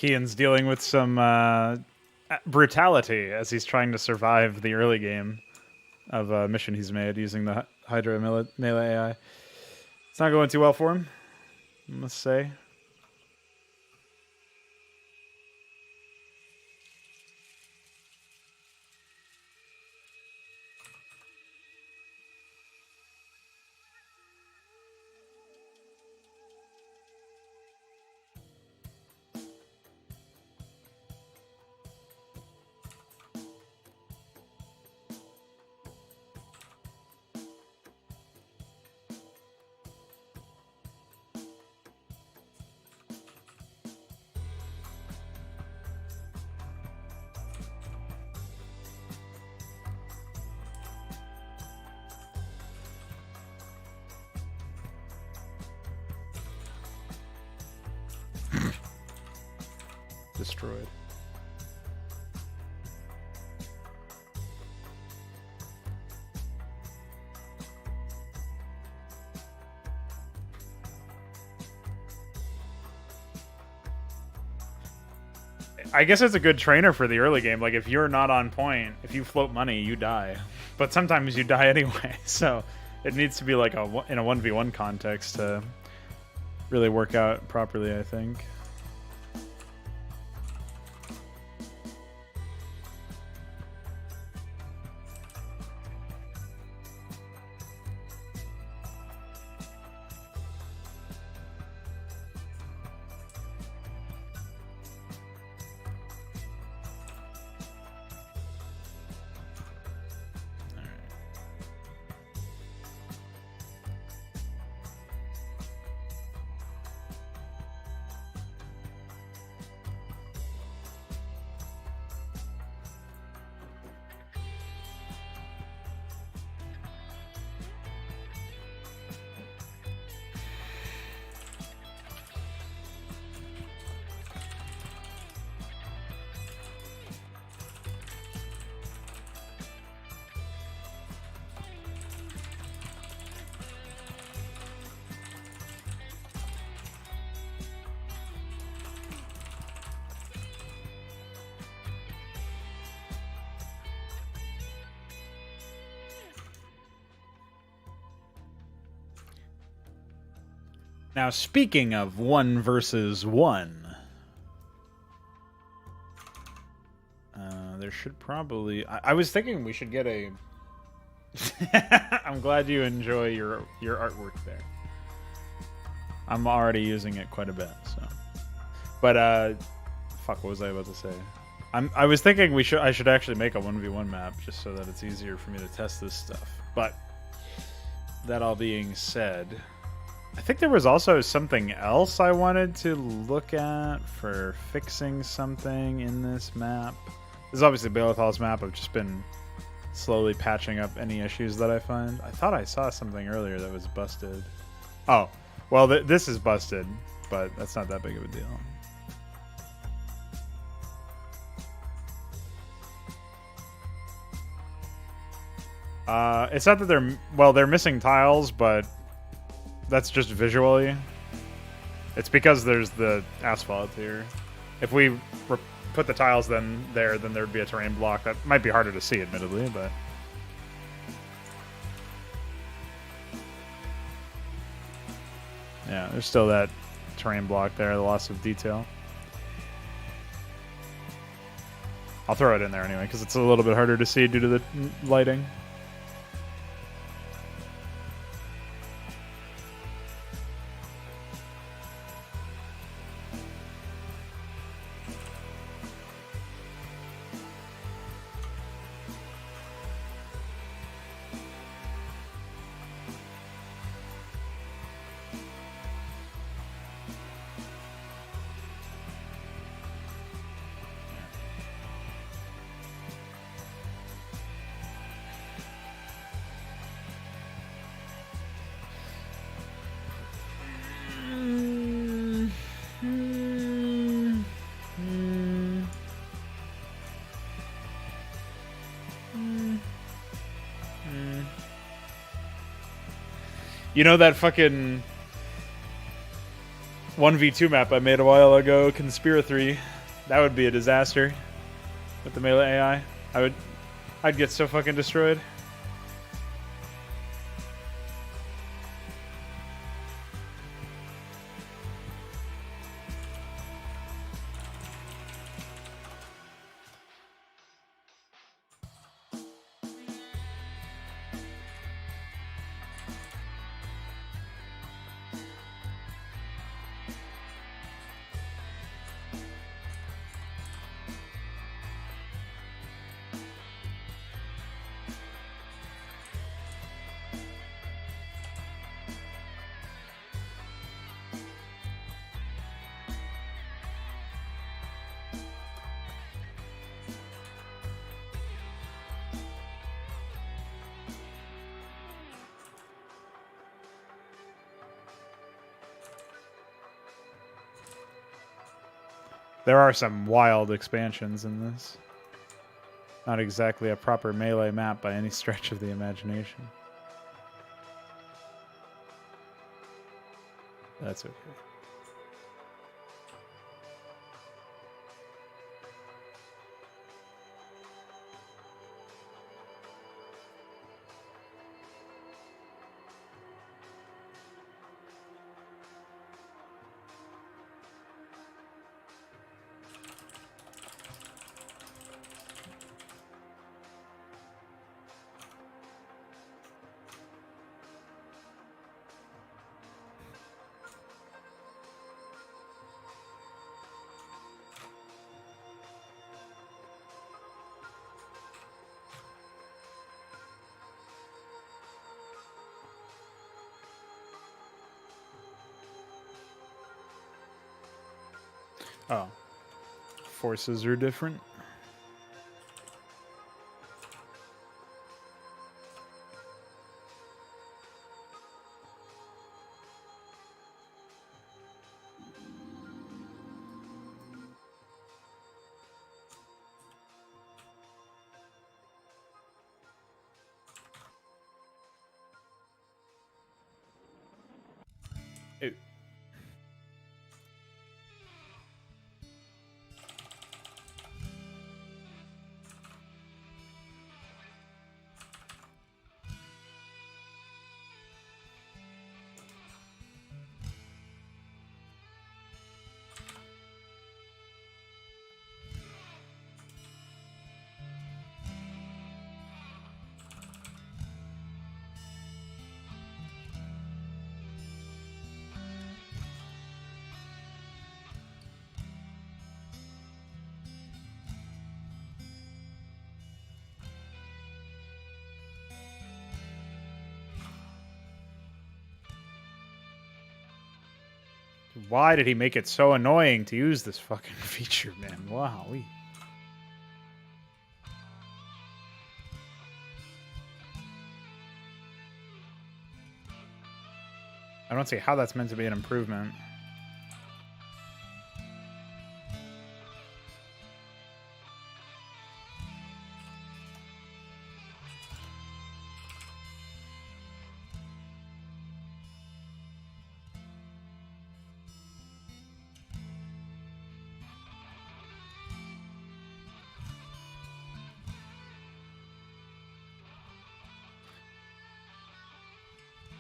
Kian's dealing with some brutality as he's trying to survive the early game of a mission he's made using the Hydra melee AI. It's not going too well for him, I must say. Destroyed. I guess it's a good trainer for the early game. Like, if you're not on point, if you float money, you die. But sometimes you die anyway, so it needs to be like in a 1v1 context to really work out properly, I think. Now, speaking of 1 versus 1, there should probably... I was thinking we should get a... I'm glad you enjoy your artwork there. I'm already using it quite a bit, so... But, fuck, what was I about to say? I was thinking I should actually make a 1v1 map, just so that it's easier for me to test this stuff. But, that all being said... I think there was also something else I wanted to look at for fixing something in this map. This is obviously Balathal's map. I've just been slowly patching up any issues that I find. I thought I saw something earlier that was busted. Oh, well, this is busted, but that's not that big of a deal. It's not that they're missing tiles, but that's just visually. It's because there's the asphalt here. If we put the tiles then there'd be a terrain block. That might be harder to see, admittedly, but... yeah, there's still that terrain block there, the loss of detail. I'll throw it in there anyway, because it's a little bit harder to see due to the lighting. You know that fucking 1v2 map I made a while ago, Conspira3? That would be a disaster with the melee AI. I'd get so fucking destroyed. There are some wild expansions in this. Not exactly a proper melee map by any stretch of the imagination. That's okay. Oh. Forces are different. It, Why did he make it so annoying to use this fucking feature, man? Wow. I don't see how that's meant to be an improvement.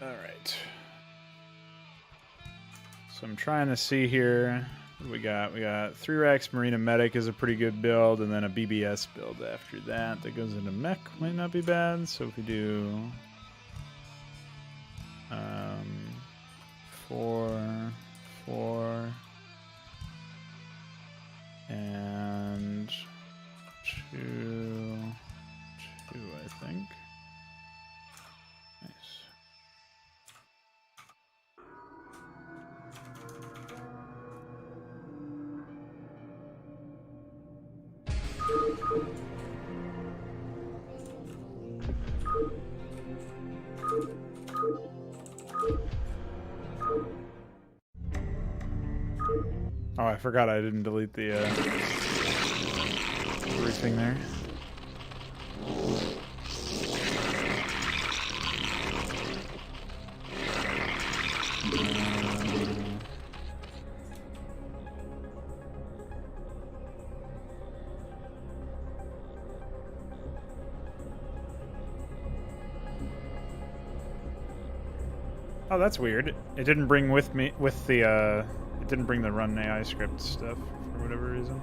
All right. So I'm trying to see here. What do we got? We got 3 racks Marina Medic is a pretty good build, and then a BBS build after that. That goes into mech, might not be bad. So if we do 4, 4, and 2, 2, I think. Nice. Oh, I forgot I didn't delete the briefing there. Oh, that's weird. It didn't bring with me with the it didn't bring the run AI script stuff for whatever reason.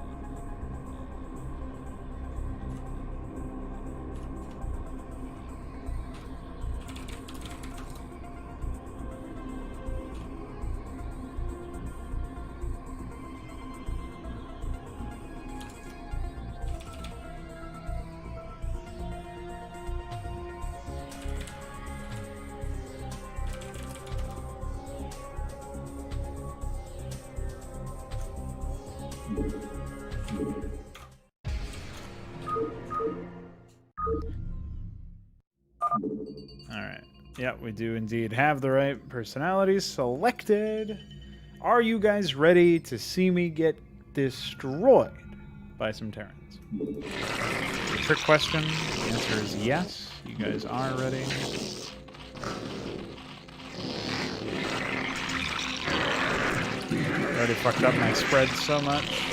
Alright. Yeah, we do indeed have the right personalities selected. Are you guys ready to see me get destroyed by some Terrans? The trick question. The answer is yes. You guys are ready. Already fucked up my spread so much.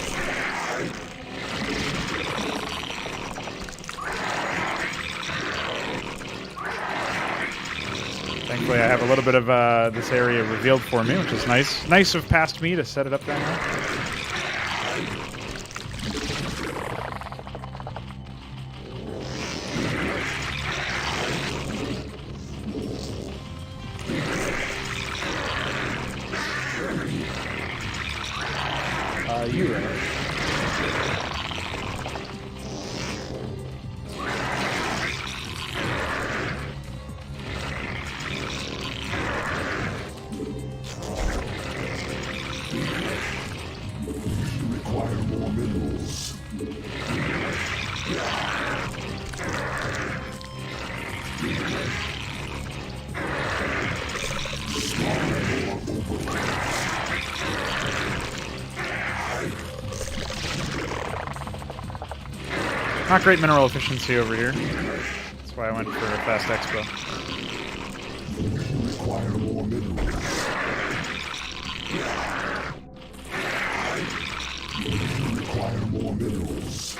Thankfully, I have a little bit of this area revealed for me, which is nice. Nice of past me to set it up that way. You ready? Require more minerals. Not great mineral efficiency over here. That's why I went for a fast expo. Require more minerals. Require more minerals.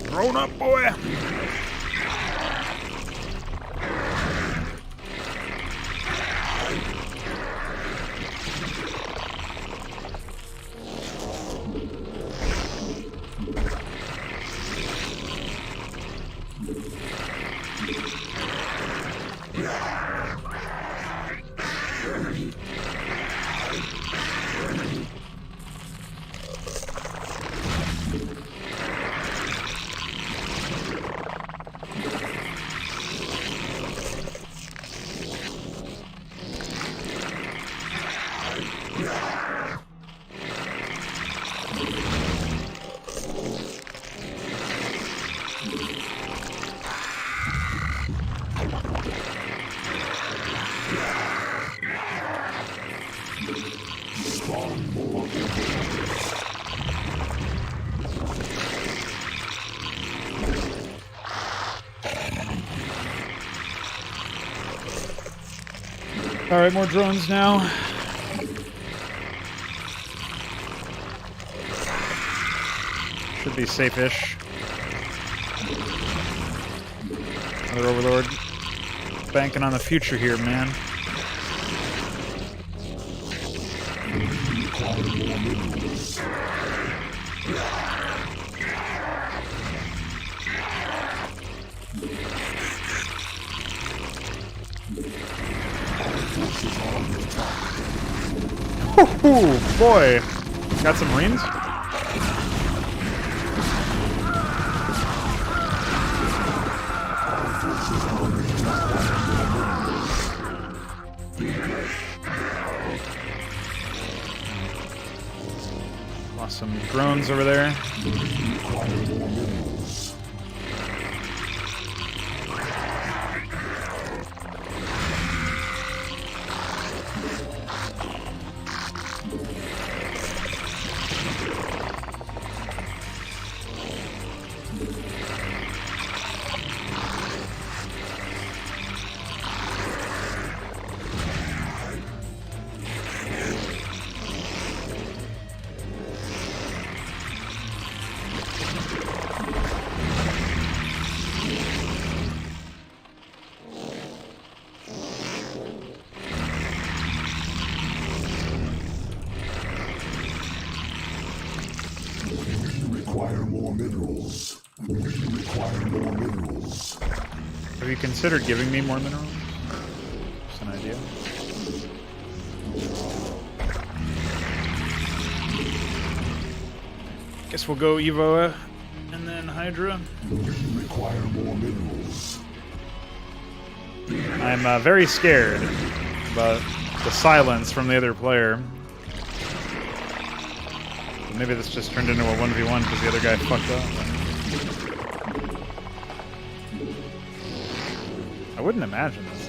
Grown up, boy! Alright, more drones now. Should be safe-ish. Another Overlord. Banking on the future here, man. Ooh, boy. Got some Marines? Lost some drones over there. Require more minerals. Require more minerals. Require more minerals. Have you considered giving me more minerals? Just an idea. Guess we'll go Evo and then Hydra. Require more minerals. I'm very scared about the silence from the other player. Maybe this just turned into a 1v1 because the other guy fucked up. I wouldn't imagine this.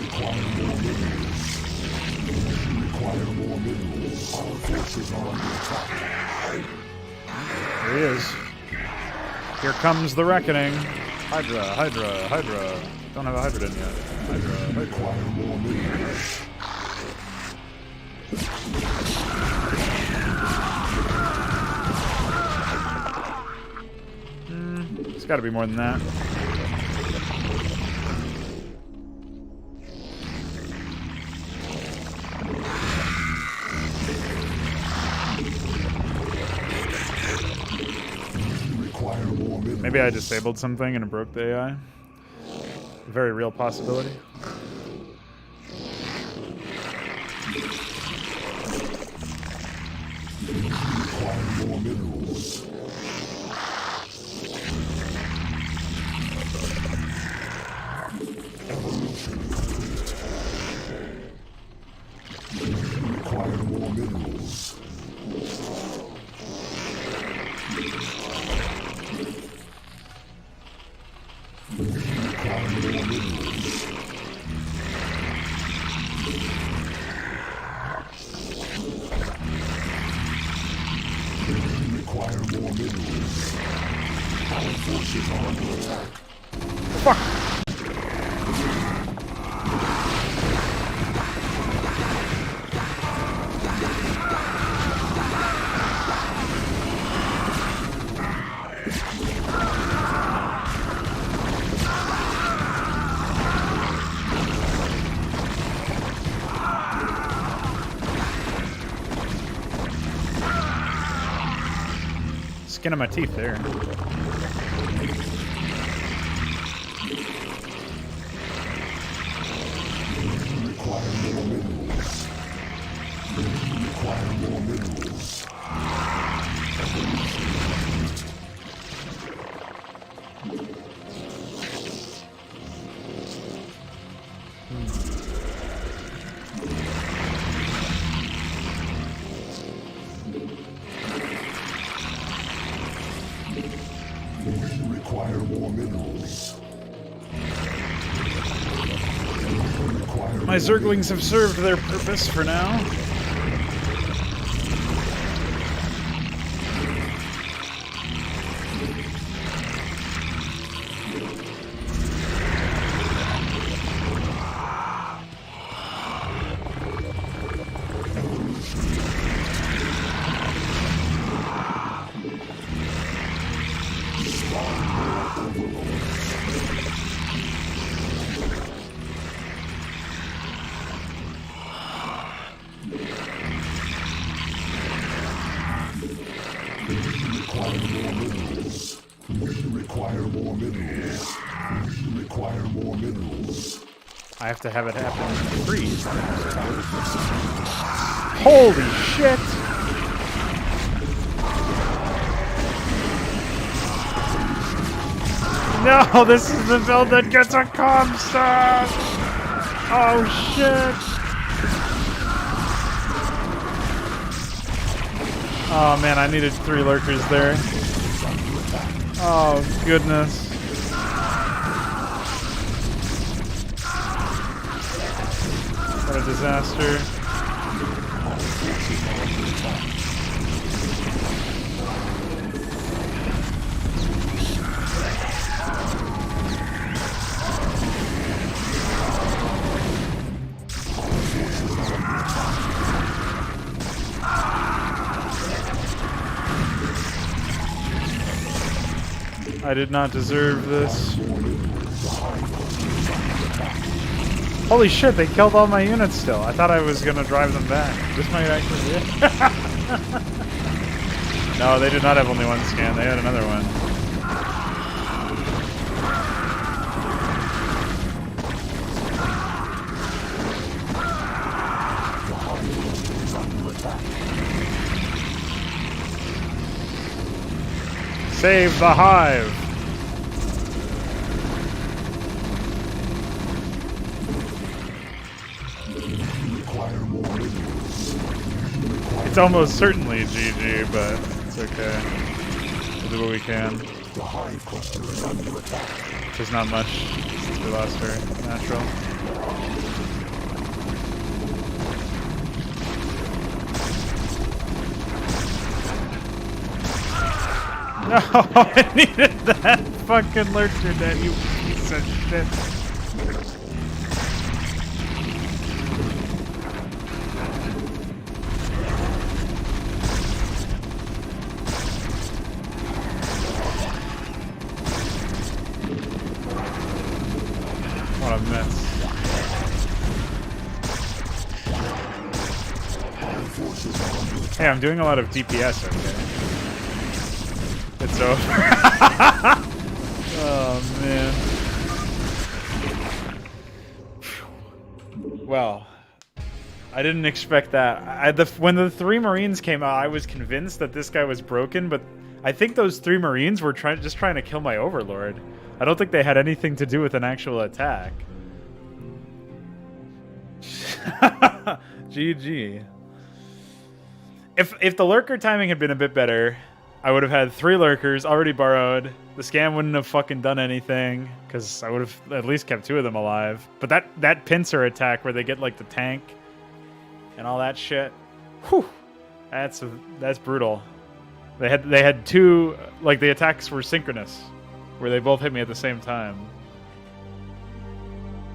Require more minerals. Require more minerals. Our forces are under attack. Here he is. Here comes the reckoning. Hydra, Hydra, Hydra. Don't have a Hydra in yet. Hydra, Hydra. Require more minerals. It's got to be more than that. Require more minerals. Maybe I disabled something and it broke the AI. Very real possibility. Require more minerals. Evolution. Require more minerals. Require more minerals. Require more minerals. Our forces are under attack. Fuck! Skin of my teeth there. Require more minerals. Require more minerals. Require more minerals. Require My Zerglings have served their purpose for now. Require more minerals. Require more minerals. Require more minerals. I have to have it happen freeze. Holy shit! No, this is the build that gets a comp stop! Oh shit! Oh man, I needed 3 lurkers there. Oh goodness. What a disaster. I did not deserve this. Holy shit, they killed all my units still. I thought I was gonna drive them back. This might actually be it. No, they did not have only one scan. They had another one. Save the hive! It's almost certainly GG, but it's okay. We'll do what we can. Which is not much since we lost our natural. No, I needed that fucking lurker dead, you piece of shit. What a mess. Hey, I'm doing a lot of DPS, okay? It's over. Oh, man. Well, I didn't expect that. When the 3 Marines came out, I was convinced that this guy was broken, but I think those 3 Marines were just trying to kill my Overlord. I don't think they had anything to do with an actual attack. GG. If the lurker timing had been a bit better, I would have had 3 lurkers already borrowed. The scam wouldn't have fucking done anything, because I would have at least kept 2 of them alive. But that pincer attack where they get like the tank and all that shit, whew, that's brutal. They had 2, like the attacks were synchronous, where they both hit me at the same time.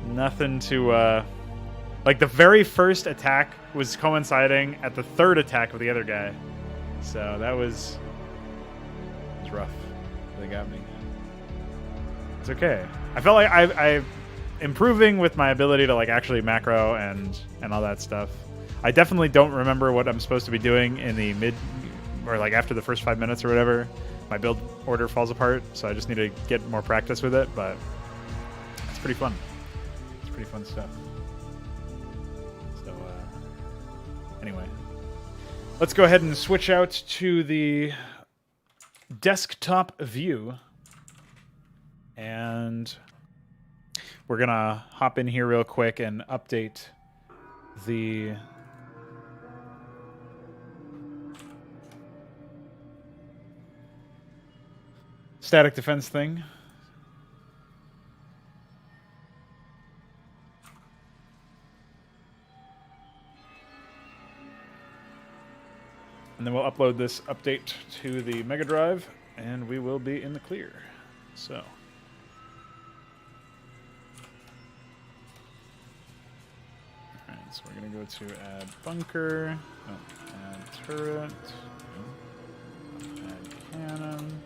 Nothing to like the very first attack was coinciding at the 3rd attack of the other guy, so that was rough. They got me. It's okay. I felt like I improving with my ability to like actually macro and all that stuff. I definitely don't remember what I'm supposed to be doing in the mid or like after the first 5 minutes or whatever. My build order falls apart, so I just need to get more practice with it, but it's pretty fun. It's pretty fun stuff. So anyway, let's go ahead and switch out to the desktop view, and we're gonna hop in here real quick and update the static defense thing. And then we'll upload this update to the Mega Drive, and we will be in the clear. So. Alright, so we're going to go to add bunker, add turret, add cannon.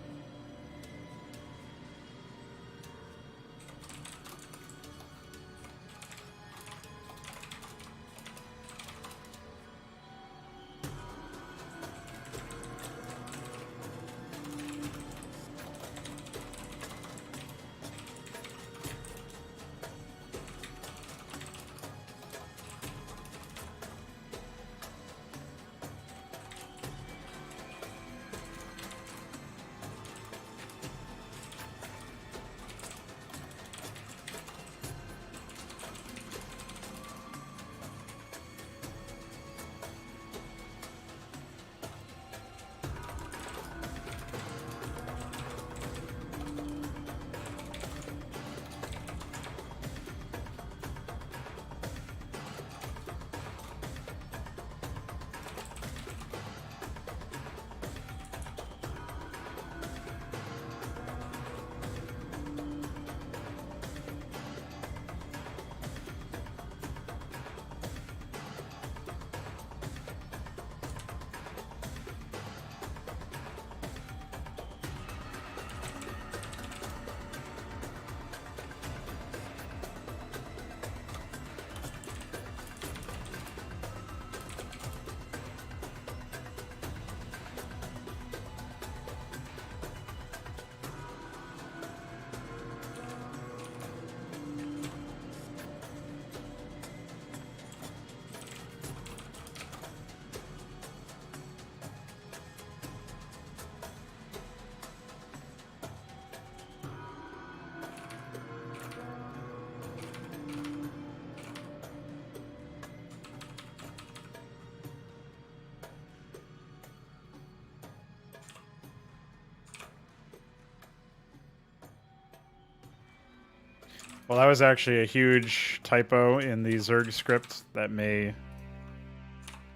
Well, that was actually a huge typo in the Zerg script that may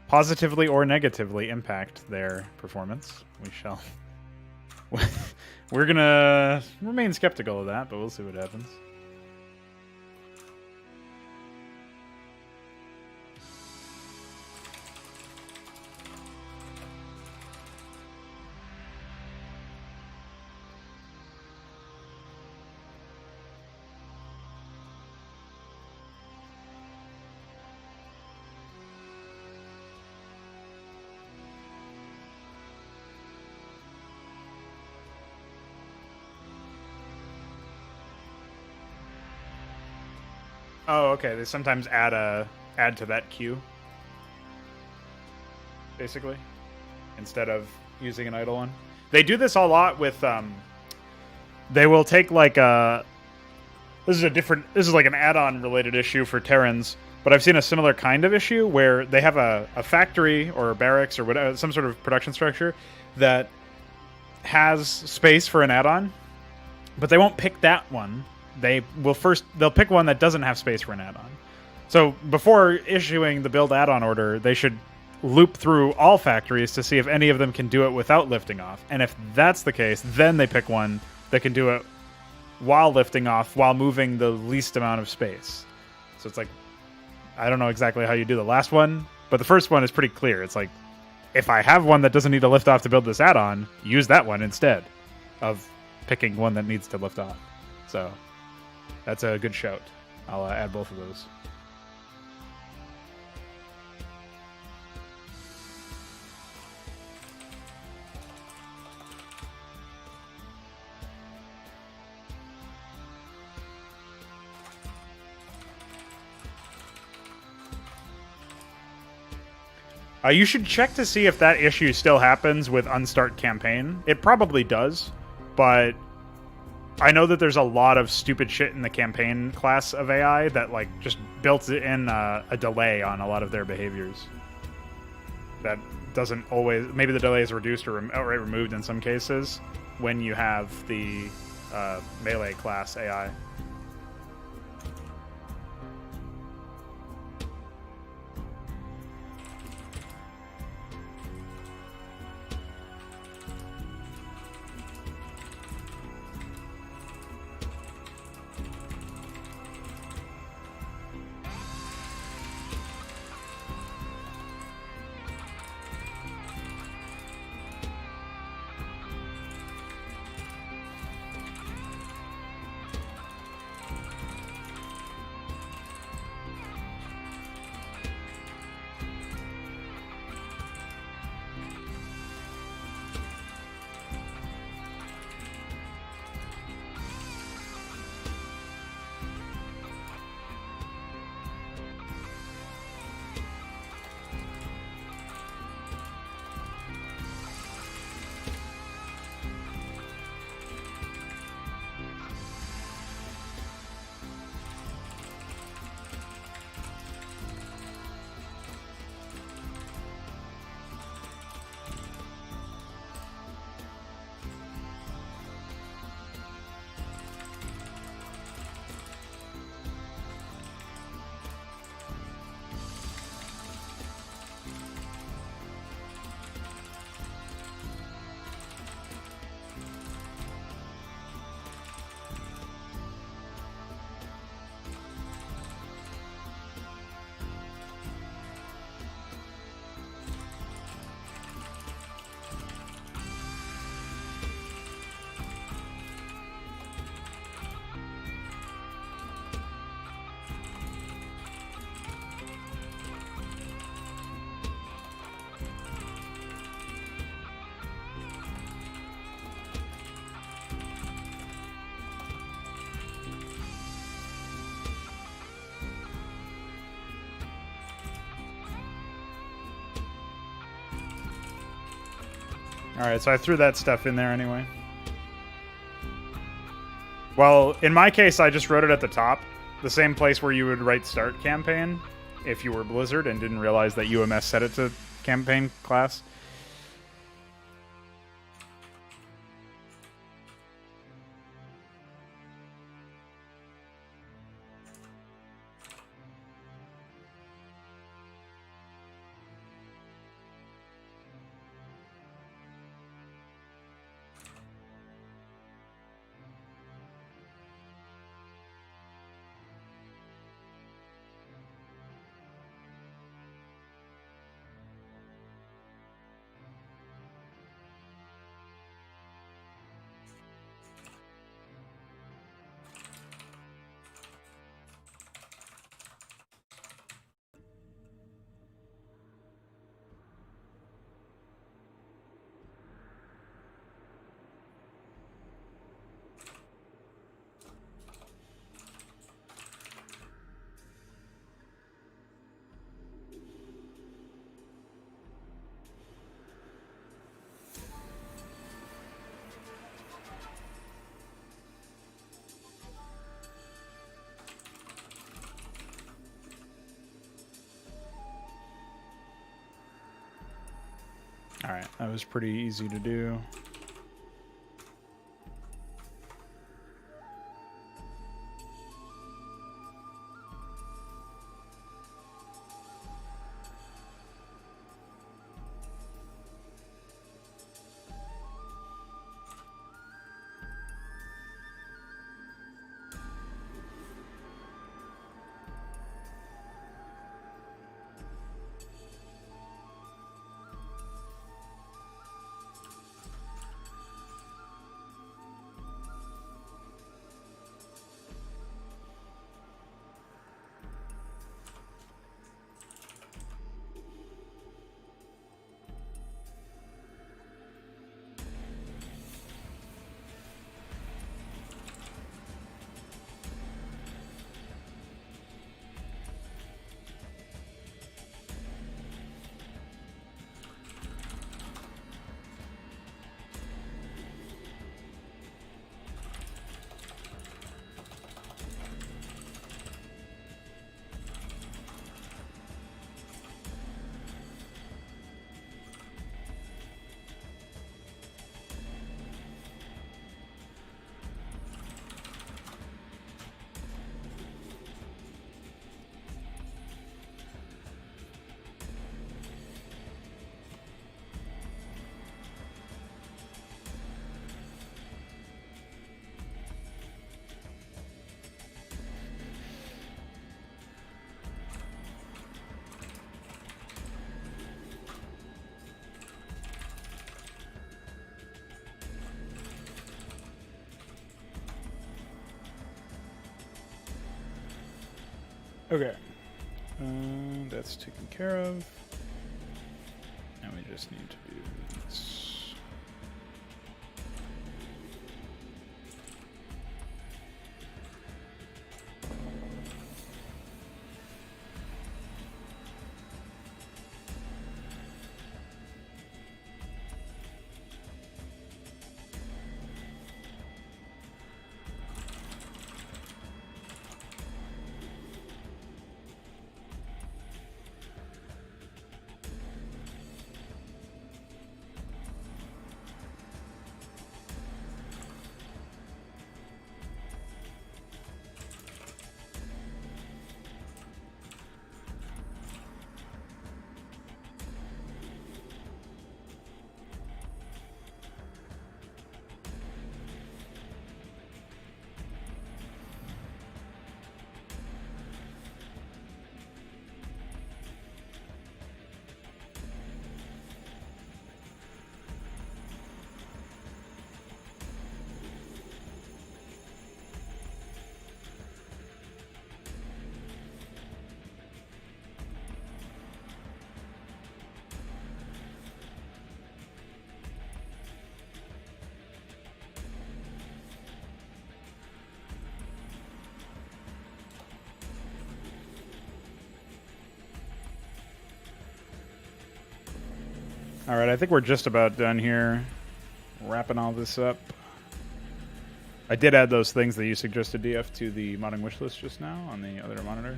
positively or negatively impact their performance. We shall. We're gonna remain skeptical of that, but we'll see what happens. Oh, okay. They sometimes add to that queue, basically, instead of using an idle one. They do this a lot with. They will take like a. This is like an add-on related issue for Terrans, but I've seen a similar kind of issue where they have a factory or a barracks or whatever, some sort of production structure that has space for an add-on, but they won't pick that one. They'll pick one that doesn't have space for an add-on. So before issuing the build add-on order, they should loop through all factories to see if any of them can do it without lifting off. And if that's the case, then they pick one that can do it while lifting off, while moving the least amount of space. So it's like, I don't know exactly how you do the last one, but the first one is pretty clear. It's like, if I have one that doesn't need to lift off to build this add-on, use that one instead of picking one that needs to lift off. So that's a good shout. I'll add both of those. You should check to see if that issue still happens with Unstart Campaign. It probably does, but I know that there's a lot of stupid shit in the campaign class of AI that like just built in a delay on a lot of their behaviors. That doesn't always... Maybe the delay is reduced or outright removed in some cases when you have the melee class AI. Alright, so I threw that stuff in there anyway. Well, in my case, I just wrote it at the top. The same place where you would write start campaign if you were Blizzard and didn't realize that UMS set it to campaign class. All right, that was pretty easy to do. Okay. That's taken care of. And we just need to do this. All right, I think we're just about done here. Wrapping all this up. I did add those things that you suggested, DF, to the modding wishlist just now on the other monitor.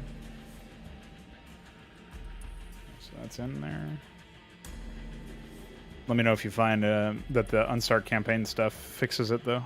So that's in there. Let me know if you find that the Unstart campaign stuff fixes it, though.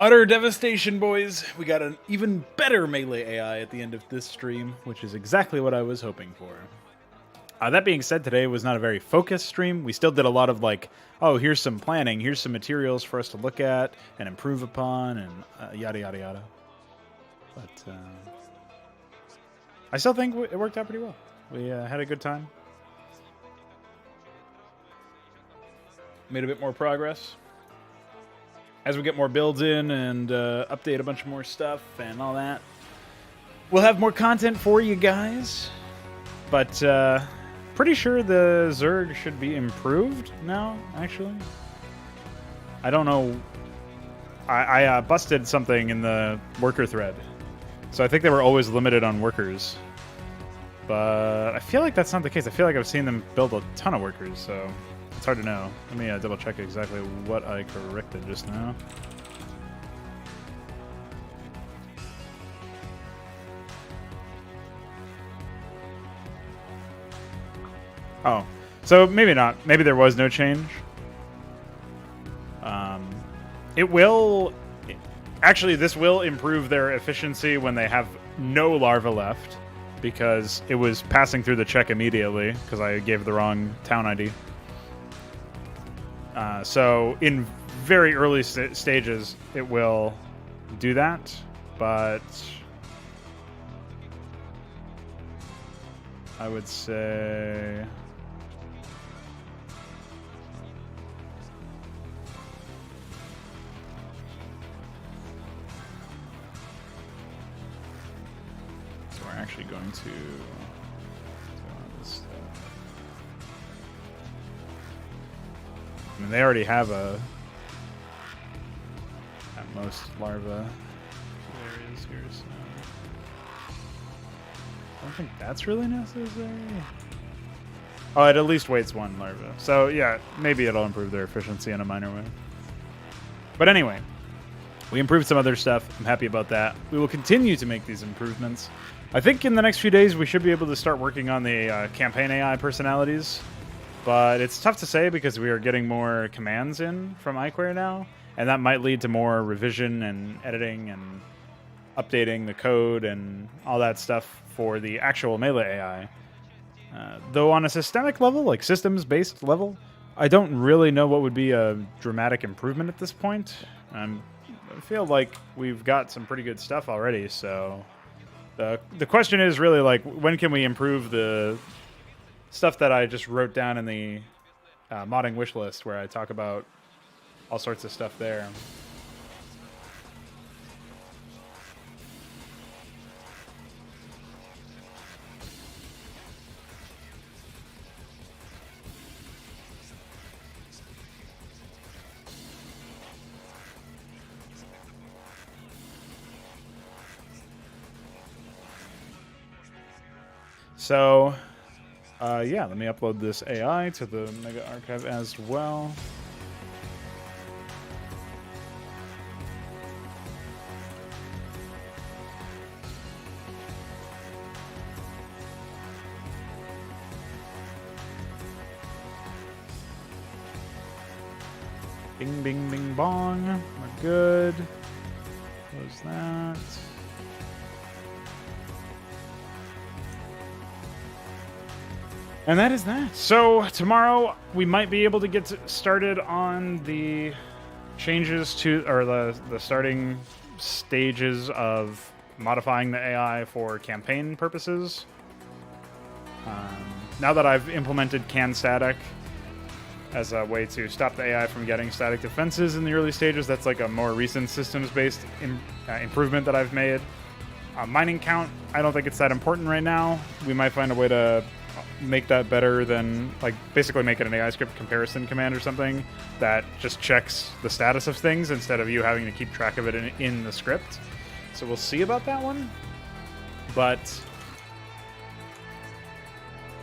Utter devastation, boys. We got an even better melee AI at the end of this stream, which is exactly what I was hoping for. That being said, today was not a very focused stream. We still did a lot of like, oh, here's some planning, here's some materials for us to look at and improve upon, and yada, yada, yada. But I still think it worked out pretty well. We had a good time. Made a bit more progress. As we get more builds in and update a bunch more stuff and all that, we'll have more content for you guys. But pretty sure the Zerg should be improved now, actually. I don't know. I busted something in the worker thread. So I think they were always limited on workers. But I feel like that's not the case. I feel like I've seen them build a ton of workers, so it's hard to know. Let me double check exactly what I corrected just now. Oh, so maybe not. Maybe there was no change. It will... Actually, this will improve their efficiency when they have no larva left, because it was passing through the check immediately, because I gave the wrong town ID. So in very early stages, it will do that, but I would say... So we're actually going to do this stuff. I mean, they already have at most larva areas here, so I don't think that's really necessary. Oh, it at least waits one larva. So yeah, maybe it'll improve their efficiency in a minor way. But anyway, we improved some other stuff. I'm happy about that. We will continue to make these improvements. I think in the next few days we should be able to start working on the campaign AI personalities. But it's tough to say because we are getting more commands in from iQuery now, and that might lead to more revision and editing and updating the code and all that stuff for the actual melee AI. Though on a systemic level, like systems-based level, I don't really know what would be a dramatic improvement at this point. I feel like we've got some pretty good stuff already, so the question is really like, when can we improve the stuff that I just wrote down in the modding wish list, where I talk about all sorts of stuff there. So yeah, let me upload this AI to the Mega Archive as well. Bing, bing, bing, bong. We're good. Close that. And that is that. So tomorrow we might be able to get started on the changes to, or the starting stages of modifying the AI for campaign purposes. Now that I've implemented can static as a way to stop the AI from getting static defenses in the early stages, that's like a more recent systems-based improvement that I've made. Mining count, I don't think it's that important right now. We might find a way to make that better than, like, basically make it an AI script comparison command or something that just checks the status of things instead of you having to keep track of it in the script. So we'll see about that one. But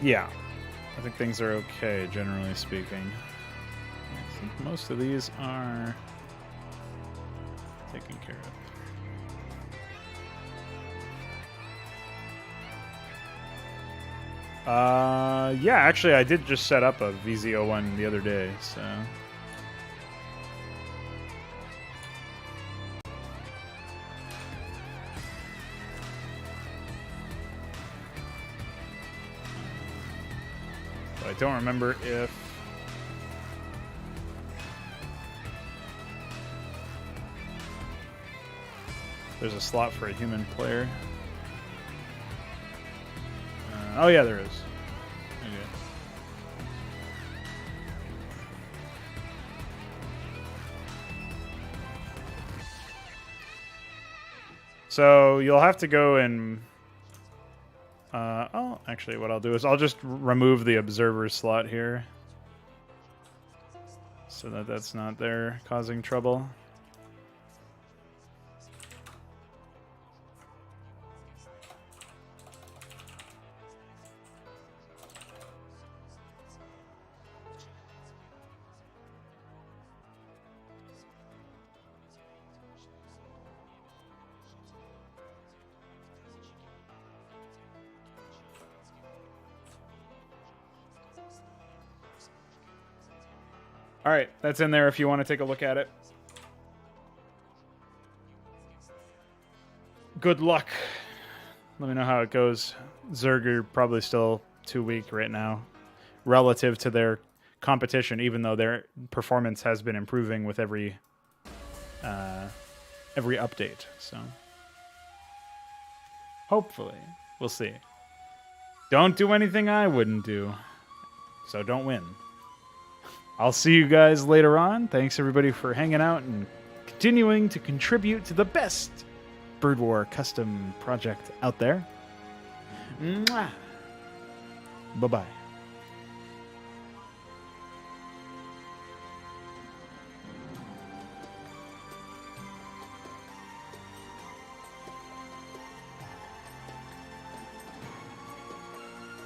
yeah, I think things are okay, generally speaking. I think most of these are taken care of. Yeah, actually, I did just set up a VZ01 the other day, so... I don't remember if... there's a slot for a human player. Oh yeah, there is. Okay. So you'll have to go and... oh, actually what I'll do is I'll just remove the observer slot here. So that that's not there causing trouble. All right, that's in there if you want to take a look at it. Good luck. Let me know how it goes. Zerger probably still too weak right now relative to their competition, even though their performance has been improving with every update. So hopefully, we'll see. Don't do anything I wouldn't do, so don't win. I'll see you guys later on. Thanks, everybody, for hanging out and continuing to contribute to the best Bird War custom project out there. Mwah. Bye-bye.